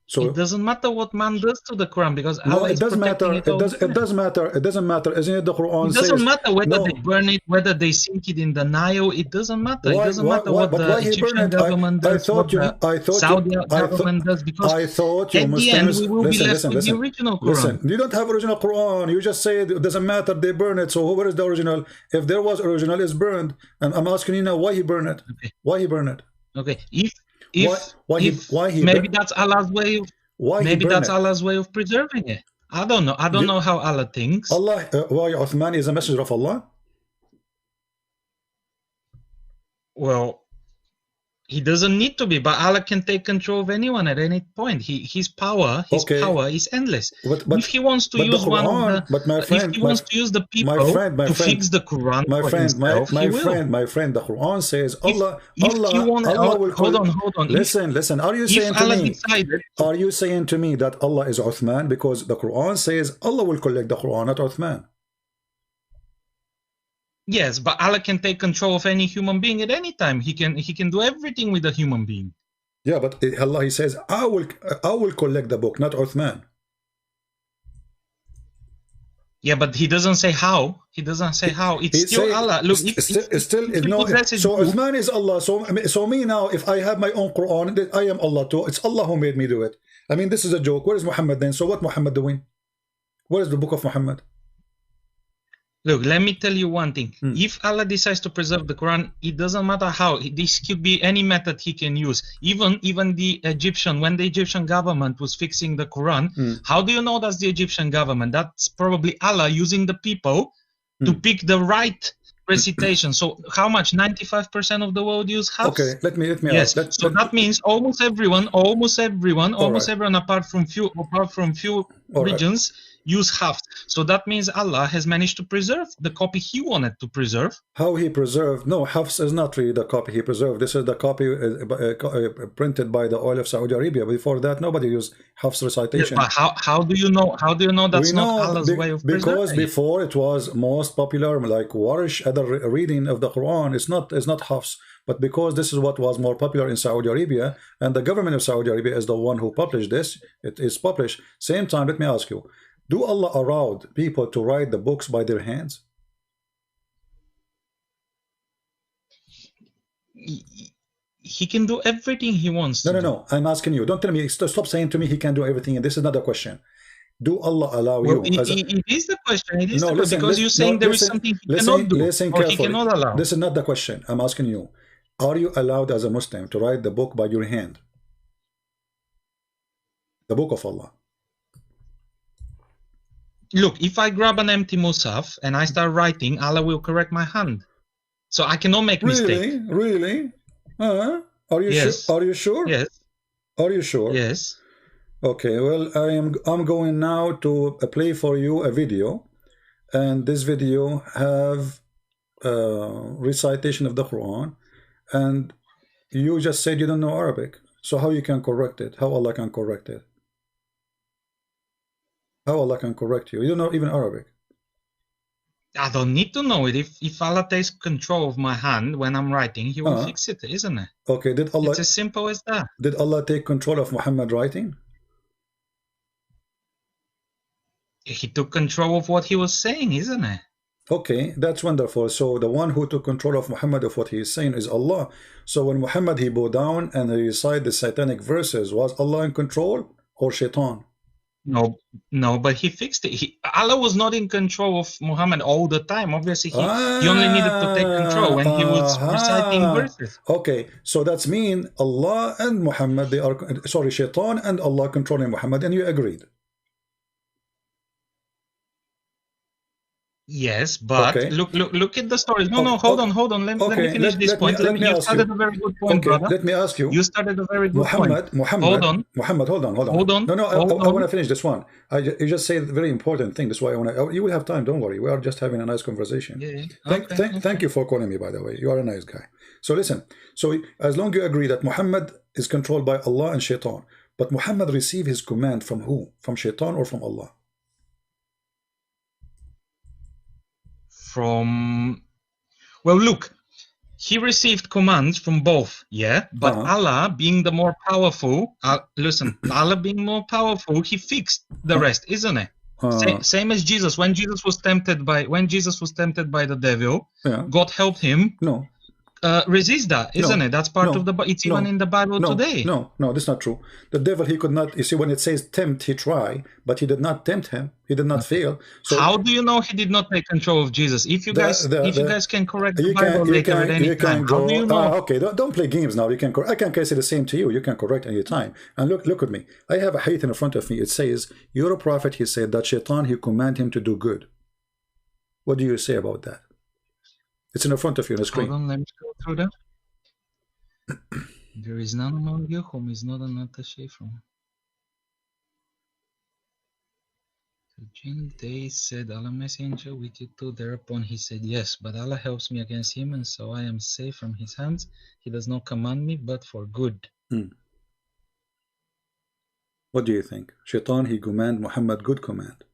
So it doesn't matter what man does to the Quran because Allah it doesn't matter. It doesn't matter. Isn't it the Quran? It doesn't matter whether they burn it, whether they sink it in the Nile. It doesn't matter. It doesn't matter what the Egyptian government does, what the Saudi government does, because I thought you at the end we will be left with the original Quran. Listen, you don't have original Quran. You just say it doesn't matter. They burn it. So where is the original? If there was original, it's burned. And I'm asking you now, why he burn it? Okay. Why he burn it? Okay. Maybe that's Allah's way of. Maybe that's Allah's way of preserving it. I don't know. I don't know how Allah thinks. Why Uthman is a messenger of Allah? Well, he doesn't need to be, but Allah can take control of anyone at any point. His power is endless. But if he wants to use if he wants to use the people to fix the Quran my friend, the Quran says Allah will hold on. Listen. Are you saying to me that Allah is Uthman? Because the Quran says Allah will collect the Quran, not Uthman. Yes, but Allah can take control of any human being at any time. He can do everything with a human being. Yeah, but Allah, he says, I will collect the book, not Uthman. Yeah, but he doesn't say how. He doesn't say how. It's still Allah. Look, so Uthman is Allah. So me now, if I have my own Quran, I am Allah too. It's Allah who made me do it. I mean, this is a joke. Where is Muhammad then? So what Muhammad doing? Where is the book of Muhammad? Look, let me tell you one thing. If Allah decides to preserve the Quran, it doesn't matter how. This could be any method he can use. Even the Egyptian, when the Egyptian government was fixing the Quran, how do you know that's the Egyptian government? That's probably Allah using the people to pick the right recitation. So how much? 95% of the world use Hafs? Okay, let me yes. ask. So that means almost everyone, apart from few regions, use Hafs. So that means Allah has managed to preserve the copy he wanted to preserve. How he preserved? No, Hafs is not really the copy he preserved. This is the copy printed by the oil of Saudi Arabia. Before that, nobody used Hafs recitation. Yes, but how do you know? How do you know that's not Allah's way of preserving? Because before it was most popular, like Warish, other reading of the Quran. It's not Hafs. But because this is what was more popular in Saudi Arabia, and the government of Saudi Arabia is the one who published this, it is published. Same time, let me ask you, do Allah allow people to write the books by their hands? He can do everything he wants to. No. I'm asking you. Don't tell me. Stop saying to me he can do everything. And this is not a question. Do Allah allow you? It is the question. It is the question, because you're saying there is something he cannot do, or he cannot allow. This is not the question. I'm asking you. Are you allowed as a Muslim to write the book by your hand? The book of Allah. Look, if I grab an empty Musaf and I start writing, Allah will correct my hand. So I cannot make mistakes. Really? Are you yes. sure? Are you sure? Yes. Are you sure? Yes. Okay, well, I'm going now to play for you a video, and this video have recitation of the Quran, and you just said you don't know Arabic. So how you can correct it? How Allah can correct it? How Allah can correct you? You don't know even Arabic. I don't need to know it. If Allah takes control of my hand when I'm writing, he will fix it, isn't it? Okay, did Allah? It's as simple as that. Did Allah take control of Muhammad writing? He took control of what he was saying, isn't it? Okay, that's wonderful. So the one who took control of Muhammad of what he is saying is Allah. So when Muhammad he bowed down and he recited the satanic verses, was Allah in control or Shaitan? No, but he fixed it. Allah was not in control of Muhammad all the time. Obviously, he only needed to take control when he was reciting verses. Okay, so that's mean Allah and Muhammad, they are, sorry, Shaitan and Allah controlling Muhammad, and you agreed. Yes, but okay. Look at the story. No, hold on. Let me finish this point. You started a very good point, brother. Let me ask you. You started a very good point. Hold on. No, I want to finish this one. You just say a very important thing. That's why I want to. You will have time. Don't worry. We are just having a nice conversation. Yeah. Thank you for calling me. By the way, you are a nice guy. So listen. So as long as you agree that Muhammad is controlled by Allah and Shaitan, but Muhammad received his command from who? From Shaitan or from Allah? Well, look, he received commands from both, but Allah being the more powerful, Allah being more powerful, he fixed the rest, isn't it? Same as Jesus. When Jesus was tempted by the devil, God helped him resist that, isn't it? That's part of the. It's even in the Bible today. No, that's not true. The devil, he could not. You see, when it says tempt, he tried, but he did not tempt him. He did not fail. So how do you know he did not take control of Jesus? If you guys can correct the Bible later at any time, how do you know? Okay, don't play games now. You can. I can say the same to you. You can correct any time. And look at me. I have a hadith in front of me. It says, "You're a prophet." He said that Shaitan, he command him to do good. What do you say about that? It's in front of you on the screen. Hold on, let me go through that. There is none among you whom is not an attaché from. The jinn, they said, Allah messenger with you too. Thereupon he said, yes, but Allah helps me against him, and so I am safe from his hands. He does not command me, but for good. What do you think? Shaitan, he command Muhammad good command.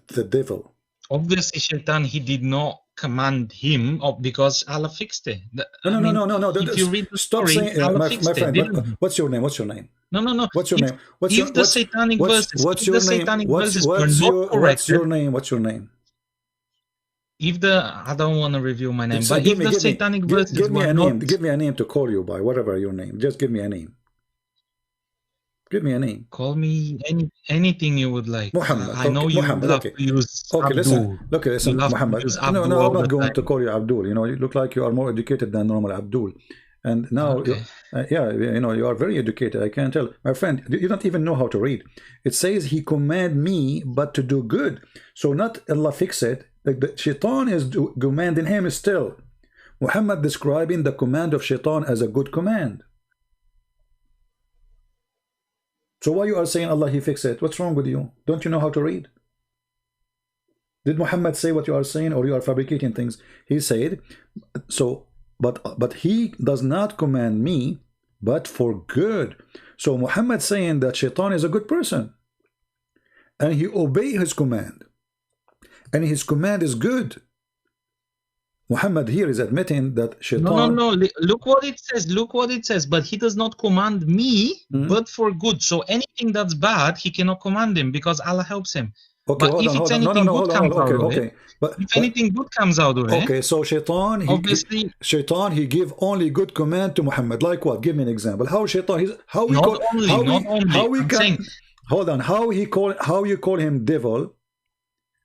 The devil. Obviously, Shaitan, he did not command him because Allah fixed it. No. If you read the Stop story, saying, Allah my fixed friend, it. what's your name? What's your name? No. What's your name? What's your satanic verses were not corrected. What's your name? What's your name? I don't want to reveal my name, but if the satanic verses give me a name to call you by, whatever your name. Just give me a name. Give me a name. Call me anything you would like. Muhammad. I know okay. you Muhammad. love Okay. to use Okay. Abdul. Listen. You love Muhammad. to use No, Abdul I'm all not the going time. to call you Abdul. You know, you look like you are more educated than normal Abdul. And now, Okay. yeah, you know, you are very educated. I can tell. My friend, you don't even know how to read. It says he command me, but to do good. So not Allah fix it. Like the shaitan is commanding him still. Muhammad describing the command of shaitan as a good command. So why you are saying Allah he fix it? What's wrong with you? Don't you know how to read? Did Muhammad say what you are saying, or you are fabricating things? He said, so, but he does not command me, but for good. So Muhammad saying that shaitan is a good person, and he obey his command, and his command is good. Muhammad here is admitting that shaitan... No. Look what it says. Look what it says. But he does not command me, but for good. So anything that's bad, he cannot command him because Allah helps him. Okay, but if it's anything good comes out of it, if anything good comes out of it, okay, so shaitan, shaitan, he give only good command to Muhammad. Like what? Give me an example. How shaitan? How you call him devil?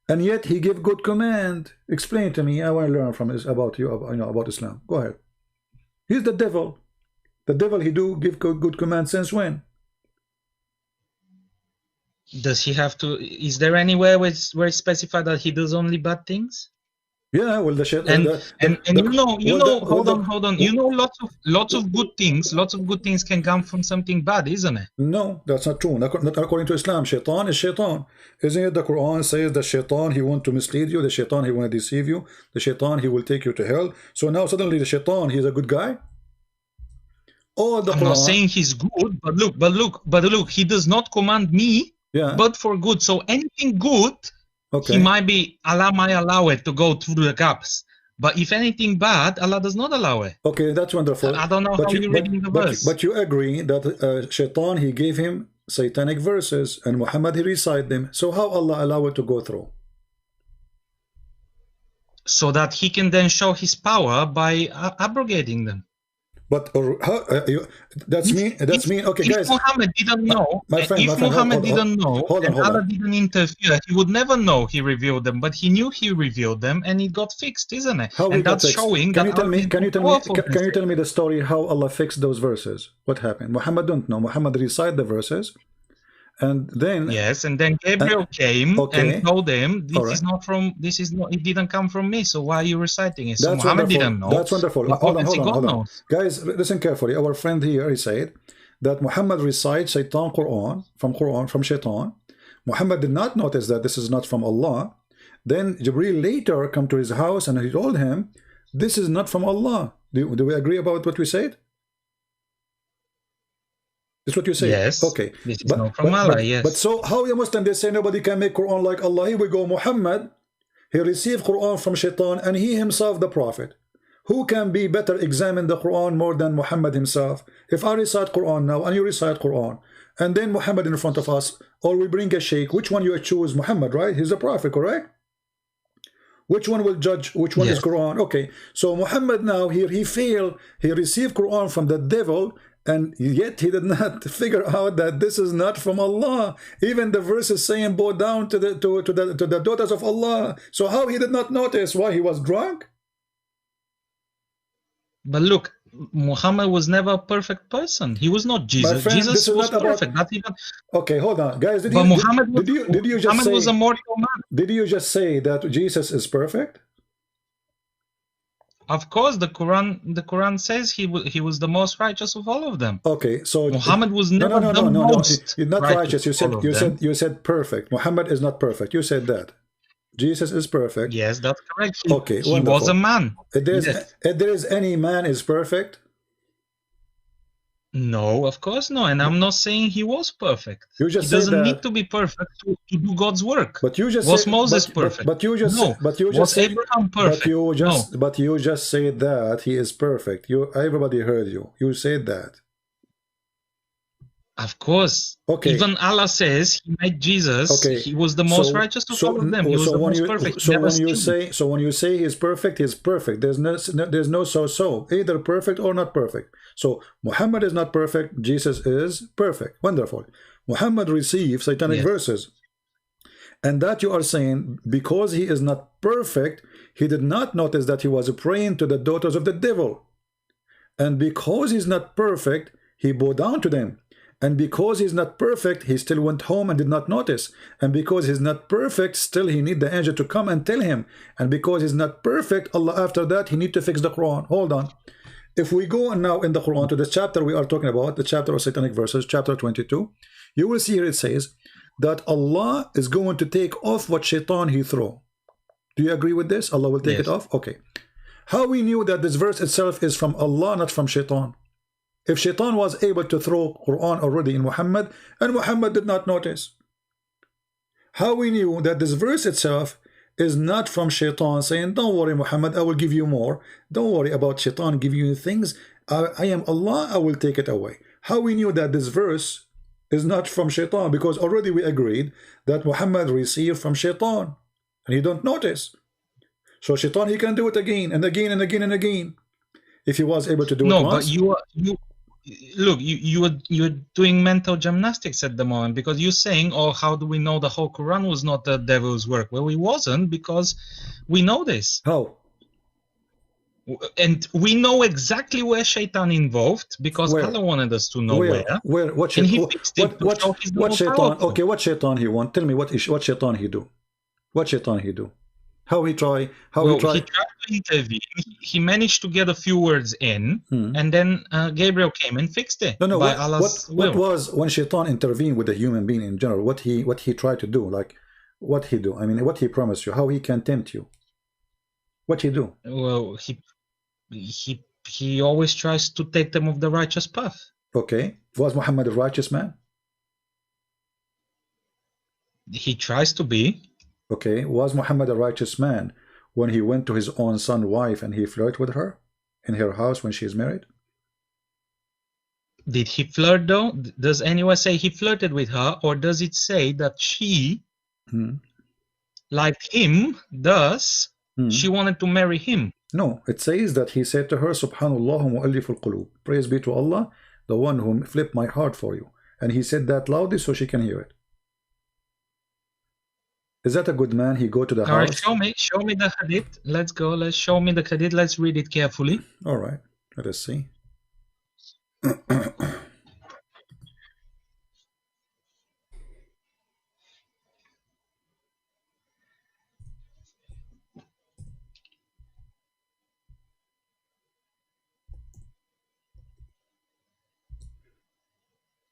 And yet he give good command. Explain to me. I want to learn from this about you, about Islam. Go ahead. He's the devil. The devil, he do give good command since when? Does he have to? Is there anywhere where it's specified that he does only bad things? Yeah, well, hold on. You know, lots of good things can come from something bad, isn't it? No, that's not true. Not according to Islam. Shaitan is shaitan. Isn't it the Quran says that shaitan, he want to mislead you, the shaitan, he want to deceive you, the shaitan, he will take you to hell. So now suddenly the shaitan, he's a good guy? I'm not saying he's good, but look, he does not command me, but for good. So anything good, Allah might allow it to go through the gaps. But if anything bad, Allah does not allow it. Okay, that's wonderful. I don't know how you're reading the verse. But you agree that shaitan, he gave him satanic verses, and Muhammad, he recite them. So how Allah allow it to go through? So that he can then show his power by abrogating them. But that's mean. Okay, if guys. Muhammad didn't know, Allah didn't interfere, he would never know he revealed them. But he knew he revealed them, and it got fixed, isn't it? How and that's showing. Can you tell me the story how Allah fixed those verses? What happened? Muhammad don't know. Muhammad recite the verses. And then and then Gabriel came and told him it didn't come from me, so why are you reciting it? So that's Muhammad wonderful. didn't know. That's wonderful. Hold on. Guys, listen carefully. Our friend here, he said that Muhammad recites Quran from shaitan. Muhammad did not notice that this is not from Allah. Then Jibreel later come to his house and he told him, this is not from Allah. Do we agree about what we said? That's what you say. Yes. Okay. This is not from Allah. Yes. But so how the Muslim, they say nobody can make Quran like Allah. Here we go. Muhammad, he received Quran from shaitan, and he himself the prophet. Who can be better examine the Quran more than Muhammad himself? If I recite Quran now and you recite Quran, and then Muhammad in front of us, or we bring a sheikh, which one you choose? Muhammad, right? He's a prophet, correct? Which one will judge which one is Quran? Okay. So Muhammad now here, he failed. He received Quran from the devil, and yet he did not figure out that this is not from Allah. Even the verse is saying, bow down to the daughters of Allah. So how he did not notice? Why, he was drunk? But look, Muhammad was never a perfect person. He was not Jesus. Friend, Jesus was perfect. Not even. Okay, hold on, guys. Did you just say, was a mortal man. Did you just say that Jesus is perfect? Of course, the Quran says he was the most righteous of all of them. Okay, so Muhammad was never the most You're not righteous. You said perfect. Muhammad is not perfect. You said that. Jesus is perfect. Yes, that's correct. Okay, he was a man. If there is any man is perfect? No, of course not. And I'm not saying he was perfect. You just he doesn't need to be perfect to do God's work. But you just was Moses perfect? Was Abraham perfect? But you just said that he is perfect. Everybody heard you. You said that. Of course. Okay. Even Allah says He made Jesus. Okay. He was the most righteous of all of them. He was the most perfect. He never sinned. So when you say He's perfect, He's perfect. There's no so either perfect or not perfect. So Muhammad is not perfect. Jesus is perfect. Wonderful. Muhammad receives satanic verses, and that you are saying because he is not perfect, he did not notice that he was praying to the daughters of the devil, and because he's not perfect, he bowed down to them. And because he's not perfect, he still went home and did not notice. And because he's not perfect, still he need the angel to come and tell him. And because he's not perfect, Allah after that, he need to fix the Quran. Hold on. If we go now in the Quran to the chapter we are talking about, the chapter of satanic verses, chapter 22, you will see here it says that Allah is going to take off what shaitan he threw. Do you agree with this? Allah will take it off? Okay. How we knew that this verse itself is from Allah, not from shaitan? If shaitan was able to throw Quran already in Muhammad, and Muhammad did not notice. How we knew that this verse itself is not from shaitan saying, don't worry Muhammad, I will give you more. Don't worry about shaitan giving you things. I am Allah, I will take it away. How we knew that this verse is not from shaitan? Because already we agreed that Muhammad received from shaitan. And he don't notice. So shaitan, he can do it again and again and again and again. If he was able to do it once. No, but you're doing mental gymnastics at the moment, because you're saying, oh, how do we know the whole Quran was not the devil's work? Well, it wasn't, because we know this. How? And we know exactly where shaitan involved, because Allah wanted us to know where. What shaitan? What shaitan? Okay, what shaitan he want? Tell me what shaitan he do? What shaitan he do? How he try? He tried to intervene. He managed to get a few words in, and then Gabriel came and fixed it. No. By Allah's will. What was when shaitan intervened with a human being in general? What he tried to do? Like what he do? I mean, what he promised you? How he can tempt you? What he do? Well, he always tries to take them off the righteous path. Okay, was Muhammad a righteous man? He tries to be. Okay, was Muhammad a righteous man when he went to his own son's wife and he flirted with her in her house when she is married? Did he flirt though? Does anyone say he flirted with her, or does it say that she liked him, thus she wanted to marry him? No, it says that he said to her, Subhanallah mu'alliful qulub. Praise be to Allah, the one who flipped my heart for you. And he said that loudly so she can hear it. Is that a good man? He go to the house. All right, show me the hadith. Let's go. Let's show me the hadith. Let's read it carefully. All right, let us see.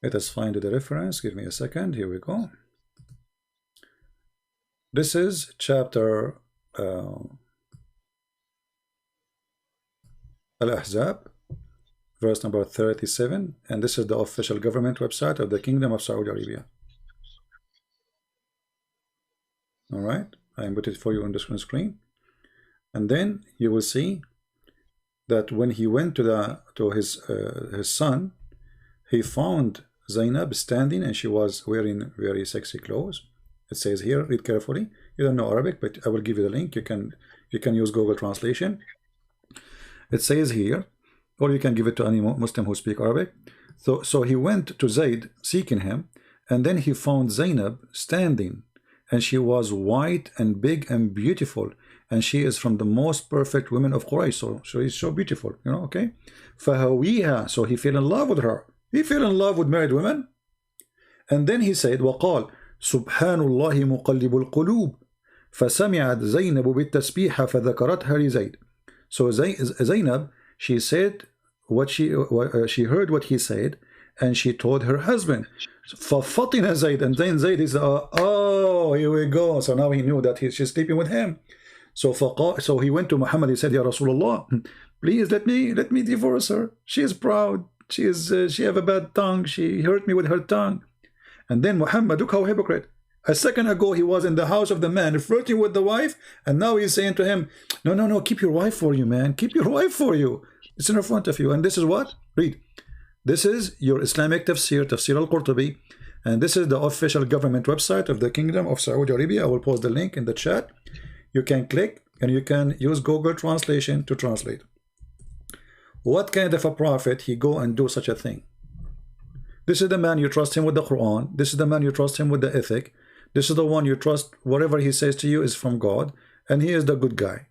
Let us find the reference. Give me a second. Here we go. This is chapter Al-Ahzab, verse number 37, and this is the official government website of the Kingdom of Saudi Arabia. All right, I put it for you on the screen, and then you will see that when he went to his son, he found Zainab standing, and she was wearing very sexy clothes. It says here, read carefully. You don't know Arabic, but I will give you the link. You can use Google Translation. It says here, or you can give it to any Muslim who speak Arabic. So he went to Zayd seeking him, and then he found Zainab standing, and she was white and big and beautiful, and she is from the most perfect women of Quraysh. So she's so beautiful, you know. Okay, فهويها. So he fell in love with her. He fell in love with married women, and then he said, وقال سبحان الله مقلب القلوب فسمعت زينب بالتسبيح فذكرتها لزيد. So Zainab, she said what she heard what he said, and she told her husband. ففطن زيد, and then Zayd is oh, here we go. So now he knew that she's sleeping with him. So he went to Muhammad. He said, Ya Rasulullah, please let me divorce her. She is proud. She have a bad tongue. She hurt me with her tongue. And then Muhammad, look how hypocrite. A second ago he was in the house of the man flirting with the wife, and now he's saying to him, no, keep your wife for you, man. Keep your wife for you. It's in front of you. And this is what? Read. This is your Islamic tafsir, Tafsir al-Qurtubi, and this is the official government website of the Kingdom of Saudi Arabia. I will post the link in the chat. You can click and you can use Google Translation to translate. What kind of a prophet he go and do such a thing? This is the man you trust him with the Quran. This is the man you trust him with the ethic. This is the one you trust whatever he says to you is from God, and he is the good guy.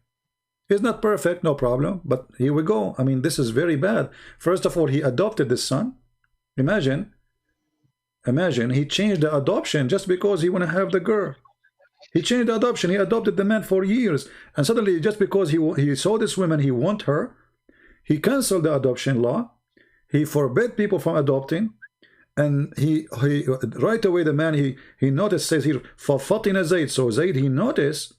He's not perfect, no problem, but here we go. I mean, this is very bad. First of all, he adopted this son. Imagine he changed the adoption just because he want to have the girl. He changed the adoption. He adopted the man for years, and suddenly just because he saw this woman, he want her, he canceled the adoption law. He forbid people from adopting. And he right away, the man he noticed, says here فَفَطِنَ Zayd. So Zayd, he noticed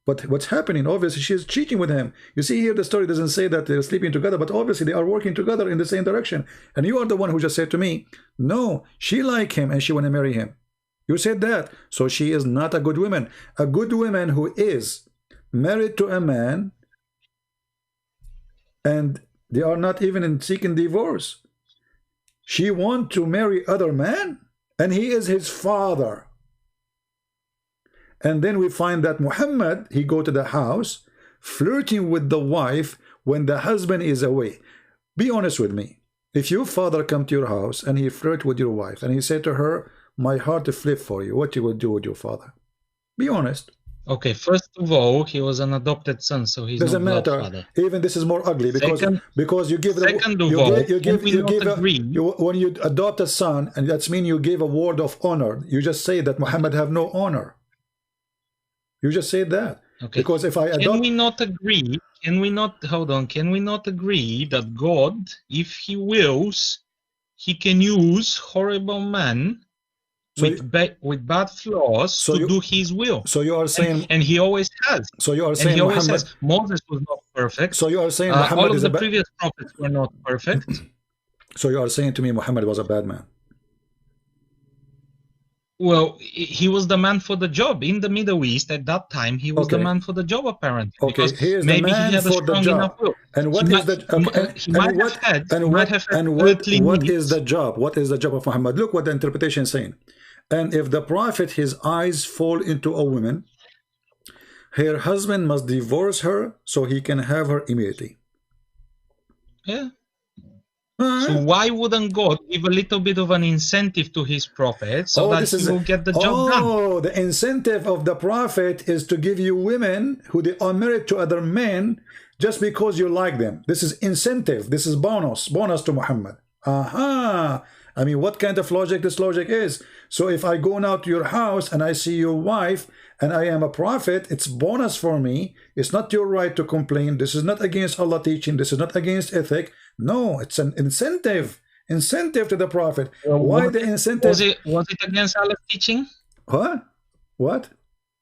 what's happening. Obviously she's cheating with him. You see here the story doesn't say that they're sleeping together, but obviously they are working together in the same direction. And you are the one who just said to me, no, she like him and she want to marry him. You said that. So she is not a good woman. A good woman who is married to a man and they are not even in seeking divorce. She want to marry other man, and he is his father. And then we find that Muhammad, he go to the house, flirting with the wife when the husband is away. Be honest with me. If your father come to your house and he flirt with your wife, and he said to her, my heart to flip for you, what you would do with your father? Be honest. Okay, first of all, he was an adopted son, so he's doesn't not matter. father. Even this is more ugly because you give when you adopt a son, and that's mean you give a word of honor. You just say that Muhammad have no honor. You just say that. Okay. Because if I adopt, can we not agree? Can we not hold on? Can we not agree that God, if He wills, He can use horrible men with bad flaws to do His will. So you are saying, and He always has. So you are saying Muhammad, Moses was not perfect. So you are saying Muhammad all of the previous prophets were not perfect. So you are saying to me Muhammad was a bad man? Well, he was the man for the job in the Middle East at that time. He was the man for the job, apparently. Okay, because he is maybe the man he had a for the strong job. Enough will. And what is the job? What is the job of Muhammad? Look what the interpretation is saying. And if the prophet, his eyes fall into a woman, her husband must divorce her so he can have her immediately. Yeah. So why wouldn't God give a little bit of an incentive to his prophet so that he will get the job done? Oh, the incentive of the prophet is to give you women who they are married to other men just because you like them. This is incentive. This is bonus to Muhammad. Aha. I mean, what kind of logic this logic is? So if I go now to your house and I see your wife and I am a prophet, it's bonus for me. It's not your right to complain. This is not against Allah teaching. This is not against ethic. No, it's an incentive to the prophet. Why the incentive? Was it against Allah's teaching? What?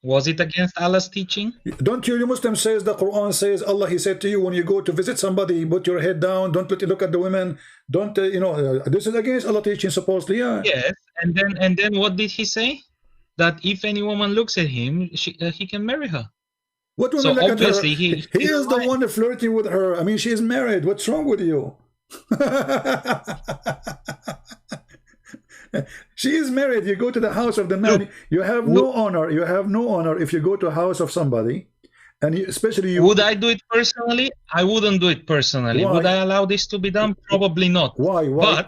Was it against Allah's teaching? Don't you Muslims says the Quran says Allah, he said to you when you go to visit somebody, put your head down, don't look at the women, don't this is against Allah teaching supposedly. Yes, and then what did he say? That if any woman looks at him, he can marry her. What woman look at her? He is the one flirting with her. I mean, she is married. What's wrong with you? She is married. You go to the house of the man. You have no honor. You have no honor if you go to a house of somebody, and especially you. Would I do it personally? I wouldn't do it personally. Why? Would I allow this to be done? Probably not. Why? But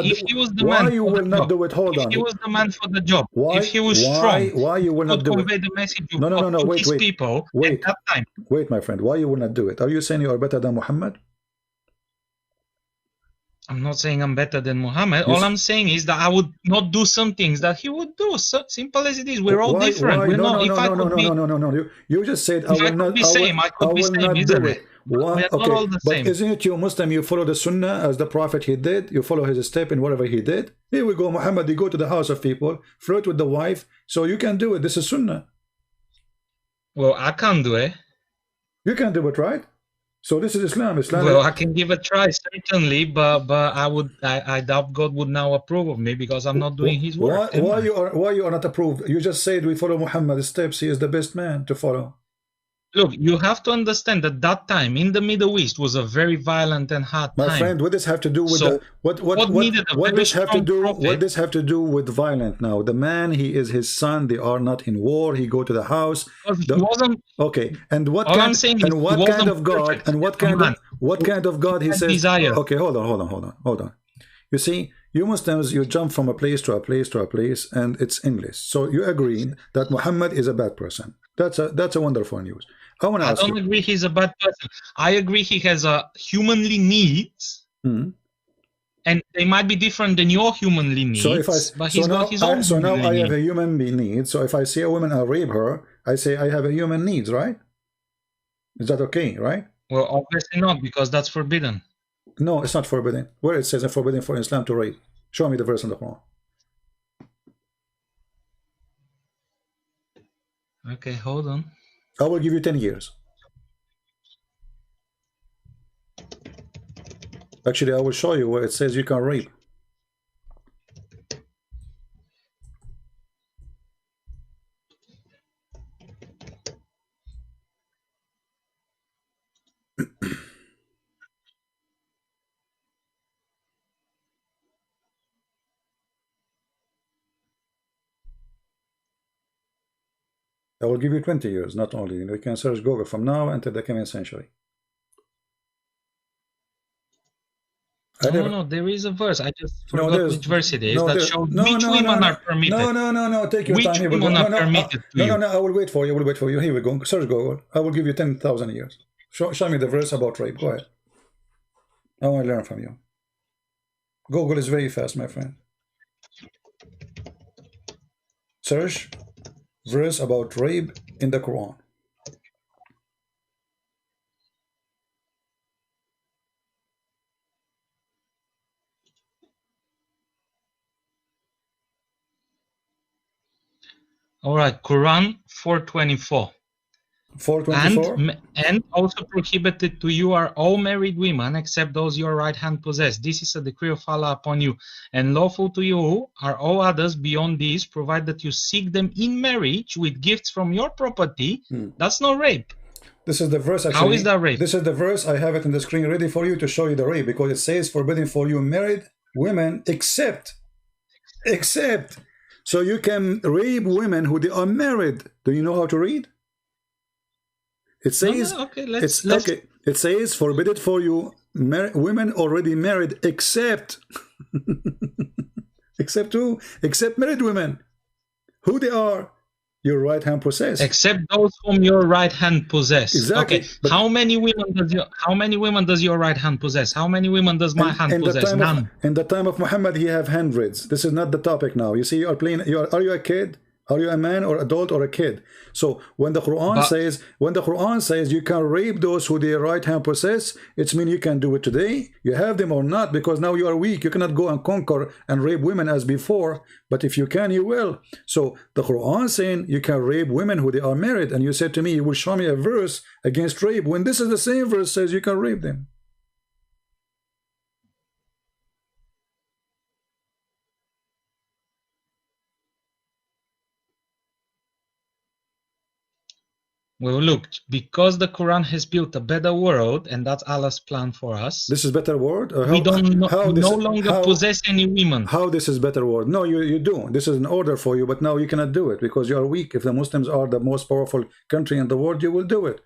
if he was the man, why you will not do it? Hold on. If he was the man for the job, if he was strong, why you will not do convey it? The message No. Wait. People at that time. Wait, my friend. Why you will not do it? Are you saying you are better than Muhammad? I'm not saying I'm better than Muhammad. All I'm saying is that I would not do some things that he would do. So simple as it is. We're all different. We're not. No. You just said I will not. I will not do it. Why? Okay, but isn't it you Muslim? You follow the Sunnah as the Prophet he did. You follow his step in whatever he did. Here we go, Muhammad. You go to the house of people, flirt with the wife, so you can do it. This is Sunnah. Well, I can't do it. You can do it, right? So this is Islam. Well, I can give a try certainly, but I doubt God would now approve of me because I'm not doing His work. Why you are not approved? You just said we follow Muhammad's steps. He is the best man to follow. Look, you have to understand that that time in the Middle East was a very violent and hard My time. friend, what does have to do with So the God needed a what very does have to strong do prophet. what does have to do with violent now? The man, he is his son, they are not in war, he go to the house. Because he wasn't. Okay, and what All kind I'm saying is and he what kind wasn't of God perfect and what as a kind man. of what kind of God he Had says? desire. Okay, hold on. You see, you Muslims, you jump from a place to a place to a place, and it's English. So you agree that Muhammad is a bad person. That's a wonderful news. I want to I ask don't you. agree he's a bad person. I agree he has a humanly needs, and they might be different than your humanly So if I needs, but he's got his own so now humanly I have needs. a human need. So if I see a woman, I'll rape her. I say I have a human needs, right? Is that okay, right? Well, obviously not, because that's forbidden. No, it's not forbidden. Where it says it's forbidden for Islam to rape? Show me the verse in the Quran. Okay, hold on. I will give you 10 years. Actually, I will show you where it says you can rape. I will give you 20 years, not only. You can search Google from now until the coming century. No, there is a verse. I just forgot which verse it is that shows which women are permitted. No, take your time. Which women are permitted to you. No, I will wait for you. Here we go. Search Google. I will give you 10,000 years. Show me the verse about rape. Go ahead. I want to learn from you. Google is very fast, my friend. Search verse about rape in the Quran. All right, Quran 4:24. 4:24. And also prohibited to you are all married women except those your right hand possess. This is a decree of Allah upon you, and lawful to you are all others beyond these, provided that you seek them in marriage with gifts from your property. That's not rape. This is the verse. Actually, how is that rape? This is the verse. I have it on the screen ready for you to show you the rape, because it says forbidden for you married women except. So you can rape women who they are married. Do you know how to read? It says, okay, it says forbidden for you women already married except except who? Except married women. Who they are? Your right hand possess. Except those whom your right hand possess. Exactly. Okay. How many women does your right hand possess? How many women does my hand possess? None. In the time of Muhammad, he have hundreds. This is not the topic now. You see, you are playing. Are you a kid? Are you a man or adult or a kid? So when the Quran says you can rape those who their right hand possess, it means you can do it today. You have them or not, because now you are weak. You cannot go and conquer and rape women as before. But if you can, you will. So the Quran saying you can rape women who they are married, and you said to me, you will show me a verse against rape, when this is the same verse says you can rape them. Well, look, because the Quran has built a better world, and that's Allah's plan for us. This is better world? We don't no longer possess any women. How this is better world? No, you do. This is an order for you, but now you cannot do it because you are weak. If the Muslims are the most powerful country in the world, you will do it.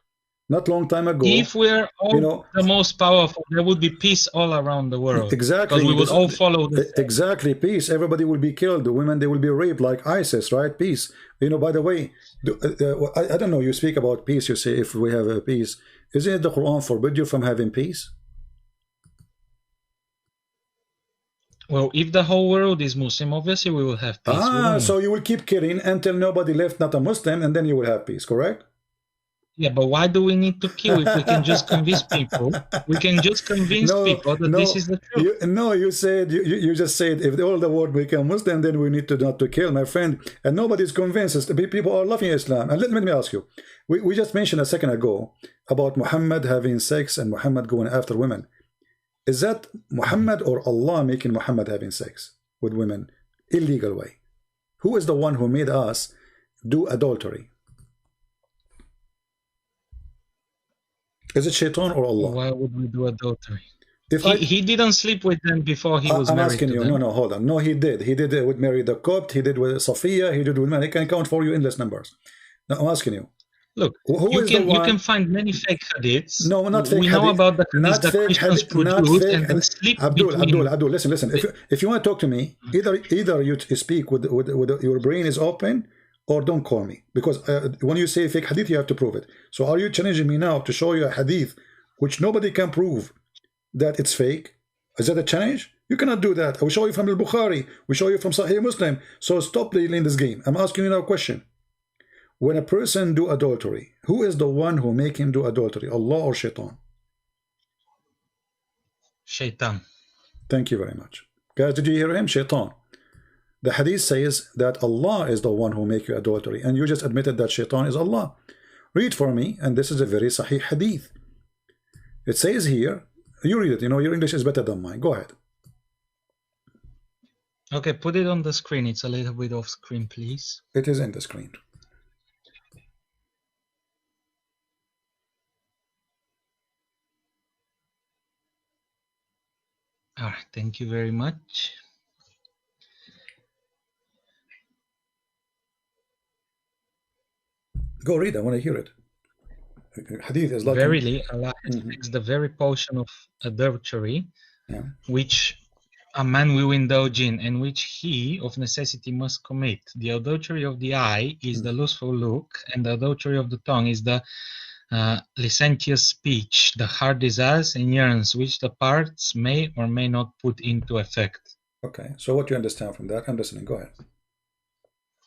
Not long time ago. If we're all the most powerful, there would be peace all around the world. Exactly. Because we would all follow this. Exactly. Peace. Everybody will be killed. The women, they will be raped like ISIS, right? Peace. By the way, I don't know, you speak about peace, you say if we have a peace. Isn't it the Quran forbid you from having peace? Well, if the whole world is Muslim, obviously we will have peace. So you will keep killing until nobody left not a Muslim, and then you will have peace, correct? Yeah, but why do we need to kill if we can just convince people? We can just convince people that this is the truth. You just said if all the world become Muslim, then we need to not to kill, my friend. And nobody's convinced. People are loving Islam. And let me ask you, we just mentioned a second ago about Muhammad having sex and Muhammad going after women. Is that Muhammad or Allah making Muhammad having sex with women illegal way? Who is the one who made us do adultery? Is it shaitan or Allah? Why would we do adultery? If He didn't sleep with them before he was I'm married asking to you, them. no, hold on. No, he did. He did it with Mary the Copt. He did with Sophia. He did with man. He can count for you endless numbers. Now, I'm asking you. Look, Who is the one? You can find many fake hadiths. No, not fake we hadith. know about the hadiths not that fake Christians hadith, produce and the sleep between... Abdul, listen. If you want to talk to me, either you speak with your brain is open, or don't call me, because when you say fake hadith, you have to prove it. So are you challenging me now to show you a hadith which nobody can prove that it's fake? Is that a challenge? You cannot do that. I will show you from al-Bukhari. We show you from Sahih Muslim. So stop playing this game. I'm asking you now a question. When a person do adultery, who is the one who make him do adultery? Allah or shaitan? Shaitan. Thank you very much. Guys, did you hear him? Shaitan. The hadith says that Allah is the one who make you adultery, and you just admitted that shaitan is Allah. Read for me, and this is a very sahih hadith. It says here, you read it, you know, your English is better than mine. Go ahead. Okay, put it on the screen. It's a little bit off screen, please. It is in the screen. All right, thank you very much. Go read, I want to hear it. Hadith is like... Verily, Allah has fixed the very portion of adultery, which a man will indulge in, and which he of necessity must commit. The adultery of the eye is the lustful look, and the adultery of the tongue is the licentious speech, the heart desires and yearns, which the parts may or may not put into effect. Okay, so what do you understand from that? I'm listening, go ahead.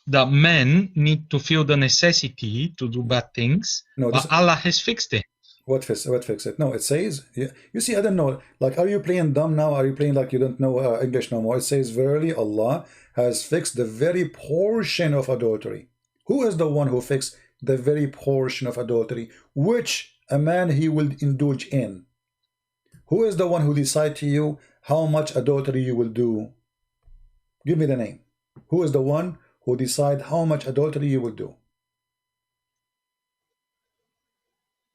The men need to feel the necessity to do bad things, but Allah has fixed it. What fix it? No, it says, you see, I don't know, like, are you playing dumb now? Are you playing like you don't know English no more? It says, verily Allah has fixed the very portion of adultery. Who is the one who fixed the very portion of adultery, which a man he will indulge in? Who is the one who decide to you how much adultery you will do? Give me the name. Who is the one who decide how much adultery you will do?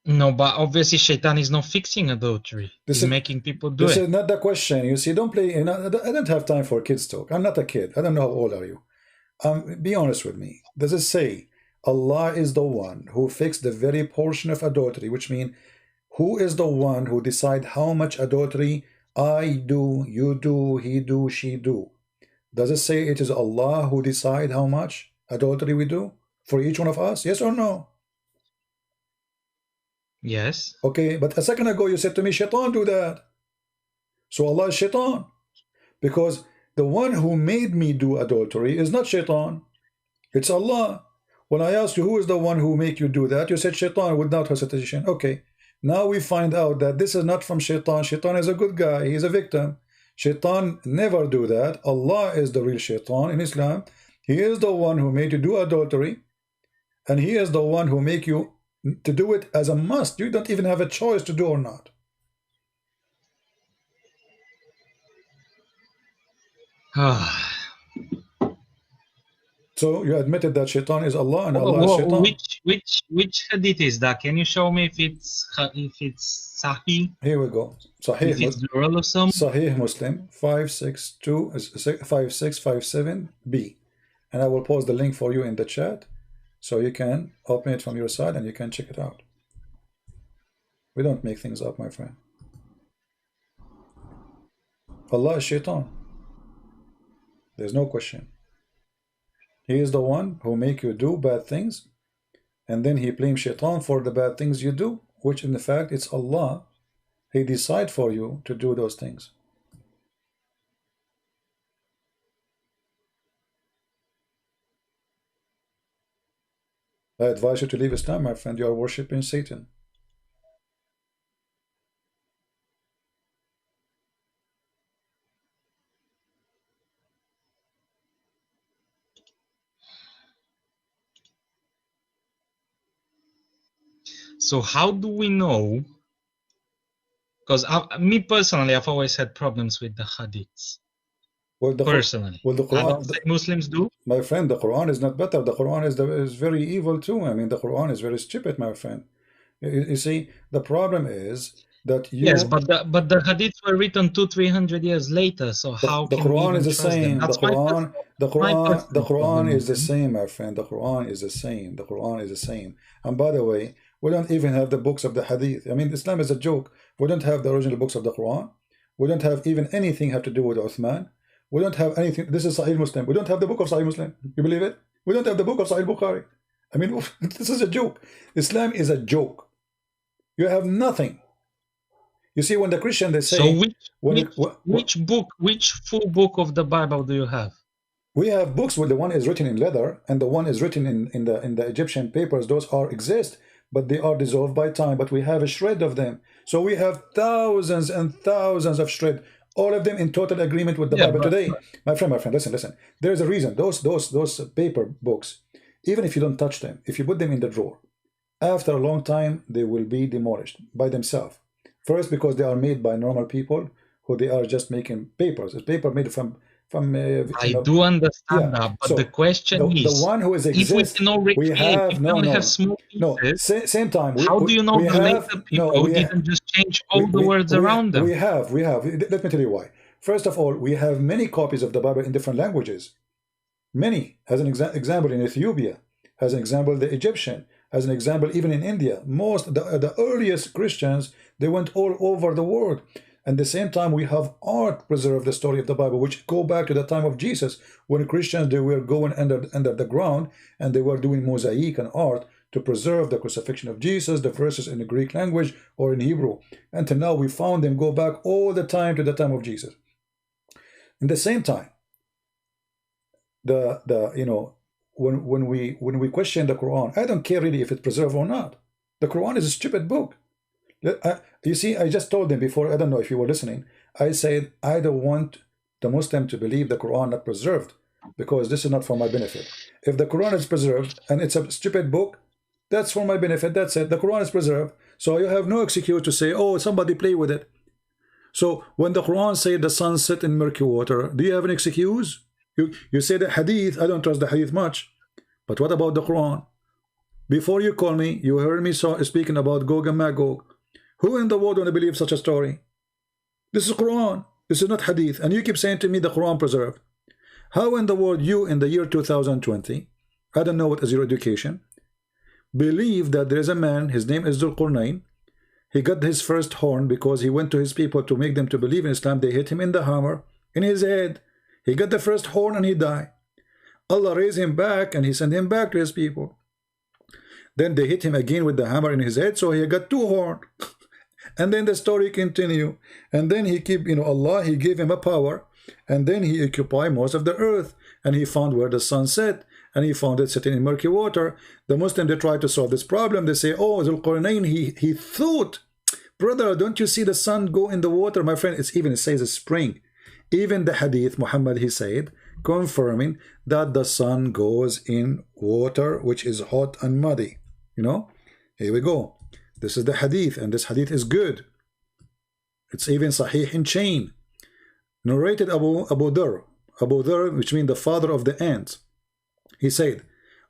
No, but obviously Shaitan is not fixing adultery. He's making people do it. This is not the question. You see, don't play. I don't have time for kids talk. I'm not a kid. I don't know how old are you. Be honest with me. Does it say Allah is the one who fixed the very portion of adultery, which means who is the one who decide how much adultery I do, you do, he do, she do? Does it say it is Allah who decide how much adultery we do for each one of us? Yes or no? Yes. Okay, but a second ago you said to me, Shaitan do that. So Allah is Shaitan. Because the one who made me do adultery is not Shaitan. It's Allah. When I asked you who is the one who make you do that, you said Shaitan without hesitation. Okay, now we find out that this is not from Shaitan. Shaitan is a good guy. He is a victim. Shaitan never do that. Allah is the real Shaitan in Islam. He is the one who made you do adultery. And he is the one who make you to do it as a must. You don't even have a choice to do or not. So you admitted that Shaitan is Allah and Allah is Shaitan. Which hadith is that? Can you show me if it's Sahih? Here we go. Sahih Muslim. Sahih Muslim 5657B, and I will post the link for you in the chat, so you can open it from your side and you can check it out. We don't make things up, my friend. Allah is Shaitan. There's no question. He is the one who make you do bad things, and then he blames Shaitan for the bad things you do, which in fact it's Allah. He decide for you to do those things. I advise you to leave Islam, my friend. You are worshipping Satan. So how do we know? Because me personally, I've always had problems with the hadiths. Well, the personally, well, the Quran, I don't think Muslims do. My friend, the Quran is not better. The Quran is very evil too. I mean, the Quran is very stupid, my friend. You see, the problem is that Yes, you but the hadiths were written 200-300 years later, so how the can we Quran is even the trust them? same. That's my The personal Quran problem is with the them. same, my friend. The Quran is the same. The Quran is the same. And by the way, we don't even have the books of the Hadith. I mean, Islam is a joke. We don't have the original books of the Quran. We don't have even anything have to do with Uthman. We don't have anything. This is Sahih Muslim. We don't have the book of Sahih Muslim. You believe it? We don't have the book of Sahih Bukhari. I mean, this is a joke. Islam is a joke. You have nothing. You see, when the Christian they say, So which book, which full book of the Bible do you have? we have books where the one is written in leather and the one is written in the Egyptian papers. Those are exist, but they are dissolved by time. But we have a shred of them. So we have thousands and thousands of shred, all of them in total agreement with the Yeah, Bible but today. My friend, listen. There is a reason. Those paper books, even if you don't touch them, if you put them in the drawer, after a long time they will be demolished by themselves. First, because they are made by normal people who they are just making papers. It's paper made from I do understand yeah. that, but the So question the is, one who is if we exist, cannot we recreate, have if we only have small pieces, same time how do you know we the have later people didn't just change all the words around them? we have. Let me tell you why. First of all, we have many copies of the Bible in different languages. Many, as an example, in Ethiopia, as an example, the Egyptian, as an example, even in India. Most the earliest Christians, they went all over the world. At the same time, we have art preserve the story of the Bible, which go back to the time of Jesus, when Christians they were going under the ground and they were doing mosaic and art to preserve the crucifixion of Jesus, the verses in the Greek language or in Hebrew. Until now, we found them go back all the time to the time of Jesus. In the same time, when we question the Quran, I don't care really if it's preserved or not. The Quran is a stupid book. You see, I just told them before, I don't know if you were listening, I said I don't want the Muslim to believe the Quran not preserved, because this is not for my benefit. If the Quran is preserved and it's a stupid book, that's for my benefit. That's it. The Quran is preserved, so you have no excuse to say, oh, somebody play with it. So when the Quran said the sun set in murky water, do you have an excuse? You say the hadith, I don't trust the hadith much, but what about the Quran? Before you call me, you heard me speaking about Gog and Magog. Who in the world want to believe such a story? This is Quran. This is not hadith. And you keep saying to me the Quran preserved. How in the world you in the year 2020, I don't know what is your education, believe that there is a man, his name is Dhul-Qurnayn, he got his first horn because he went to his people to make them to believe in Islam. They hit him in the hammer, in his head. He got the first horn and he died. Allah raised him back and he sent him back to his people. Then they hit him again with the hammer in his head, so he got two horns. And then the story continue. And then he keep, Allah, he gave him a power. And then he occupied most of the earth. And he found where the sun set. And he found it sitting in murky water. The Muslim, they try to solve this problem. They say, oh, Dhul-Qurnayn, he thought, brother, don't you see the sun go in the water? My friend, it says a spring. Even the hadith, Muhammad, he said, confirming that the sun goes in water, which is hot and muddy. Here we go. This is the hadith, and this hadith is good. It's even sahih in chain. Narrated Abu Dharr, which means the father of the ants. He said,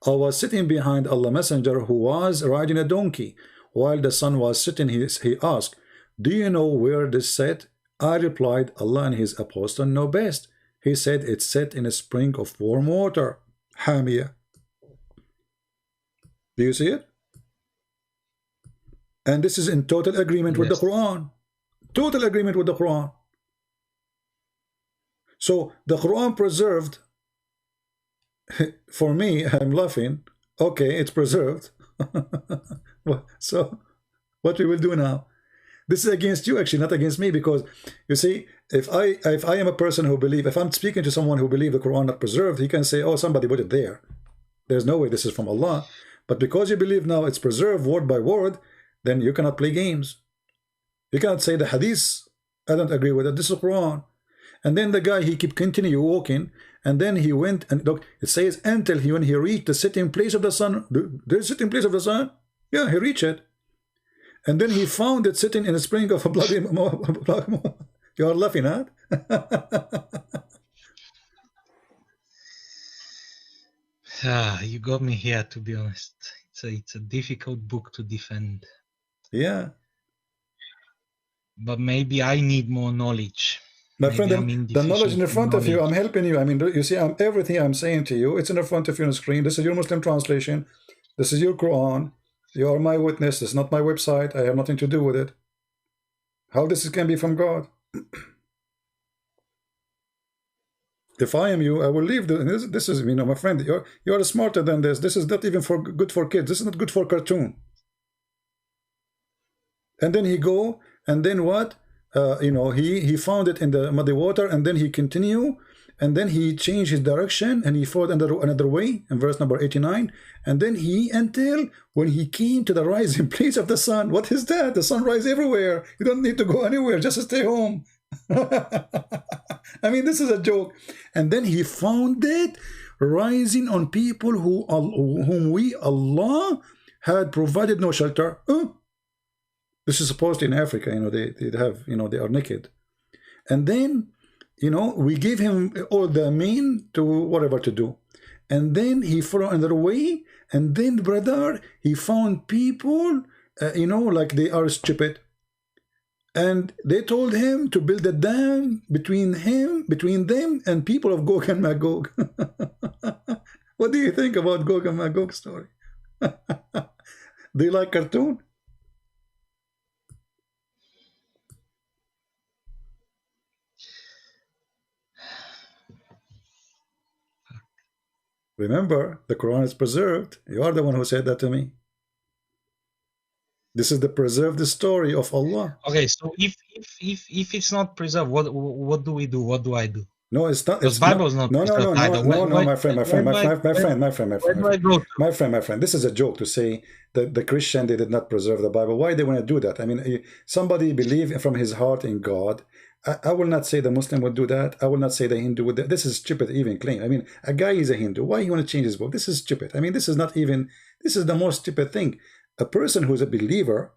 I was sitting behind Allah Messenger, who was riding a donkey. While the sun was sitting, he asked, do you know where this set? I replied, Allah and his apostle know best. He said, it's set in a spring of warm water. Hamia. Do you see it? And this is in total agreement with the Quran. Total agreement with the Quran. So the Quran preserved, for me, I'm laughing. Okay, it's preserved. So what we will do now? This is against you, actually, not against me, because you see, if I am a person who believe, if I'm speaking to someone who believe the Quran not preserved, he can say, oh, somebody put it there. There's no way this is from Allah. But because you believe now it's preserved word by word, then you cannot play games. You cannot say the hadith, I don't agree with it, this is Quran. And then the guy, he keep continue walking, and then he went, and look, it says, until when he reached the sitting place of the sun, the sitting place of the sun, yeah, he reached it. And then he found it sitting in a spring of a bloody. You are laughing, huh? You got me here, to be honest. It's a difficult book to defend. Yeah. But maybe I need more knowledge. My Maybe friend, I'm the knowledge in deficient the front of you, knowledge. I'm helping you. I mean, you see, everything I'm saying to you, it's in the front of you on the screen. This is your Muslim translation. This is your Quran. You are my witness. This is not my website. I have nothing to do with it. How this can be from God? If I am you, I will leave. This is, you know, my friend, you're smarter than this. This is not even good for kids. This is not good for cartoon. And then he go, and then what? You know, he found it in the muddy water, and then he continue, and then he changed his direction, and he followed another way in verse number 89, and then until when he came to the rising place of the sun. What is that? The sun rise everywhere. You don't need to go anywhere. Just stay home. I mean, this is a joke. And then he found it rising on people whom we, Allah, had provided no shelter. This is supposed to in Africa, you know, they have, you know, they are naked. And then, you know, we gave him all the mean to whatever to do. And then he followed another way. And then, brother, he found people, you know, like they are stupid. And they told him to build a dam between them and people of Gog and Magog. What do you think about Gog and Magog story? Do you like cartoon? Remember, the Quran is preserved. You are the one who said that to me. This is the preserved story of Allah. Okay, so if it's not preserved, what do we do? What do I do? No, it's not. Because Bible is not preserved either. No, my friend. This is a joke to say that the Christian, they did not preserve the Bible. Why they want to do that? I mean, somebody believe from his heart in God. I will not say the Muslim would do that. I will not say the Hindu would. This is stupid even claim. I mean, a guy is a Hindu. Why you want to change his book? This is stupid. I mean, this is not even. This is the most stupid thing. A person who is a believer,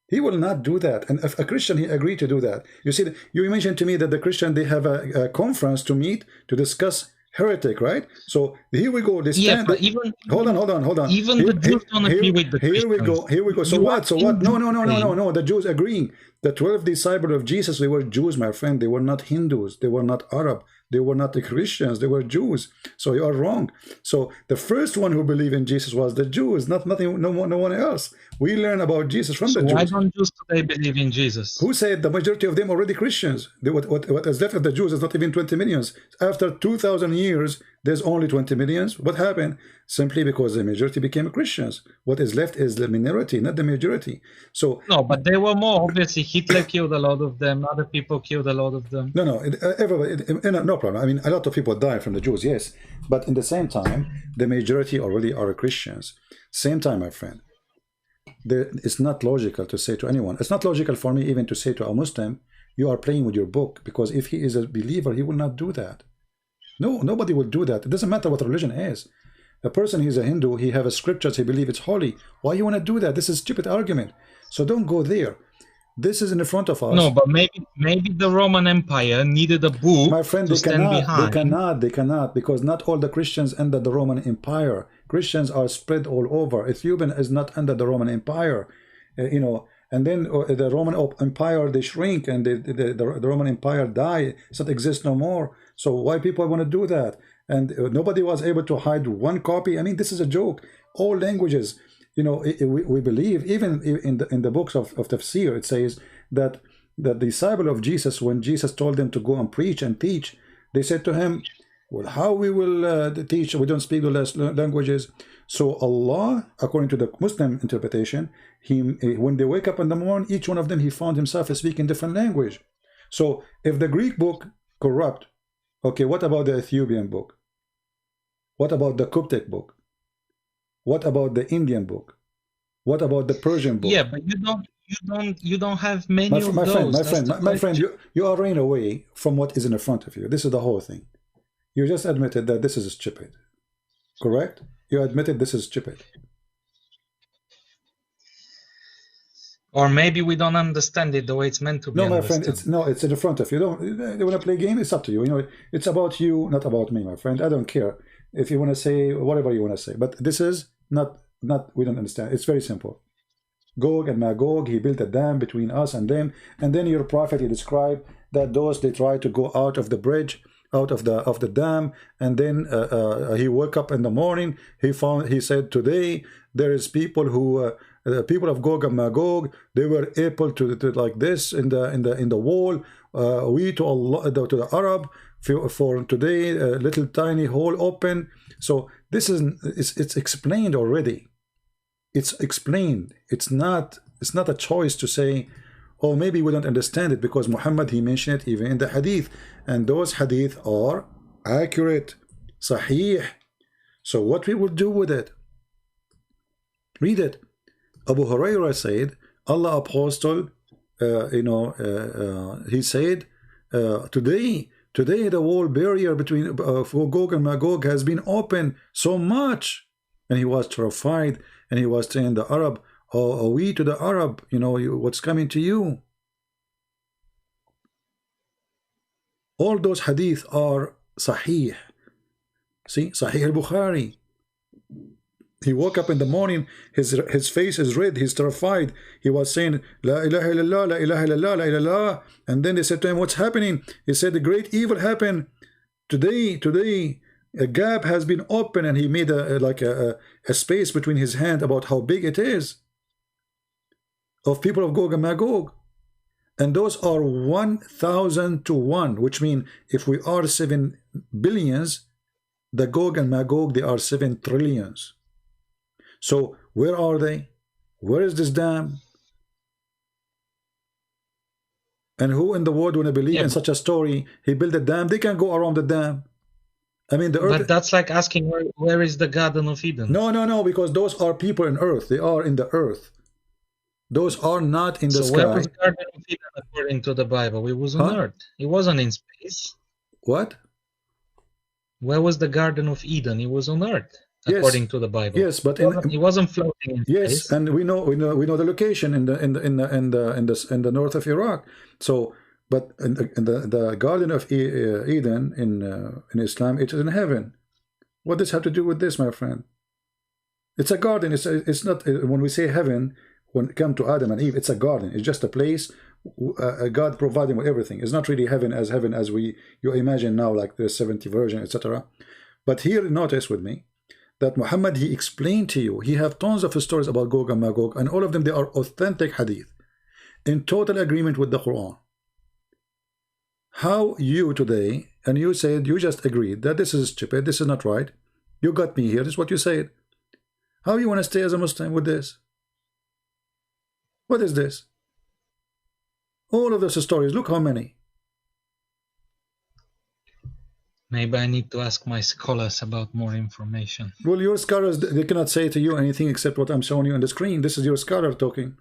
he will not do that. And if a Christian, he agreed to do that. You see, you mentioned to me that the Christian, they have a conference to meet to discuss heretic, right? So here we go. They stand. But even hold on. Even the Jews don't agree with the Christians. Here we go. So what? No. The Jews agreeing. The 12 disciples of Jesus, they were Jews, my friend. They were not Hindus. They were not Arab. They were not the Christians. They were Jews. So you are wrong. So the first one who believed in Jesus was the Jews, no one else. We learn about Jesus from the Jews. Why don't Jews today believe in Jesus? Who said the majority of them already Christians? What is left of the Jews is not even 20 millions. After 2,000 years, there's only 20 millions. What happened? Simply because the majority became Christians. What is left is the minority, not the majority. So no, but they were more. Obviously, Hitler killed a lot of them. Other people killed a lot of them. No, everybody, no problem. I mean, a lot of people died from the Jews, yes. But in the same time, the majority already are Christians. Same time, my friend. It's not logical to say to anyone. It's not logical for me even to say to a Muslim, you are playing with your book. Because if he is a believer, he will not do that. No, nobody will do that. It doesn't matter what religion is. A person who's a Hindu, he have a scriptures, he believe it's holy. Why you want to do that? This is a stupid argument. So don't go there. This is in the front of us. No, but maybe the Roman Empire needed a book. My friend, to stand behind. They cannot, because not all the Christians under the Roman Empire. Christians are spread all over. Ethiopia is not under the Roman Empire, you know. And then the Roman Empire, they shrink, and the Roman Empire die. It doesn't exist no more. So why people want to do that? And nobody was able to hide one copy. I mean, this is a joke. All languages, you know, we believe, even in the books of Tafsir, it says that the disciple of Jesus, when Jesus told them to go and preach and teach, they said to him, well, how we will teach? We don't speak the last languages. So Allah, according to the Muslim interpretation, when they wake up in the morning, each one of them, he found himself speaking different language. So if the Greek book corrupt, okay, what about the Ethiopian book? What about the Coptic book? What about the Indian book? What about the Persian book? Yeah, but you don't have many of those. My friend, you are running away from what is in the front of you. This is the whole thing. You just admitted that this is stupid. Correct? You admitted this is stupid. Or maybe we don't understand it the way it's meant to be. No, my friend, it's in the front of you. You want to play a game? It's up to you. You know, it's about you, not about me, my friend. I don't care if you want to say whatever you want to say. But this is not. We don't understand. It's very simple. Gog and Magog, he built a dam between us and them. And then your prophet, he described that those, they try to go out of the bridge, out of the dam, and then he woke up in the morning. He said, today there is people who people of Gog and Magog, they were able to like this in the wall. We to Allah, to the Arab, for today, a little tiny hole open. So this is it's explained already. It's explained. It's not a choice to say, oh, maybe we don't understand it, because Muhammad, he mentioned it even in the hadith, and those hadith are accurate, sahih. So what we will do with it? Read it. Abu Hurairah said, Allah Apostle, he said, today the wall barrier between Gog and Magog has been opened so much, and he was terrified, and he was saying, the Arab, oh, we to the Arab, what's coming to you? All those hadith are sahih. See, Sahih al-Bukhari. He woke up in the morning, his face is red, he's terrified. He was saying, La ilaha illallah, la ilaha illallah, la ilaha illallah. And then they said to him, what's happening? He said, the great evil happened. Today, a gap has been opened, and he made a space between his hand about how big it is, of people of Gog and Magog. And those are 1,000 to 1, which means if we are 7 billions, the Gog and Magog, they are 7 trillions. So where are they? Where is this dam? And who in the world want to believe in such a story? He built a dam. They can go around the dam. I mean, the earth. But that's like asking where is the Garden of Eden? No, because those are people in earth. They are in the earth. Those are not in the sky. So where was the Garden of Eden according to the Bible? It was on earth. It wasn't in space. What? Where was the Garden of Eden? It was on earth. According to the Bible, yes, but it wasn't floating in space. And we know the location in the north of Iraq. So, but in the Garden of Eden in Islam, it is in heaven. What does have to do with this, my friend? It's a garden. It's not, when we say heaven, when it comes to Adam and Eve, it's a garden. It's just a place God providing with everything. It's not really heaven as you imagine now, like the 70 virgin, etc. But here, notice with me that Muhammad, he explained to you, he have tons of stories about Gog and Magog, and all of them, they are authentic hadith, in total agreement with the Quran. How you today, and you said, you just agreed that this is stupid, this is not right, you got me here, this is what you said. How you want to stay as a Muslim with this? What is this? All of those stories, look how many. Maybe I need to ask my scholars about more information. Well, your scholars, they cannot say to you anything except what I'm showing you on the screen. This is your scholar talking.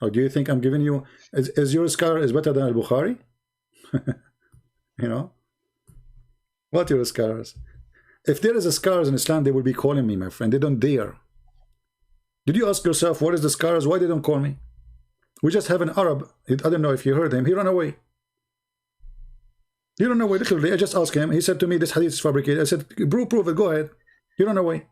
Or do you think I'm giving you... Is your scholar is better than al-Bukhari? What your scholars? If there is a scholars in Islam, they will be calling me, my friend. They don't dare. Did you ask yourself, what is the scholars? Why they don't call me? We just have an Arab. I don't know if you heard him. He ran away. You don't know why, literally. I just asked him. He said to me, this hadith is fabricated. I said, prove it. Go ahead. You don't know why.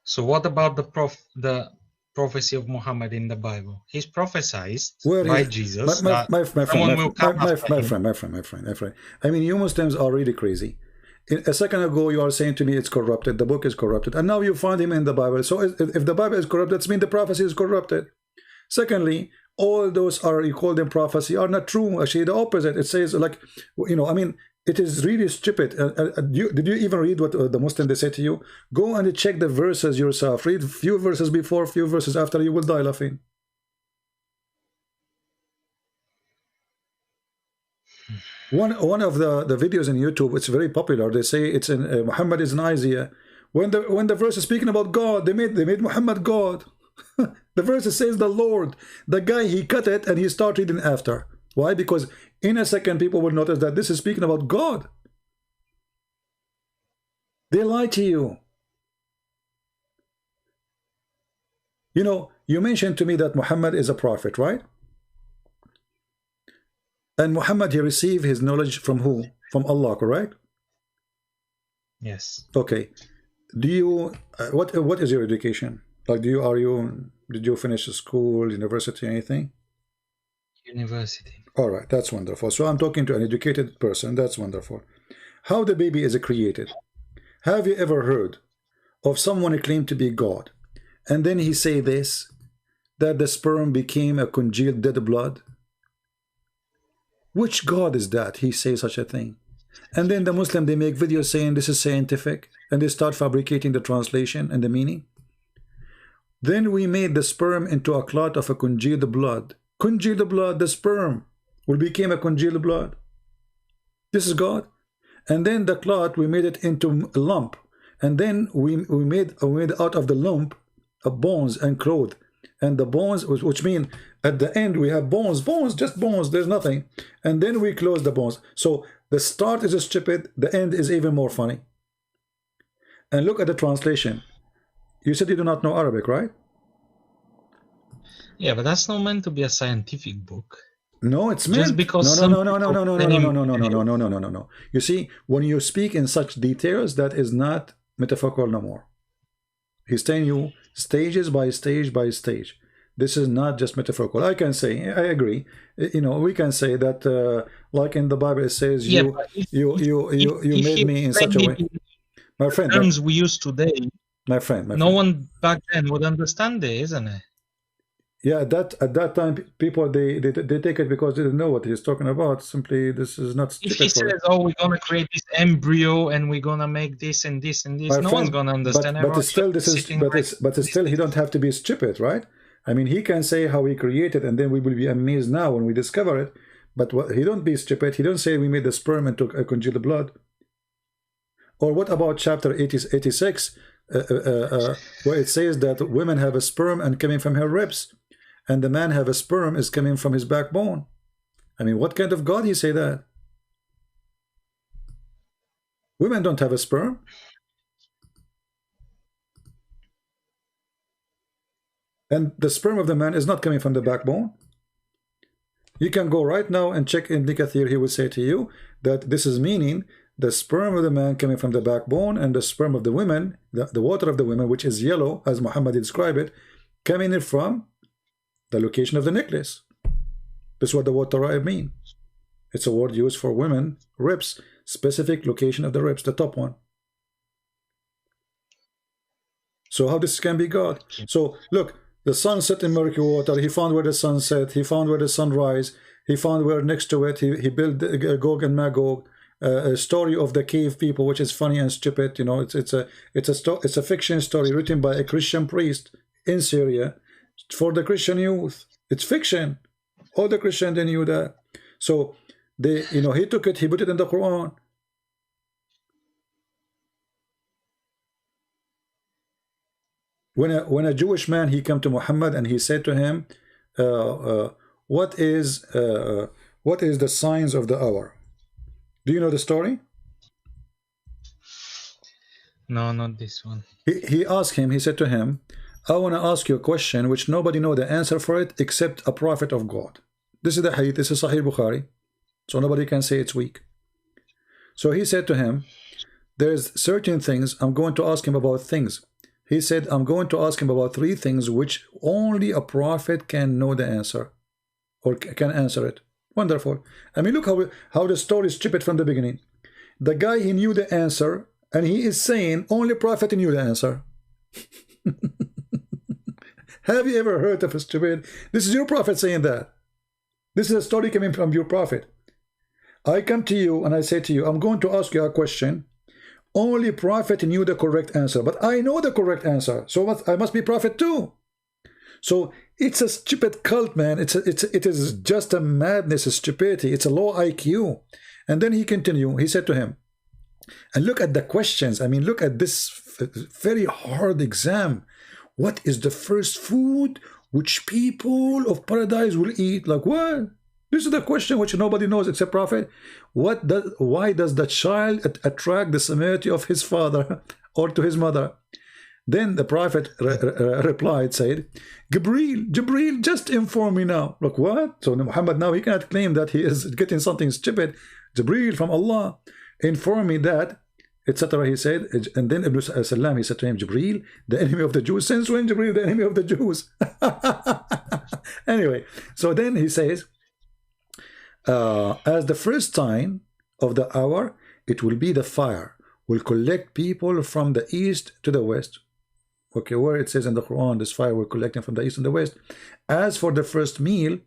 So what about the prophecy of Muhammad in the Bible? He's prophesied by Jesus. My friend. I mean, you Muslims are really crazy. A second ago, you are saying to me it's corrupted. The book is corrupted. And now you find him in the Bible. So if the Bible is corrupted, that means the prophecy is corrupted. Secondly, all those you call them prophecy are not true. Actually, the opposite. It says, like, I mean, it is really stupid. Did you even read what the Muslim they say to you? Go and check the verses yourself. Read few verses before, few verses after. You will die laughing. One of the videos in YouTube, it's very popular. They say it's in Muhammad is in Isaiah. When the verse is speaking about God, they made Muhammad God. The verse says the Lord. The guy, he cut it and he started reading after. Why? Because in a second people will notice that this is speaking about God. They lie to you. You mentioned to me that Muhammad is a prophet, right? And Muhammad, he received his knowledge from who? From Allah, correct? Yes. Okay. Do you what is your education? Like, did you finish school, university, anything? University. All right, that's wonderful. So I'm talking to an educated person. That's wonderful. How the baby is created? Have you ever heard of someone who claimed to be God, and then he say this, that the sperm became a congealed dead blood? Which God is that? He says such a thing. And then the Muslim, they make videos saying this is scientific, and they start fabricating the translation and the meaning. Then we made the sperm into a clot of a congealed blood. Congealed blood, the sperm will become a congealed blood. This is God. And then the clot, we made it into a lump. And then we made out of the lump bones and growth. And the bones, which mean at the end we have bones, just bones, there's nothing. And then we close the bones. So the start is stupid, the end is even more funny. And look at the translation. You said you do not know Arabic, right? Yeah, but that's not meant to be a scientific book. No, it's meant. Just because No. You see, when you speak in such details, that is not metaphorical no more. He's telling you stages by stage by stage. This is not just metaphorical. I can say, I agree. You know, we can say that, like in the Bible, it says, Yeah, you made me in such a way. My friend, terms we use today, my friend. No one back then would understand it, isn't it? Yeah, at that time, people they take it because they didn't know what he's talking about. Simply, this is not If he says, "Oh, we're gonna create this embryo and we're gonna make this and this and this," no one's gonna understand. But still, still, he don't have to be stupid, right? I mean, he can say how he created, and then we will be amazed now when we discover it. But he don't be stupid. He don't say we made the sperm into a congealed blood. Or what about chapter 86, where it says that women have a sperm and coming from her ribs, and the man have a sperm is coming from his backbone? I mean, what kind of God he say that? Women don't have a sperm. And the sperm of the man is not coming from the backbone. You can go right now and check in Kathir. He will say to you that this is meaning the sperm of the man coming from the backbone, and the sperm of the women, the water of the women, which is yellow, as Muhammad described it, coming in from the location of the necklace. This is what the word Torah mean. It's a word used for women, ribs, specific location of the ribs, the top one. So how this can be God? So look, the sun set in murky water. He found where the sun set. He found where the sun rise. He found where next to it he built Gog and Magog. A story of the cave people, which is funny and stupid. You know, it's a fiction story written by a Christian priest in Syria for the Christian youth. It's fiction. All the Christians, they knew that. So he took it, he put it in the Quran. When a Jewish man, he came to Muhammad and he said to him, what is the signs of the hour? Do you know the story? No, not this one. He asked him, he said to him, I want to ask you a question which nobody know the answer for it except a prophet of God. This is the hadith, this is Sahih Bukhari. So nobody can say it's weak. So he said to him, there's certain things, I'm going to ask him about things. He said, I'm going to ask him about 3 things which only a prophet can know the answer, or can answer it. Wonderful. I mean, look how the story is stupid from the beginning. The guy, he knew the answer, and he is saying only prophet knew the answer. Have you ever heard of a stupid? This is your prophet saying that. This is a story coming from your prophet. I come to you and I say to you, I'm going to ask you a question. Only prophet knew the correct answer, but I know the correct answer, so I must be prophet too. So it's a stupid cult, man. It is just a madness, a stupidity. It's a low IQ. And then he continued. He said to him, and look at the questions. I mean, look at this very hard exam. What is the first food which people of paradise will eat? Like what? This is the question which nobody knows except prophet. Why does the child attract the similarity of his father or to his mother? Then the prophet replied, said, Jibreel, just inform me now. Look, what? So Muhammad now, he cannot claim that he is getting something stupid. Jibreel from Allah informed me that etc. He said, and then Ibn Salam, he said to him, Jibreel, the enemy of the Jews. Since when Jibreel, the enemy of the Jews? Anyway, so then he says, as the first sign of the hour, it will be the fire, will collect people from the east to the west. Okay, where it says in the Quran, this fire will collect them from the east and the west. As for the first meal,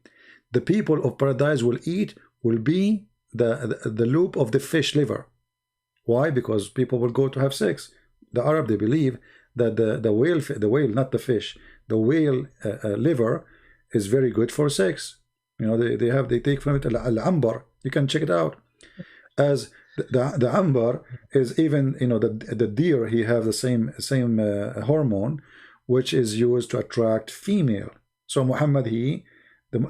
the people of paradise will eat, will be the loop of the fish liver. Why? Because people will go to have sex. The Arab, they believe that the whale, not the fish, the whale liver is very good for sex. You know, they take from it al-ambar. You can check it out. As the ambar is even, you know, the deer, he have the same hormone, which is used to attract female. So Muhammad, the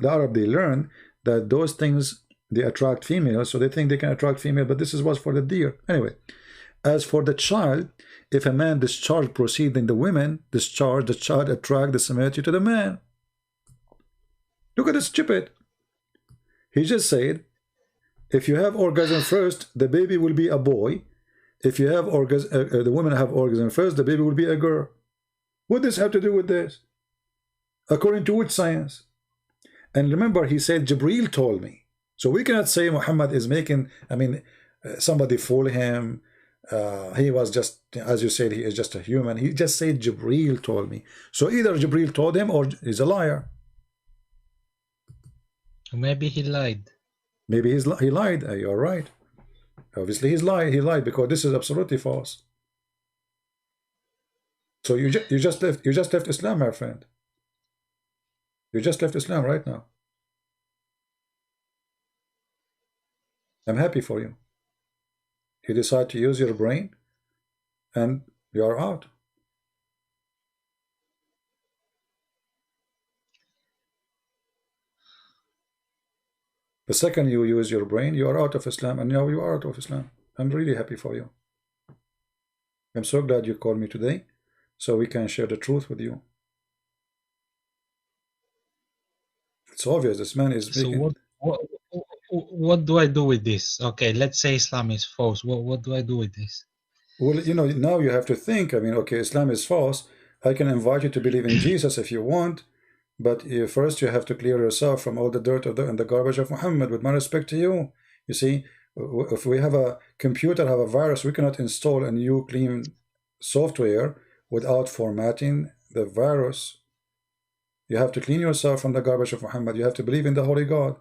Arab, they learn that those things, they attract females, so they think they can attract female, but this was for the deer. Anyway, as for the child, if a man discharge proceed in the women discharge, the child attract the similarity to the man. Look at this stupid. He just said, if you have orgasm first, the baby will be a boy. If you have orgasm, the women have orgasm first, the baby will be a girl. What does this have to do with this? According to which science? And remember, he said, Jibreel told me. So we cannot say Muhammad is making, I mean, somebody fool him. He was just, as you said, he is just a human. He just said, Jibreel told me. So either Jibreel told him or he's a liar. Maybe he lied. Maybe he lied. You're right. Obviously, he's lied. He lied because this is absolutely false. So you just left Islam, my friend. You just left Islam right now. I'm happy for you. You decide to use your brain, and you are out. The second you use your brain, you are out of Islam, and now you are out of Islam. I'm really happy for you. I'm so glad you called me today, so we can share the truth with you. It's obvious this man is making... So what do I do with this? Okay, let's say Islam is false. What do I do with this? Well, you know, now you have to think. I mean, okay, Islam is false. I can invite you to believe in Jesus if you want, but first you have to clear yourself from all the dirt and the garbage of Muhammad, with my respect to you. You see, if we have a computer, have a virus, we cannot install a new clean software without formatting the virus. You have to clean yourself from the garbage of Muhammad. You have to believe in the Holy God.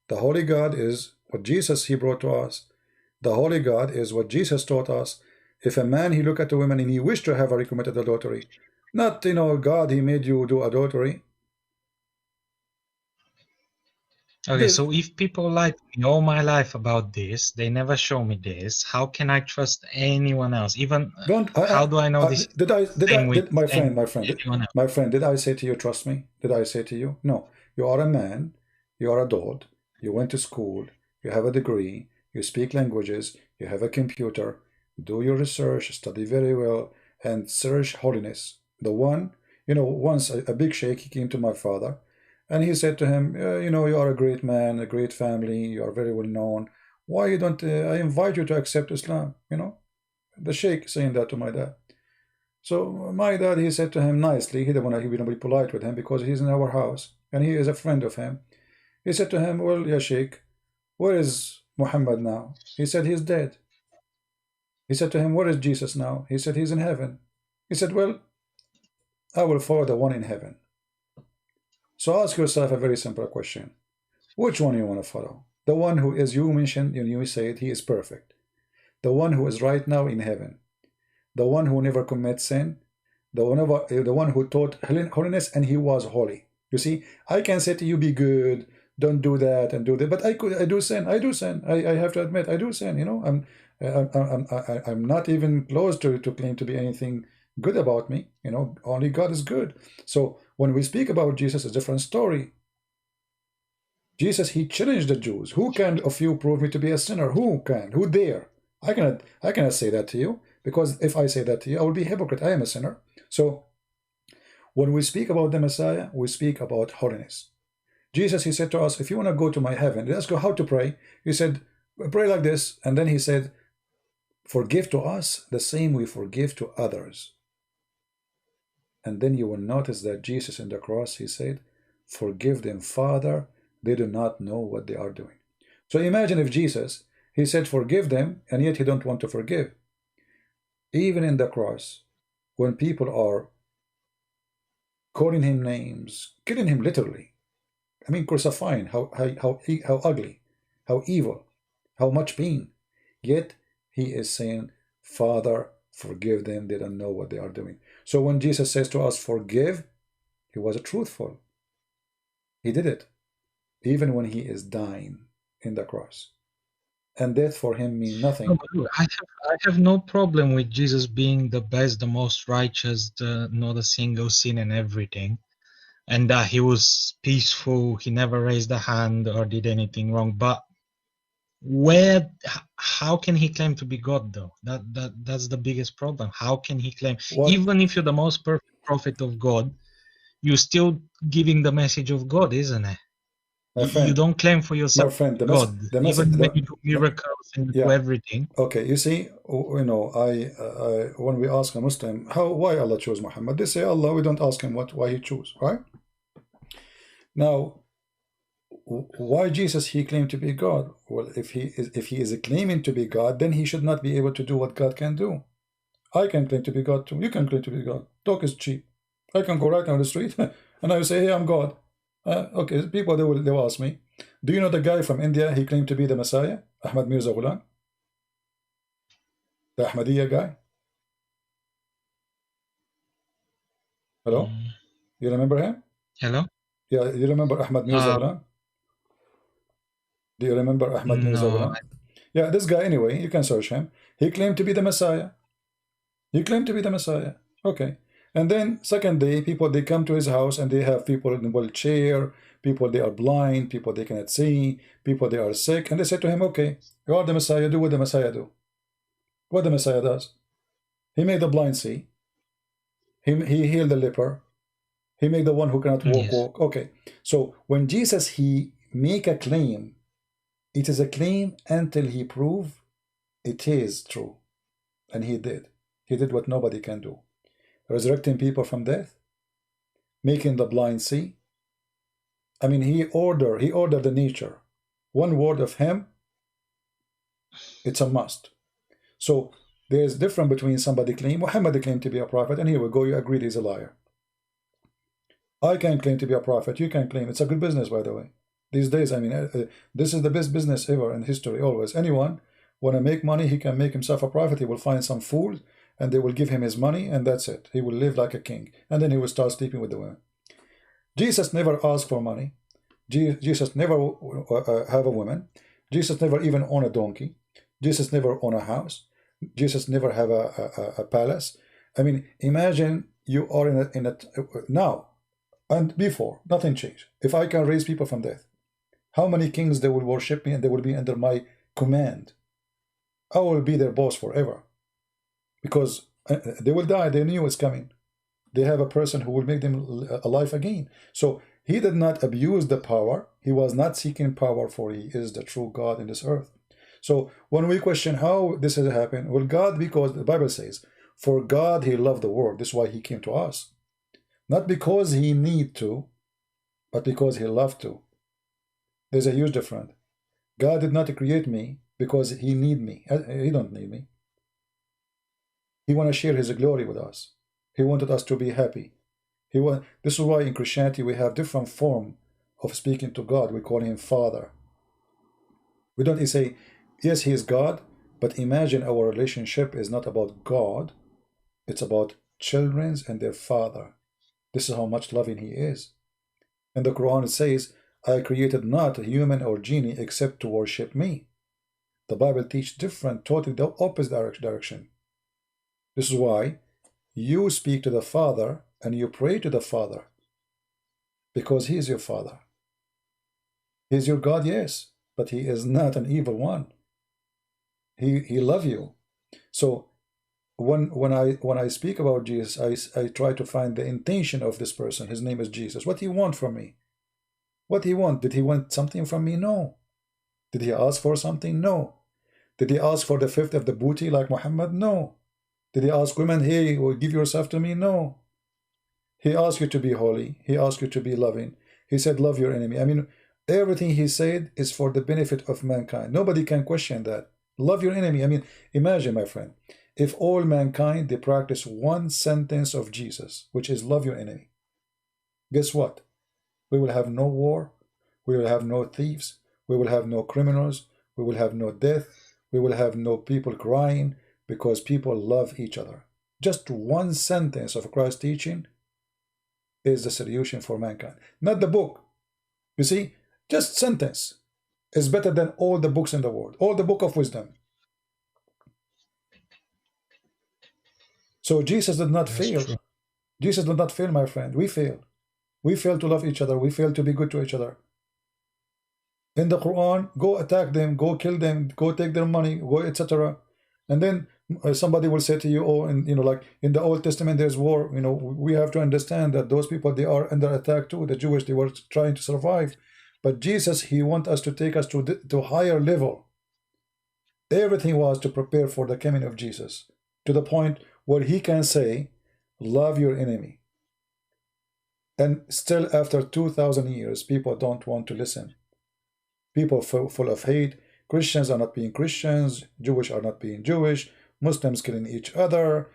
The Holy God is what Jesus, he brought to us. The Holy God is what Jesus taught us. If a man, he look at a woman and he wished to have her, he committed adultery. Not, you know, God, he made you do adultery. Okay, so if people lie to me all my life about this, they never show me this, how can I trust anyone else? Even how do I know this? My friend, did I say to you, trust me? Did I say to you? No. You are a man, you are adult, you went to school, you have a degree, you speak languages, you have a computer, do your research, study very well, and search holiness. The one, you know, once a big sheikh, he came to my father, and he said to him, you know, you are a great man, a great family, you are very well known. Why you don't, I invite you to accept Islam, you know? The sheikh saying that to my dad. So my dad, he said to him nicely, he didn't want to be polite with him because he's in our house, and he is a friend of him. He said to him, well, ya sheikh, where is Muhammad now? He said, he's dead. He said to him, where is Jesus now? He said, he's in heaven. He said, well, I will follow the one in heaven. So ask yourself a very simple question. Which one you want to follow? The one who, as you mentioned, you said he is perfect. The one who is right now in heaven. The one who never commits sin. The one who taught holiness and he was holy. You see, I can say to you, be good, don't do that and do that, but I do sin. I do sin. I have to admit, I do sin. You know, I'm not even close to claim to be anything good about me. You know, only God is good. So when we speak about Jesus, it's a different story. Jesus, he challenged the Jews. Who can of you prove me to be a sinner? Who can? Who dare? I cannot say that to you, because if I say that to you, I will be a hypocrite. I am a sinner. So when we speak about the Messiah, we speak about holiness. Jesus, he said to us, if you want to go to my heaven, let's go how to pray. He said, pray like this. And then he said, Forgive to us the same we forgive to others. And then you will notice that Jesus in the cross, he said, forgive them, Father, they do not know what they are doing. So imagine if Jesus, he said forgive them, and yet he don't want to forgive. Even in the cross, when people are calling him names, killing him literally, I mean crucifying, how ugly, how evil, how much pain, yet he is saying, Father, forgive them, they don't know what they are doing. So when Jesus says to us, forgive, he was truthful. He did it, even when he is dying in the cross. And death for him means nothing. No, I have no problem with Jesus being the best, the most righteous, not a single sin and everything. And that he was peaceful, he never raised a hand or did anything wrong. But how can he claim to be God though? That's the biggest problem. How can he claim? What? Even if you're the most perfect prophet of God, you're still giving the message of God, isn't it? My You friend, don't claim for yourself God, the message, even when you do miracles and you do yeah, everything. okay. You see, you know, when we ask a Muslim, why Allah chose Muhammad, they say Allah. We don't ask him why he chose, right? Now, why Jesus? He claimed to be God. Well, if he is claiming to be God, then he should not be able to do what God can do. I can claim to be God too. You can claim to be God. Talk is cheap. I can go right down the street and I will say, hey, I'm God. Okay, people, they will ask me, do you know the guy from India? He claimed to be the Messiah, Ahmad Mirza Ghulam, the Ahmadiyya guy. Hello? You remember him? Hello? Yeah, you remember Ahmad Mirza Ghulam? Do you remember Ahmad Mirza No. Ghulam? Yeah, this guy, anyway, you can search him. He claimed to be the Messiah. He claimed to be the Messiah. Okay. And then second day, people, they come to his house and they have people in wheelchair, people they are blind, people they cannot see, people they are sick, and they say to him, okay, you are the Messiah, do what the Messiah do. What the Messiah does. He made the blind see. He healed the leper. He made the one who cannot walk. Okay. So when Jesus, he make a claim, it is a claim until he prove it is true. And he did. He did what nobody can do. Resurrecting people from death, making the blind see. I mean, he ordered the nature. One word of him, it's a must. So there's difference between somebody claim, Muhammad claimed to be a prophet, and here we go, you agreed he's a liar. I can claim to be a prophet, you can claim. It's a good business, by the way. These days, I mean, this is the best business ever in history, always. Anyone want to make money, he can make himself a prophet. He will find some fools, and they will give him his money, and that's it. He will live like a king, and then he will start sleeping with the women. Jesus never asked for money. Jesus never have a woman. Jesus never even own a donkey. Jesus never own a house. Jesus never have a palace. I mean, imagine you are in a now and before, nothing changed. If I can raise people from death, how many kings they will worship me and they will be under my command? I will be their boss forever. Because they will die, they knew it's coming. They have a person who will make them alive again. So he did not abuse the power. He was not seeking power, for he is the true God in this earth. So when we question how this has happened, well, God, because the Bible says, for God he loved the world. This is why he came to us. Not because he need to, but because he loved to. There's a huge difference. God did not create me because he need me. He don't need me. He want to share his glory with us. He wanted us to be happy. This is why in Christianity we have different form of speaking to God. We call him Father. We don't say, yes, he is God, but imagine our relationship is not about God. It's about children and their father. This is how much loving he is. In the Quran it says, I created not a human or genie except to worship me. The Bible teaches different, totally the opposite direction. This is why you speak to the Father and you pray to the Father, because he is your Father. He is your God, yes, but he is not an evil one. He loves you. So when I speak about Jesus, I try to find the intention of this person. His name is Jesus. What he want from me? What he want? Did he want something from me? No. Did he ask for something? No. Did he ask for the fifth of the booty like Muhammad? No. Did he ask women, hey, give yourself to me? No. He asked you to be holy. He asked you to be loving. He said, love your enemy. I mean, everything he said is for the benefit of mankind. Nobody can question that. Love your enemy. I mean, imagine, my friend, if all mankind, they practice one sentence of Jesus, which is love your enemy. Guess what? We will have no war. We will have no thieves. We will have no criminals. We will have no death. We will have no people crying because people love each other. Just one sentence of Christ's teaching is the solution for mankind. Not the book. You see, just sentence is better than all the books in the world. All the book of wisdom. So Jesus did not fail. True. Jesus did not fail, my friend. We fail. We fail to love each other. We fail to be good to each other. In the Quran, go attack them, go kill them, go take their money, go etc. And then somebody will say to you, oh, and like in the Old Testament, there's war. We have to understand that those people, they are under attack too. The Jewish, they were trying to survive. But Jesus, he wants us to take us to higher level. Everything was to prepare for the coming of Jesus, to the point where he can say, love your enemy. And still after 2,000 years, people don't want to listen. People full of hate. Christians are not being Christians. Jewish are not being Jewish. Muslims killing each other.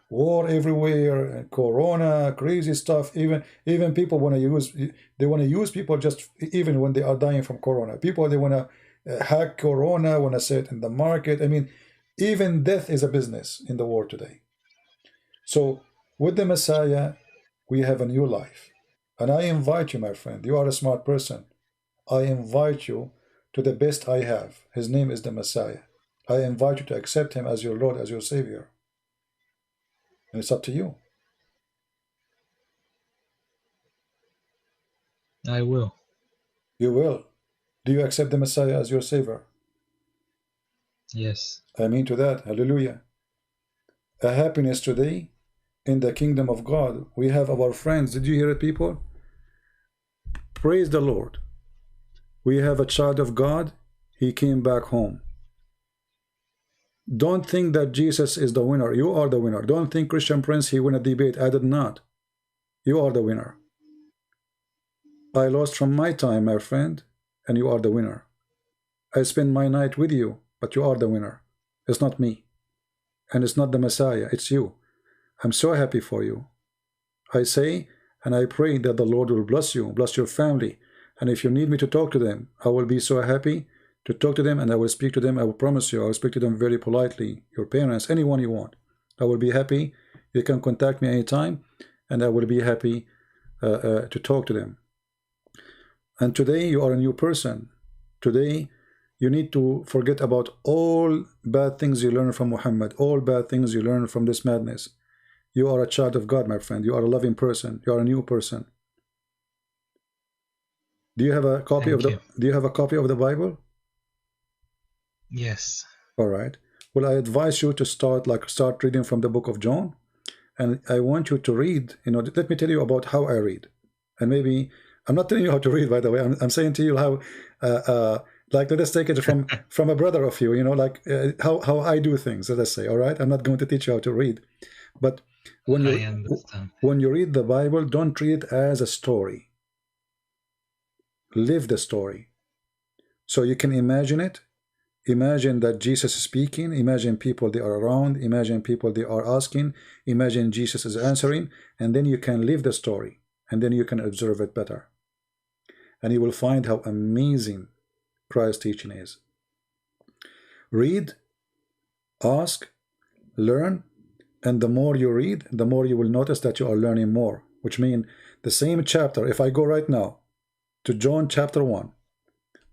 War everywhere. Corona, crazy stuff. Even people want to use. They want to use people just even when they are dying from Corona. People, they want to hack Corona. Want to say it in the market. I mean, even death is a business in the world today. So with the Messiah, we have a new life. And I invite you, my friend. You are a smart person. I invite you to the best I have. His name is the Messiah. I invite you to accept him as your Lord, as your Savior. And it's up to you. I will. You will. Do you accept the Messiah as your Savior? Yes. Amen to that. Hallelujah. A happiness today in the kingdom of God. We have our friends. Did you hear it, people? Praise the Lord. We have a child of God. He came back home. Don't think that Jesus is the winner. You are the winner. Don't think Christian Prince, he won a debate. I did not. You are the winner. I lost from my time, my friend, and you are the winner. I spend my night with you, but you are the winner. It's not me. And it's not the Messiah. It's you. I'm so happy for you. I say, and I pray that the Lord will bless you, bless your family. And if you need me to talk to them, I will be so happy to talk to them, and I will speak to them. I will promise you, I will speak to them very politely. Your parents, anyone you want. I will be happy. You can contact me anytime, and I will be happy to talk to them. And today, you are a new person. Today, you need to forget about all bad things you learned from Muhammad, all bad things you learned from this madness. You are a child of God, my friend. You are a loving person. You are a new person. Do you have a copy of the Do you have a copy of the Bible? Yes. All right. Well, I advise you to start reading from the book of John, and I want you to read. Let me tell you about how I read, and maybe I'm not telling you how to read. By the way, I'm saying to you how, let us take it from a brother of you. How I do things. Let us say. All right. I'm not going to teach you how to read, but when you read the Bible, don't read it as a story. Live the story. So you can imagine it. Imagine that Jesus is speaking. Imagine people they are around. Imagine people they are asking. Imagine Jesus is answering. And then you can live the story. And then you can observe it better. And you will find how amazing Christ's teaching is. Read, ask, learn. And the more you read, the more you will notice that you are learning more. Which means the same chapter, if I go right now to John chapter 1,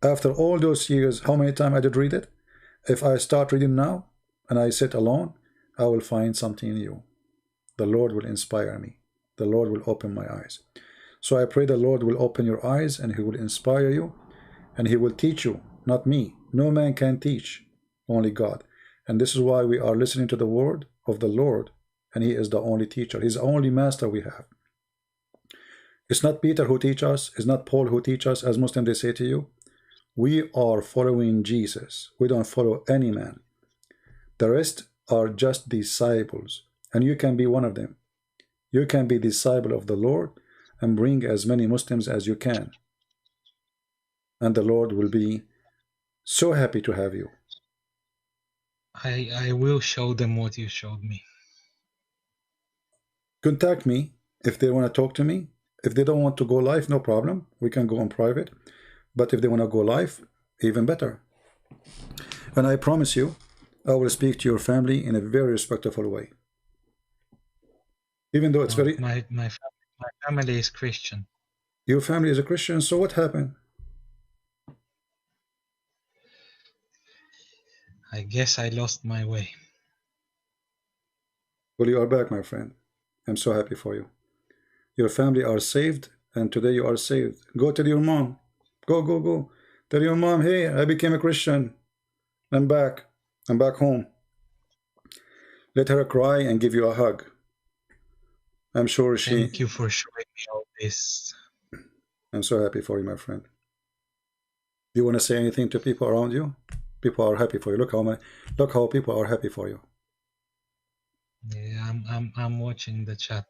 after all those years, how many times I did read it? If I start reading now and I sit alone, I will find something new. The Lord will inspire me. The Lord will open my eyes. So I pray the Lord will open your eyes and he will inspire you and he will teach you, not me. No man can teach, only God. And this is why we are listening to the word of the Lord, and he is the only teacher. He's the only master we have. It's not Peter who teaches us. It's not Paul who teaches us, as Muslims they say to you. We are following Jesus. We don't follow any man. The rest are just disciples, and you can be one of them. You can be disciple of the Lord and bring as many Muslims as you can. And the Lord will be so happy to have you. I will show them what you showed me. Contact me if they want to talk to me. If they don't want to go live, no problem. We can go on private. But if they want to go live, even better. And I promise you, I will speak to your family in a very respectful way. Even though it's very... My family is Christian. Your family is a Christian, so what happened? I guess I lost my way. Well, you are back, my friend. I'm so happy for you. Your family are saved, and today you are saved. Go tell your mom. Go. Tell your mom, hey, I became a Christian. I'm back. I'm back home. Let her cry and give you a hug. I'm sure she... Thank you for showing me all this. I'm so happy for you, my friend. Do you want to say anything to people around you? People are happy for you. Look how people are happy for you. Yeah, I'm watching the chat.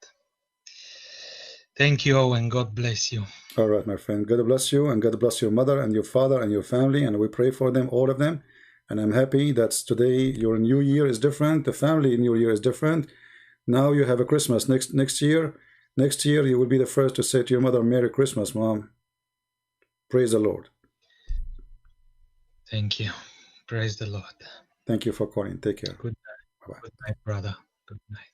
Thank you, and God bless you. All right, my friend. God bless you, and God bless your mother and your father and your family, and we pray for them, all of them. And I'm happy that today your new year is different. The family new year is different. Now you have a Christmas next year. Next year you will be the first to say to your mother, Merry Christmas, Mom. Praise the Lord. Thank you. Praise the Lord. Thank you for calling. Take care. Good night. Bye-bye. Good night, brother. Good night.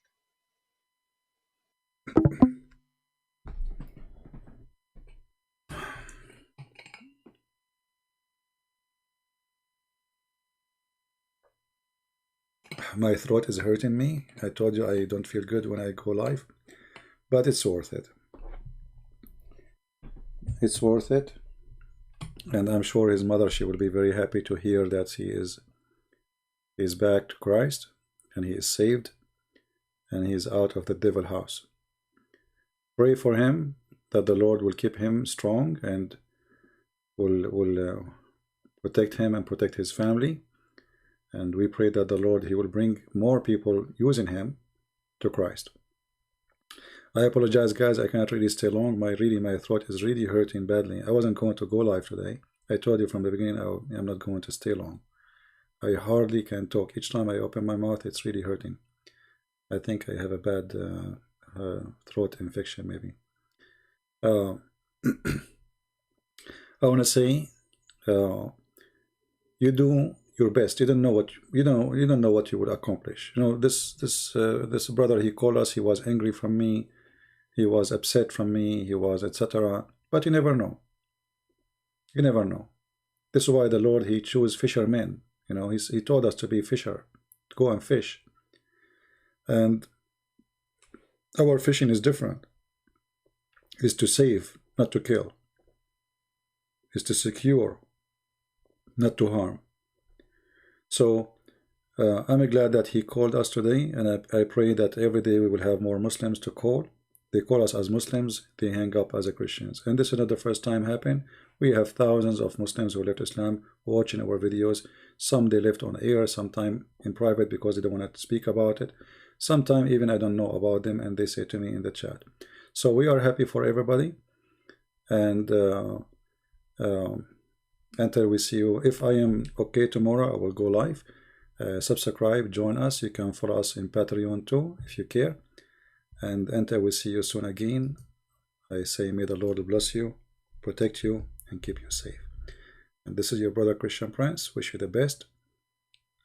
My throat is hurting me. I told you I don't feel good when I go live, but it's worth it. It's worth it. And I'm sure his mother, she will be very happy to hear that he is back to Christ, and he is saved, and he is out of the devil house. Pray for him that the Lord will keep him strong and will protect him and protect his family. And we pray that the Lord, he will bring more people using him to Christ. I apologize, guys. I cannot really stay long. My throat is really hurting badly. I wasn't going to go live today. I told you from the beginning I'm not going to stay long. I hardly can talk. Each time I open my mouth, it's really hurting. I think I have a bad throat infection, maybe. I want to say, you do your best. You don't know what you don't know what you would accomplish. You know, this brother, he called us. He was angry from me. He was upset from me. He was etc. But you never know. You never know. This is why the Lord, he chose fishermen. You know, he told us to be fisher, to go and fish. And our fishing is different. Is to save, not to kill. Is to secure, not to harm. So I'm glad that he called us today, and I pray that every day we will have more Muslims to call. They call us as Muslims, they hang up as Christians. And this is not the first time happened. We have thousands of Muslims who left Islam watching our videos. Some they left on air, sometime in private because they don't want to speak about it. Sometime even I don't know about them, and they say to me in the chat. So we are happy for everybody. And until we see you, if I am okay tomorrow, I will go live. Subscribe, join us. You can follow us in Patreon too, if you care. And until we see you soon again, I say may the Lord bless you, protect you, and keep you safe. And this is your brother Christian Prince. Wish you the best.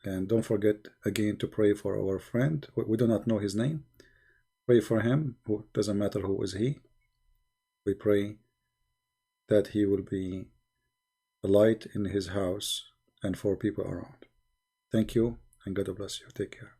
And don't forget again to pray for our friend. We do not know his name. Pray for him. Who doesn't matter who is he. We pray that he will be a light in his house and for people around. Thank you, and God bless you. Take care.